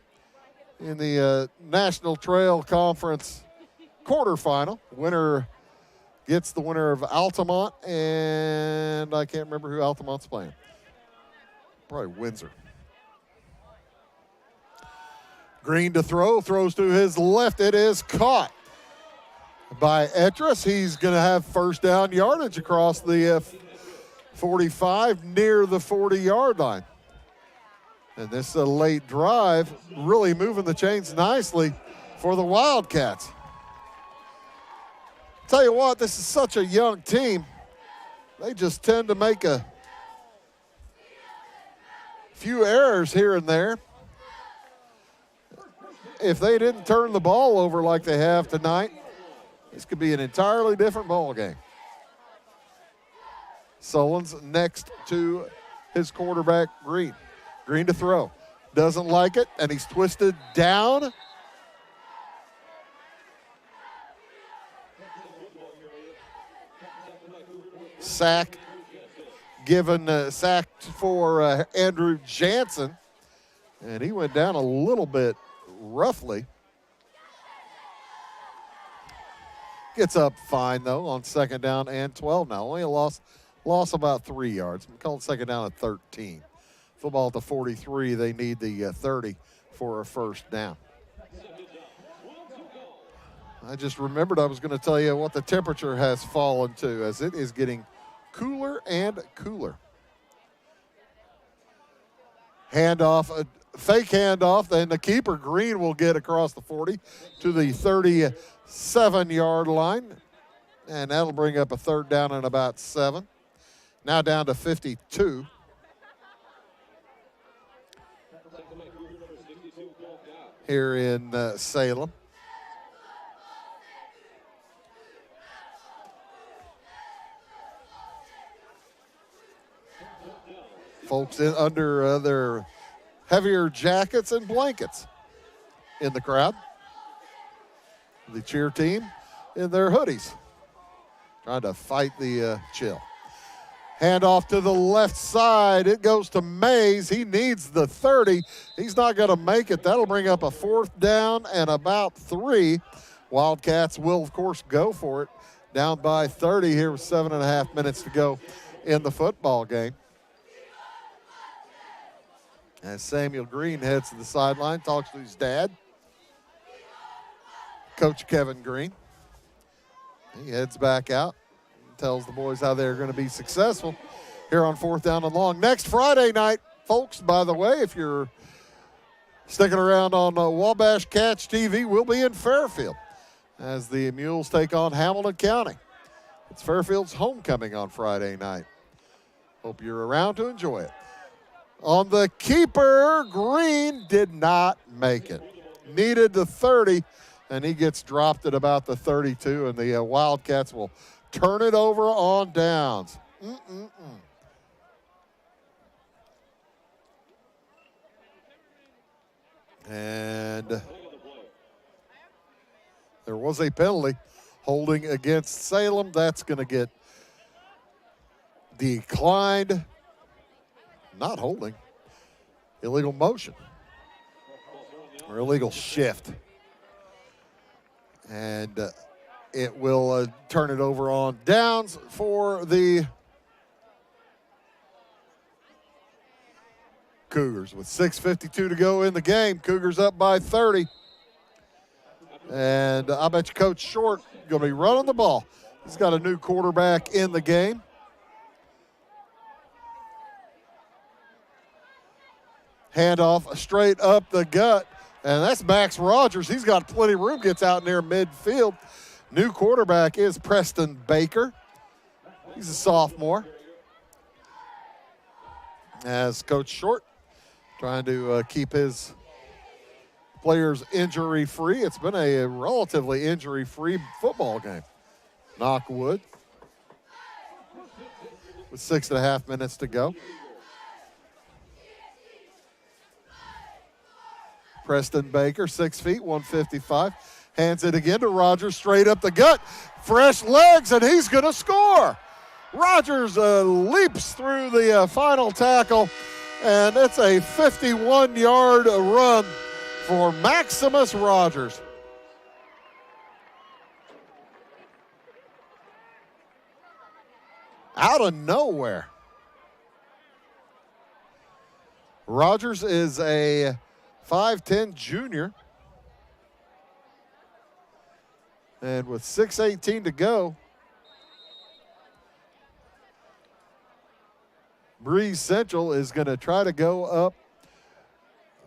in the National Trail Conference quarterfinal. Winner gets the winner of Altamont, and I can't remember who Altamont's playing. Probably Windsor. Green to throw, throws to his left. It is caught by Etris. He's going to have first down yardage across the 45 near the 40-yard line. And this late drive really moving the chains nicely for the Wildcats. Tell you what, this is such a young team. They just tend to make a few errors here and there. If they didn't turn the ball over like they have tonight, this could be an entirely different ball game. Sullins next to his quarterback, Green. Green to throw. Doesn't like it, and he's twisted down. Sack given, sacked for Andrew Jansen, and he went down a little bit roughly. Gets up fine, though, on second down and 12 now. Only a loss about 3 yards. We call it second down at 13. Football at the 43. They need the 30 for a first down. I just remembered I was going to tell you what the temperature has fallen to, as it is getting cooler and cooler. Handoff, fake handoff, then the keeper, Green, will get across the 40 to the 37-yard line, and that'll bring up a third down and about 7. Now down to 52. Here in Salem. Folks in under their heavier jackets and blankets in the crowd. The cheer team in their hoodies, trying to fight the chill. Hand off to the left side. It goes to Mays. He needs the 30. He's not going to make it. That'll bring up a fourth down and about 3. Wildcats will, of course, go for it. Down by 30 here with 7.5 minutes to go in the football game. As Samuel Green heads to the sideline, talks to his dad, Coach Kevin Green. He heads back out and tells the boys how they're going to be successful here on fourth down and long. Next Friday night, folks, by the way, if you're sticking around on Wabash Catch TV, we'll be in Fairfield as the Mules take on Hamilton County. It's Fairfield's homecoming on Friday night. Hope you're around to enjoy it. On the keeper, Green did not make it. Needed the 30, and he gets dropped at about the 32, and the Wildcats will turn it over on downs. And there was a penalty holding against Salem. That's going to get declined. Not holding. Illegal motion. Or illegal shift. And it will turn it over on downs for the Cougars. With 6:52 to go in the game, Cougars up by 30. And I bet you Coach Short going to be running the ball. He's got a new quarterback in the game. Handoff straight up the gut, and that's Max Rogers. He's got plenty of room, gets out near midfield. New quarterback is Preston Baker. He's a sophomore. As Coach Short trying to keep his players injury-free. It's been a relatively injury-free football game. Knockwood with 6.5 minutes to go. Preston Baker, 6 feet, 155. Hands it again to Rogers, straight up the gut. Fresh legs, and he's going to score. Rogers leaps through the final tackle, and it's a 51-yard run for Maximus Rogers. Out of nowhere. Rogers is a 5'10 junior. And with 6:18 to go, Breese Central is going to try to go up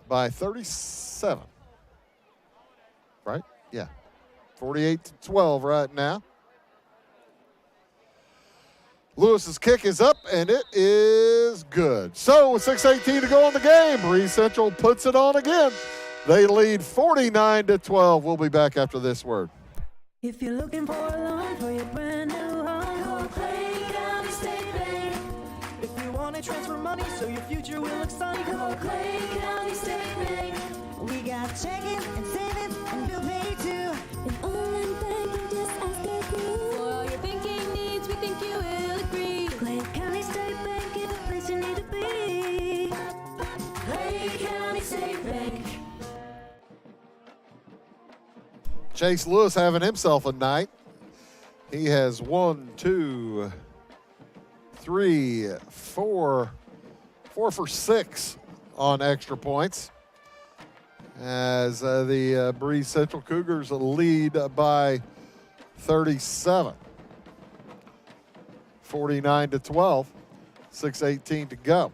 by 37. Right? Yeah. 48-12 right now. Lewis's kick is up, and it is good. So with 6:18 to go in the game, Breese Central puts it on again. They lead 49-12. We'll be back after this word. If you're looking for a loan for your brand new home, call Clay County State Bank. If you want to transfer money so your future will look sunny, call Clay County State Bank. We got checking and savings and bill pay too. And online banking, just ask a key. For all your banking needs, we think you will agree. Clay County State Bank is the place you need to be. Clay County State Bank. Chase Lewis having himself a night. He has 1, 2, 3, 4 for 6 on extra points as the Breese Central Cougars lead by 37. 49-12, 6:18 to go.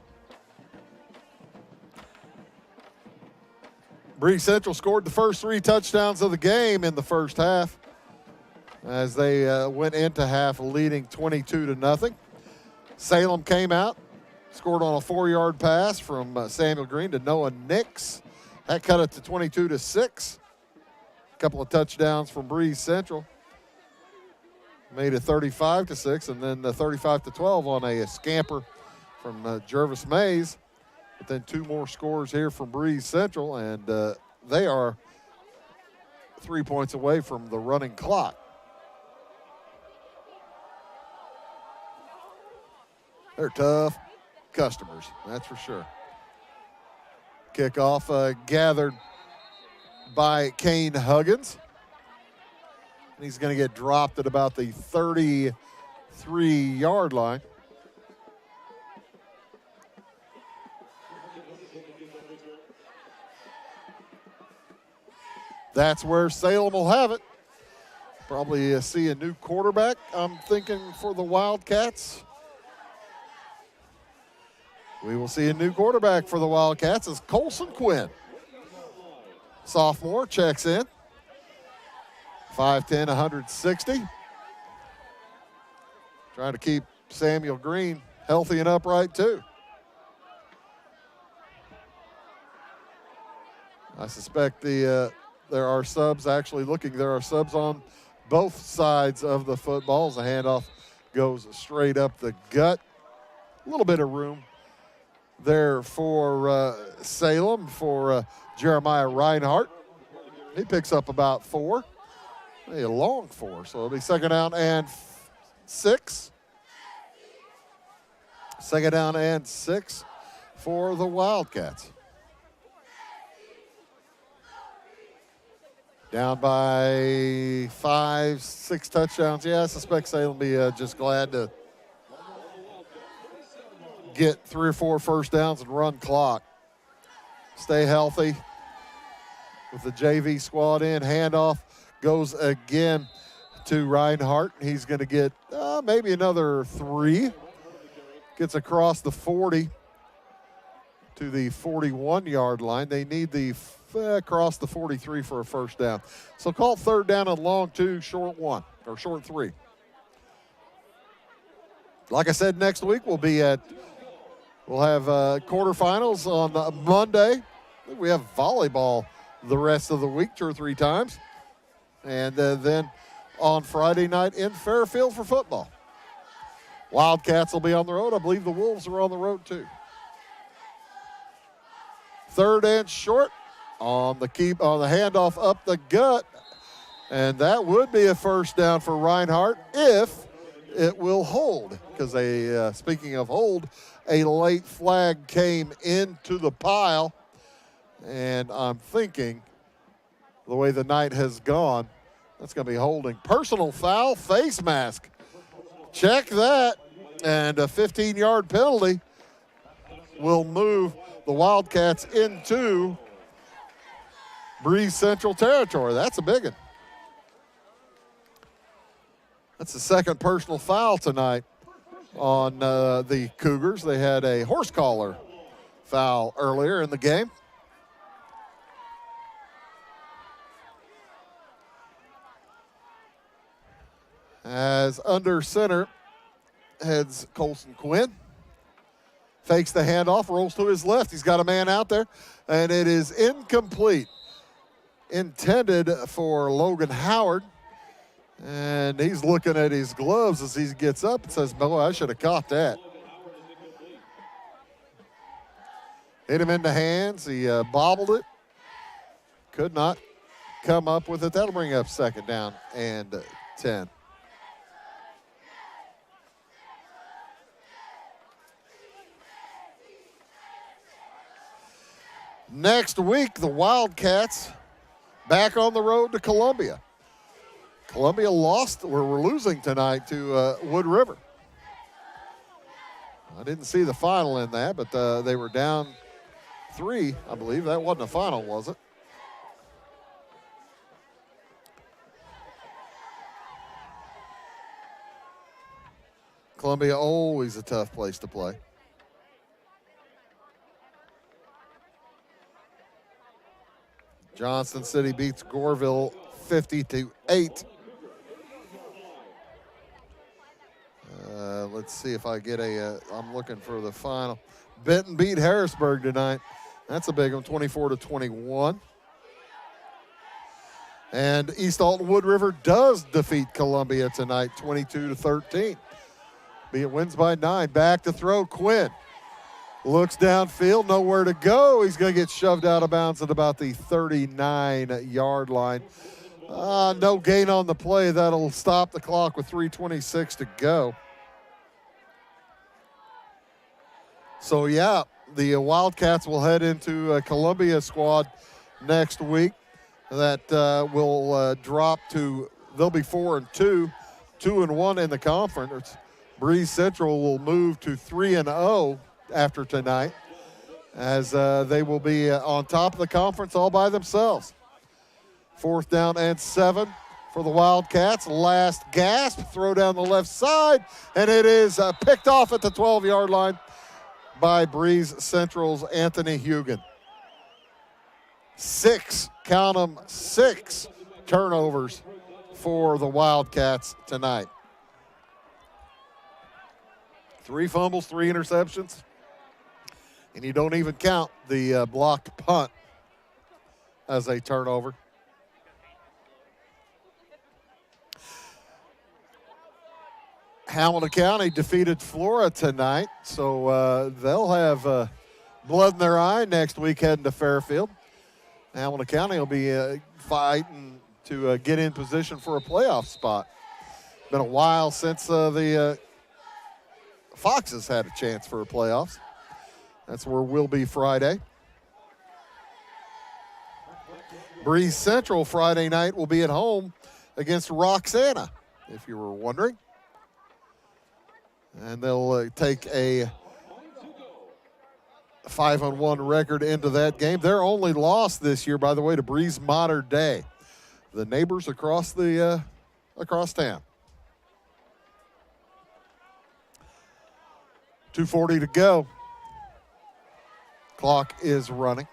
Breese Central scored the first 3 touchdowns of the game in the first half as they went into half leading 22-0. Salem came out, scored on a 4-yard pass from Samuel Green to Noah Nix. That cut it to 22-6. A couple of touchdowns from Breese Central. Made it 35-6, and then 35-12 on a scamper from Jervis Mays. But then 2 more scores here from Breese Central, and they are 3 points away from the running clock. They're tough customers, that's for sure. Kickoff gathered by Kane Huggins. And he's going to get dropped at about the 33-yard line. That's where Salem will have it. Probably see a new quarterback, I'm thinking, for the Wildcats. We will see a new quarterback for the Wildcats as Colson Quinn. Sophomore checks in. 5'10", 160. Trying to keep Samuel Green healthy and upright, too. I suspect there are subs actually looking. There are subs on both sides of the football as the handoff goes straight up the gut. A little bit of room there for Salem, for Jeremiah Reinhardt. He picks up about 4. A long 4, so it'll be second down and 6. Second down and 6 for the Wildcats. Down by 5, 6 touchdowns. Yeah, I suspect Salem will be just glad to get 3 or 4 first downs and run clock. Stay healthy with the JV squad in. Handoff goes again to Reinhardt. He's going to get maybe another 3. Gets across the 40 to the 41-yard line. They need the across the 43 for a first down. So call third down and long 2, short 1, or short 3. Like I said, next week we'll have quarterfinals on Monday. We have volleyball the rest of the week, 2 or 3 times. And then on Friday night in Fairfield for football. Wildcats will be on the road. I believe the Wolves are on the road too. 3rd and short on the handoff up the gut. And that would be a first down for Reinhardt if it will hold. Because speaking of hold, a late flag came into the pile. And I'm thinking the way the night has gone, that's going to be holding. Personal foul, face mask. Check that. And a 15-yard penalty will move the Wildcats into Breese Central territory. That's a big one. That's the second personal foul tonight on the Cougars. They had a horse collar foul earlier in the game. As under center heads Colson Quinn. Fakes the handoff, rolls to his left. He's got a man out there, and it is incomplete. Intended for Logan Howard. And he's looking at his gloves as he gets up and says, boy, I should have caught that. Hit him in the hands. He bobbled it. Could not come up with it. That'll bring up 2nd down and 10. Next week, the Wildcats back on the road to Columbia. Columbia lost, we're losing tonight to Wood River. I didn't see the final in that, but they were down 3, I believe. That wasn't a final, was it? Columbia, always a tough place to play. Johnston City beats Goreville 50-8. Let's see if I get I'm looking for the final. Benton beat Harrisburg tonight. That's a big one, 24-21. And East Alton Wood River does defeat Columbia tonight, 22-13. It wins by 9. Back to throw, Quinn. Looks downfield, nowhere to go. He's going to get shoved out of bounds at about the 39-yard line. No gain on the play. That'll stop the clock with 3:26 to go. So, yeah, the Wildcats will head into a Columbia squad next week. That will drop to, they'll be 4-2, 2-1 in the conference. Breese Central will move to 3-0 after tonight, as they will be on top of the conference all by themselves. 4th down and 7 for the Wildcats. Last gasp, throw down the left side, and it is picked off at the 12-yard line by Breese Central's Anthony Hugan. 6, count them, 6 turnovers for the Wildcats tonight. 3 fumbles, 3 interceptions. And you don't even count the blocked punt as a turnover. Hamilton County defeated Flora tonight, so they'll have blood in their eye next week heading to Fairfield. Hamilton County will be fighting to get in position for a playoff spot. Been a while since the Foxes had a chance for playoffs. That's where we'll be Friday. Breese Central Friday night will be at home against Roxana, if you were wondering. And they'll take a 5-1 record into that game. Their only loss this year, by the way, to Breese Mater Dei, the neighbors across town. 2:40 to go. Clock is running.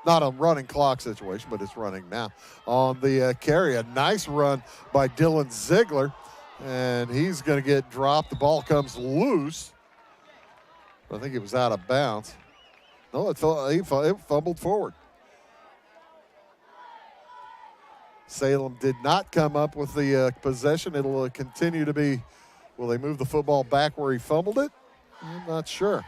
Not a running clock situation, but it's running now. On the carry, a nice run by Dylan Ziegler, and he's going to get dropped. The ball comes loose. I think it was out of bounds. No, it fumbled forward. Salem did not come up with the possession. It'll continue to be, will they move the football back where he fumbled it? I'm not sure.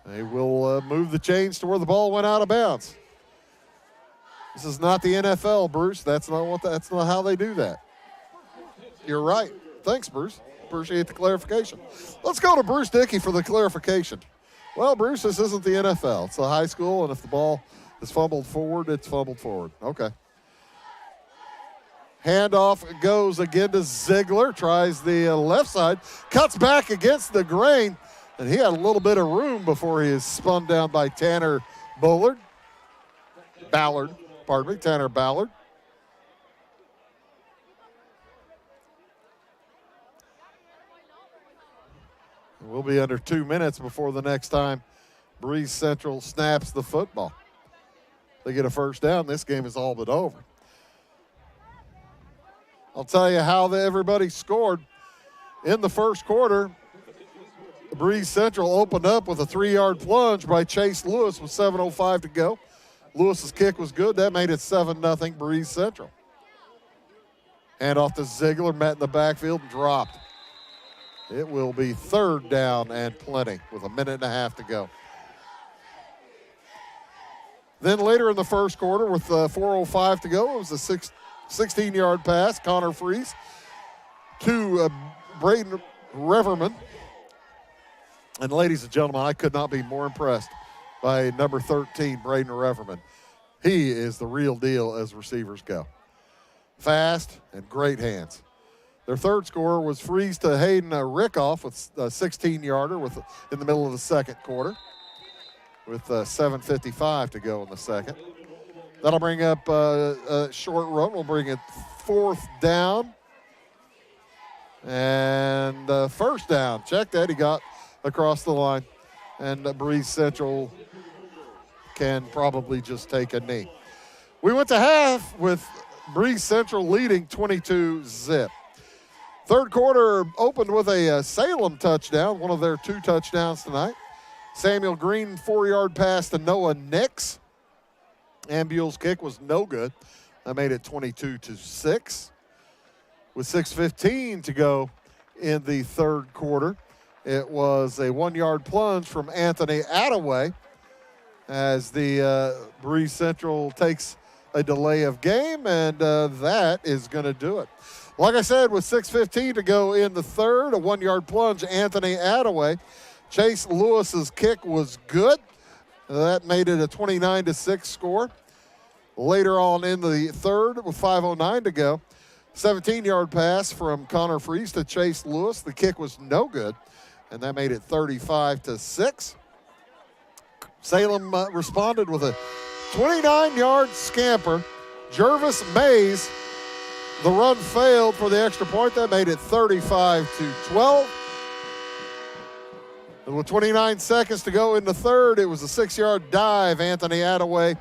They will move the chains to where the ball went out of bounds. This is not the NFL, Bruce. That's not how they do that. You're right. Thanks, Bruce. Appreciate the clarification. Let's go to Bruce Dickey for the clarification. Well, Bruce, this isn't the NFL. It's a high school, and if the ball is fumbled forward, it's fumbled forward. Okay. Handoff goes again to Ziegler. Tries the left side. Cuts back against the grain. And he had a little bit of room before he is spun down by Tanner Ballard. Tanner Ballard. We'll be under 2 minutes before the next time Breese Central snaps the football. They get a first down, this game is all but over. I'll tell you how everybody scored. In the first quarter, Breese Central opened up with a 3-yard plunge by Chase Lewis with 7:05 to go. Lewis's kick was good. That made it 7-0 Breese Central. Hand off to Ziegler, met in the backfield and dropped. It will be 3rd down and plenty with 1.5 minutes to go. Then later in the first quarter with 4:05 to go, it was a 16-yard pass, Connor Freese, to Braden Reverman. And ladies and gentlemen, I could not be more impressed by number 13, Braden Reverman. He is the real deal as receivers go. Fast and great hands. Their third scorer was Freese to Hayden Rickoff with a 16-yarder in the middle of the second quarter with 7:55 to go in the second. That'll bring up a short run. We'll bring it 4th down. And first down. Check that. He got across the line. And Breese Central can probably just take a knee. We went to half with Breese Central leading 22-0. Third quarter opened with a Salem touchdown, one of their 2 touchdowns tonight. Samuel Green, 4-yard pass to Noah Nix. Ambule's kick was no good. That made it 22-6. With 6:15 to go in the third quarter, it was a 1-yard plunge from Anthony Attaway as the Breese Central takes a delay of game, and that is going to do it. Like I said, with 6:15 to go in the third, a 1-yard plunge, Anthony Attaway. Chase Lewis's kick was good. That made it a 29-6 score. Later on in the third, with 5:09 to go, 17-yard pass from Connor Freese to Chase Lewis. The kick was no good, and that made it 35-6. Salem responded with a 29-yard scamper. Jervis Mays, the run failed for the extra point. That made it 35-12. And with 29 seconds to go in the third, it was a 6-yard dive, Anthony Attaway.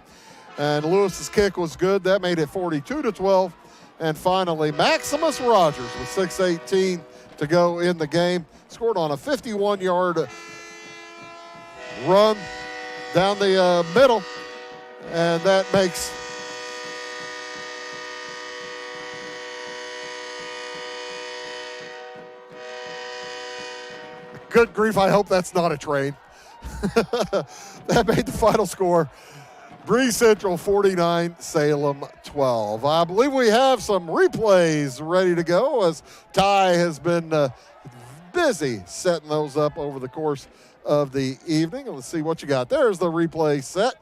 And Lewis's kick was good. That made it 42-12. And finally, Maximus Rogers with 6:18 to go in the game scored on a 51-yard run down the middle. And that makes good grief, I hope that's not a train. That made the final score Breese Central 49, Salem 12. I believe we have some replays ready to go as Ty has been busy setting those up over the course of the evening. Let's see what you got. There's the replay set.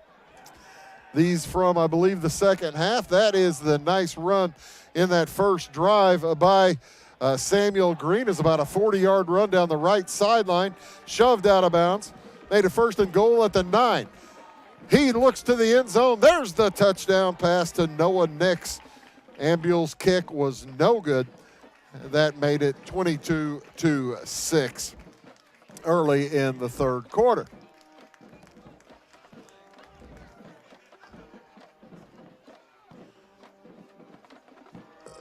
These from, I believe, the second half. That is the nice run in that first drive by Samuel Green. Is about a 40-yard run down the right sideline, shoved out of bounds, made a 1st and goal at the 9. He looks to the end zone. There's the touchdown pass to Noah Nix. Ambule's kick was no good. That made it 22-6 early in the third quarter.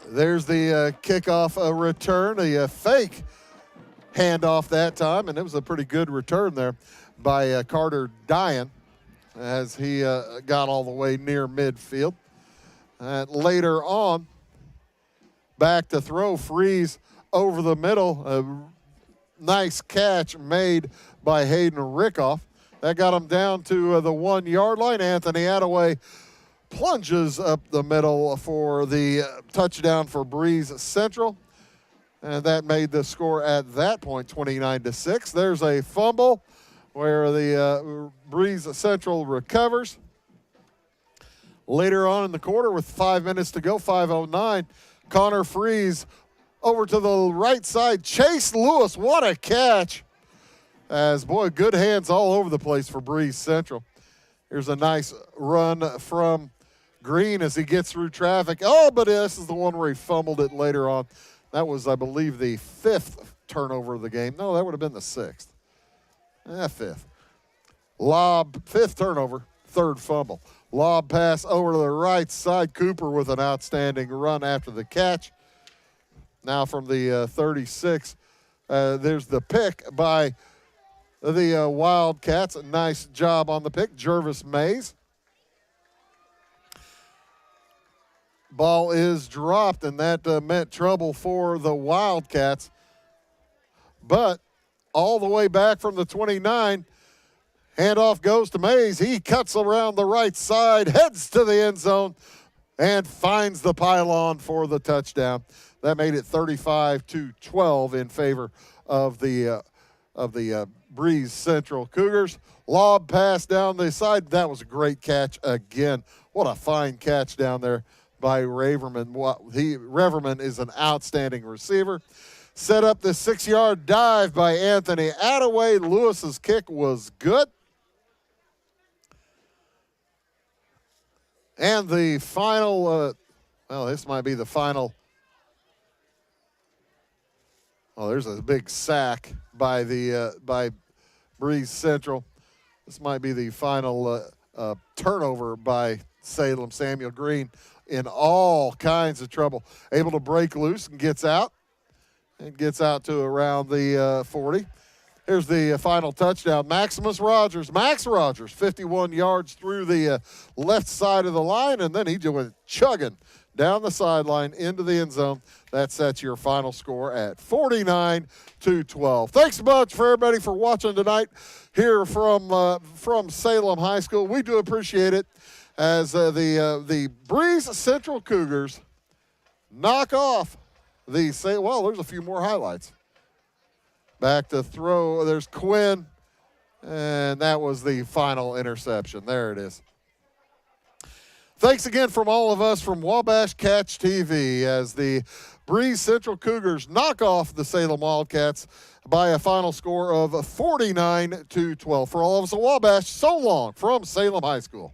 There's the kickoff return, a fake handoff that time, and it was a pretty good return there by Carter Dyan. as he got all the way near midfield. And later on, back to throw, Freeze over the middle. A nice catch made by Hayden Rickoff. That got him down to the 1 yard line. Anthony Attaway plunges up the middle for the touchdown for Breese Central. And that made the score at that point 29-6. There's a fumble where the Breese Central recovers. Later on in the quarter, with 5 minutes to go, 5:09, Connor Freeze over to the right side. Chase Lewis, what a catch. As, boy, good hands all over the place for Breese Central. Here's a nice run from Green as he gets through traffic. Oh, but this is the one where he fumbled it later on. That was, I believe, the 5th turnover of the game. No, that would have been the 6th. 5th. Lob, 5th turnover, 3rd fumble. Lob pass over to the right side. Cooper with an outstanding run after the catch. Now from the 36, there's the pick by the Wildcats. A nice job on the pick, Jervis Mays. Ball is dropped, and that meant trouble for the Wildcats. But all the way back from the 29, handoff goes to Mays. He cuts around the right side, heads to the end zone, and finds the pylon for the touchdown. That made it 35-12 in favor of the Breese Central Cougars. Lob pass down the side. That was a great catch again. What a fine catch down there by Raverman. Reverman is an outstanding receiver. Set up the 6-yard dive by Anthony Attaway. Lewis's kick was good. And the final, this might be the final. Oh, there's a big sack by by Breese Central. This might be the final turnover by Salem. Samuel Green in all kinds of trouble. Able to break loose and gets out. And gets out to around the 40. Here's the final touchdown. Max Rogers, 51 yards through the left side of the line, and then he just went chugging down the sideline into the end zone. That sets your final score at 49-12. Thanks a bunch for everybody for watching tonight here from Salem High School. We do appreciate it as the Breese Central Cougars knock off there's a few more highlights. Back to throw, there's Quinn, and that was the final interception. There it is. Thanks again from all of us from Wabash Catch TV as the Breese Central Cougars knock off the Salem Wildcats by a final score of 49-12. For all of us at Wabash, so long from Salem High School.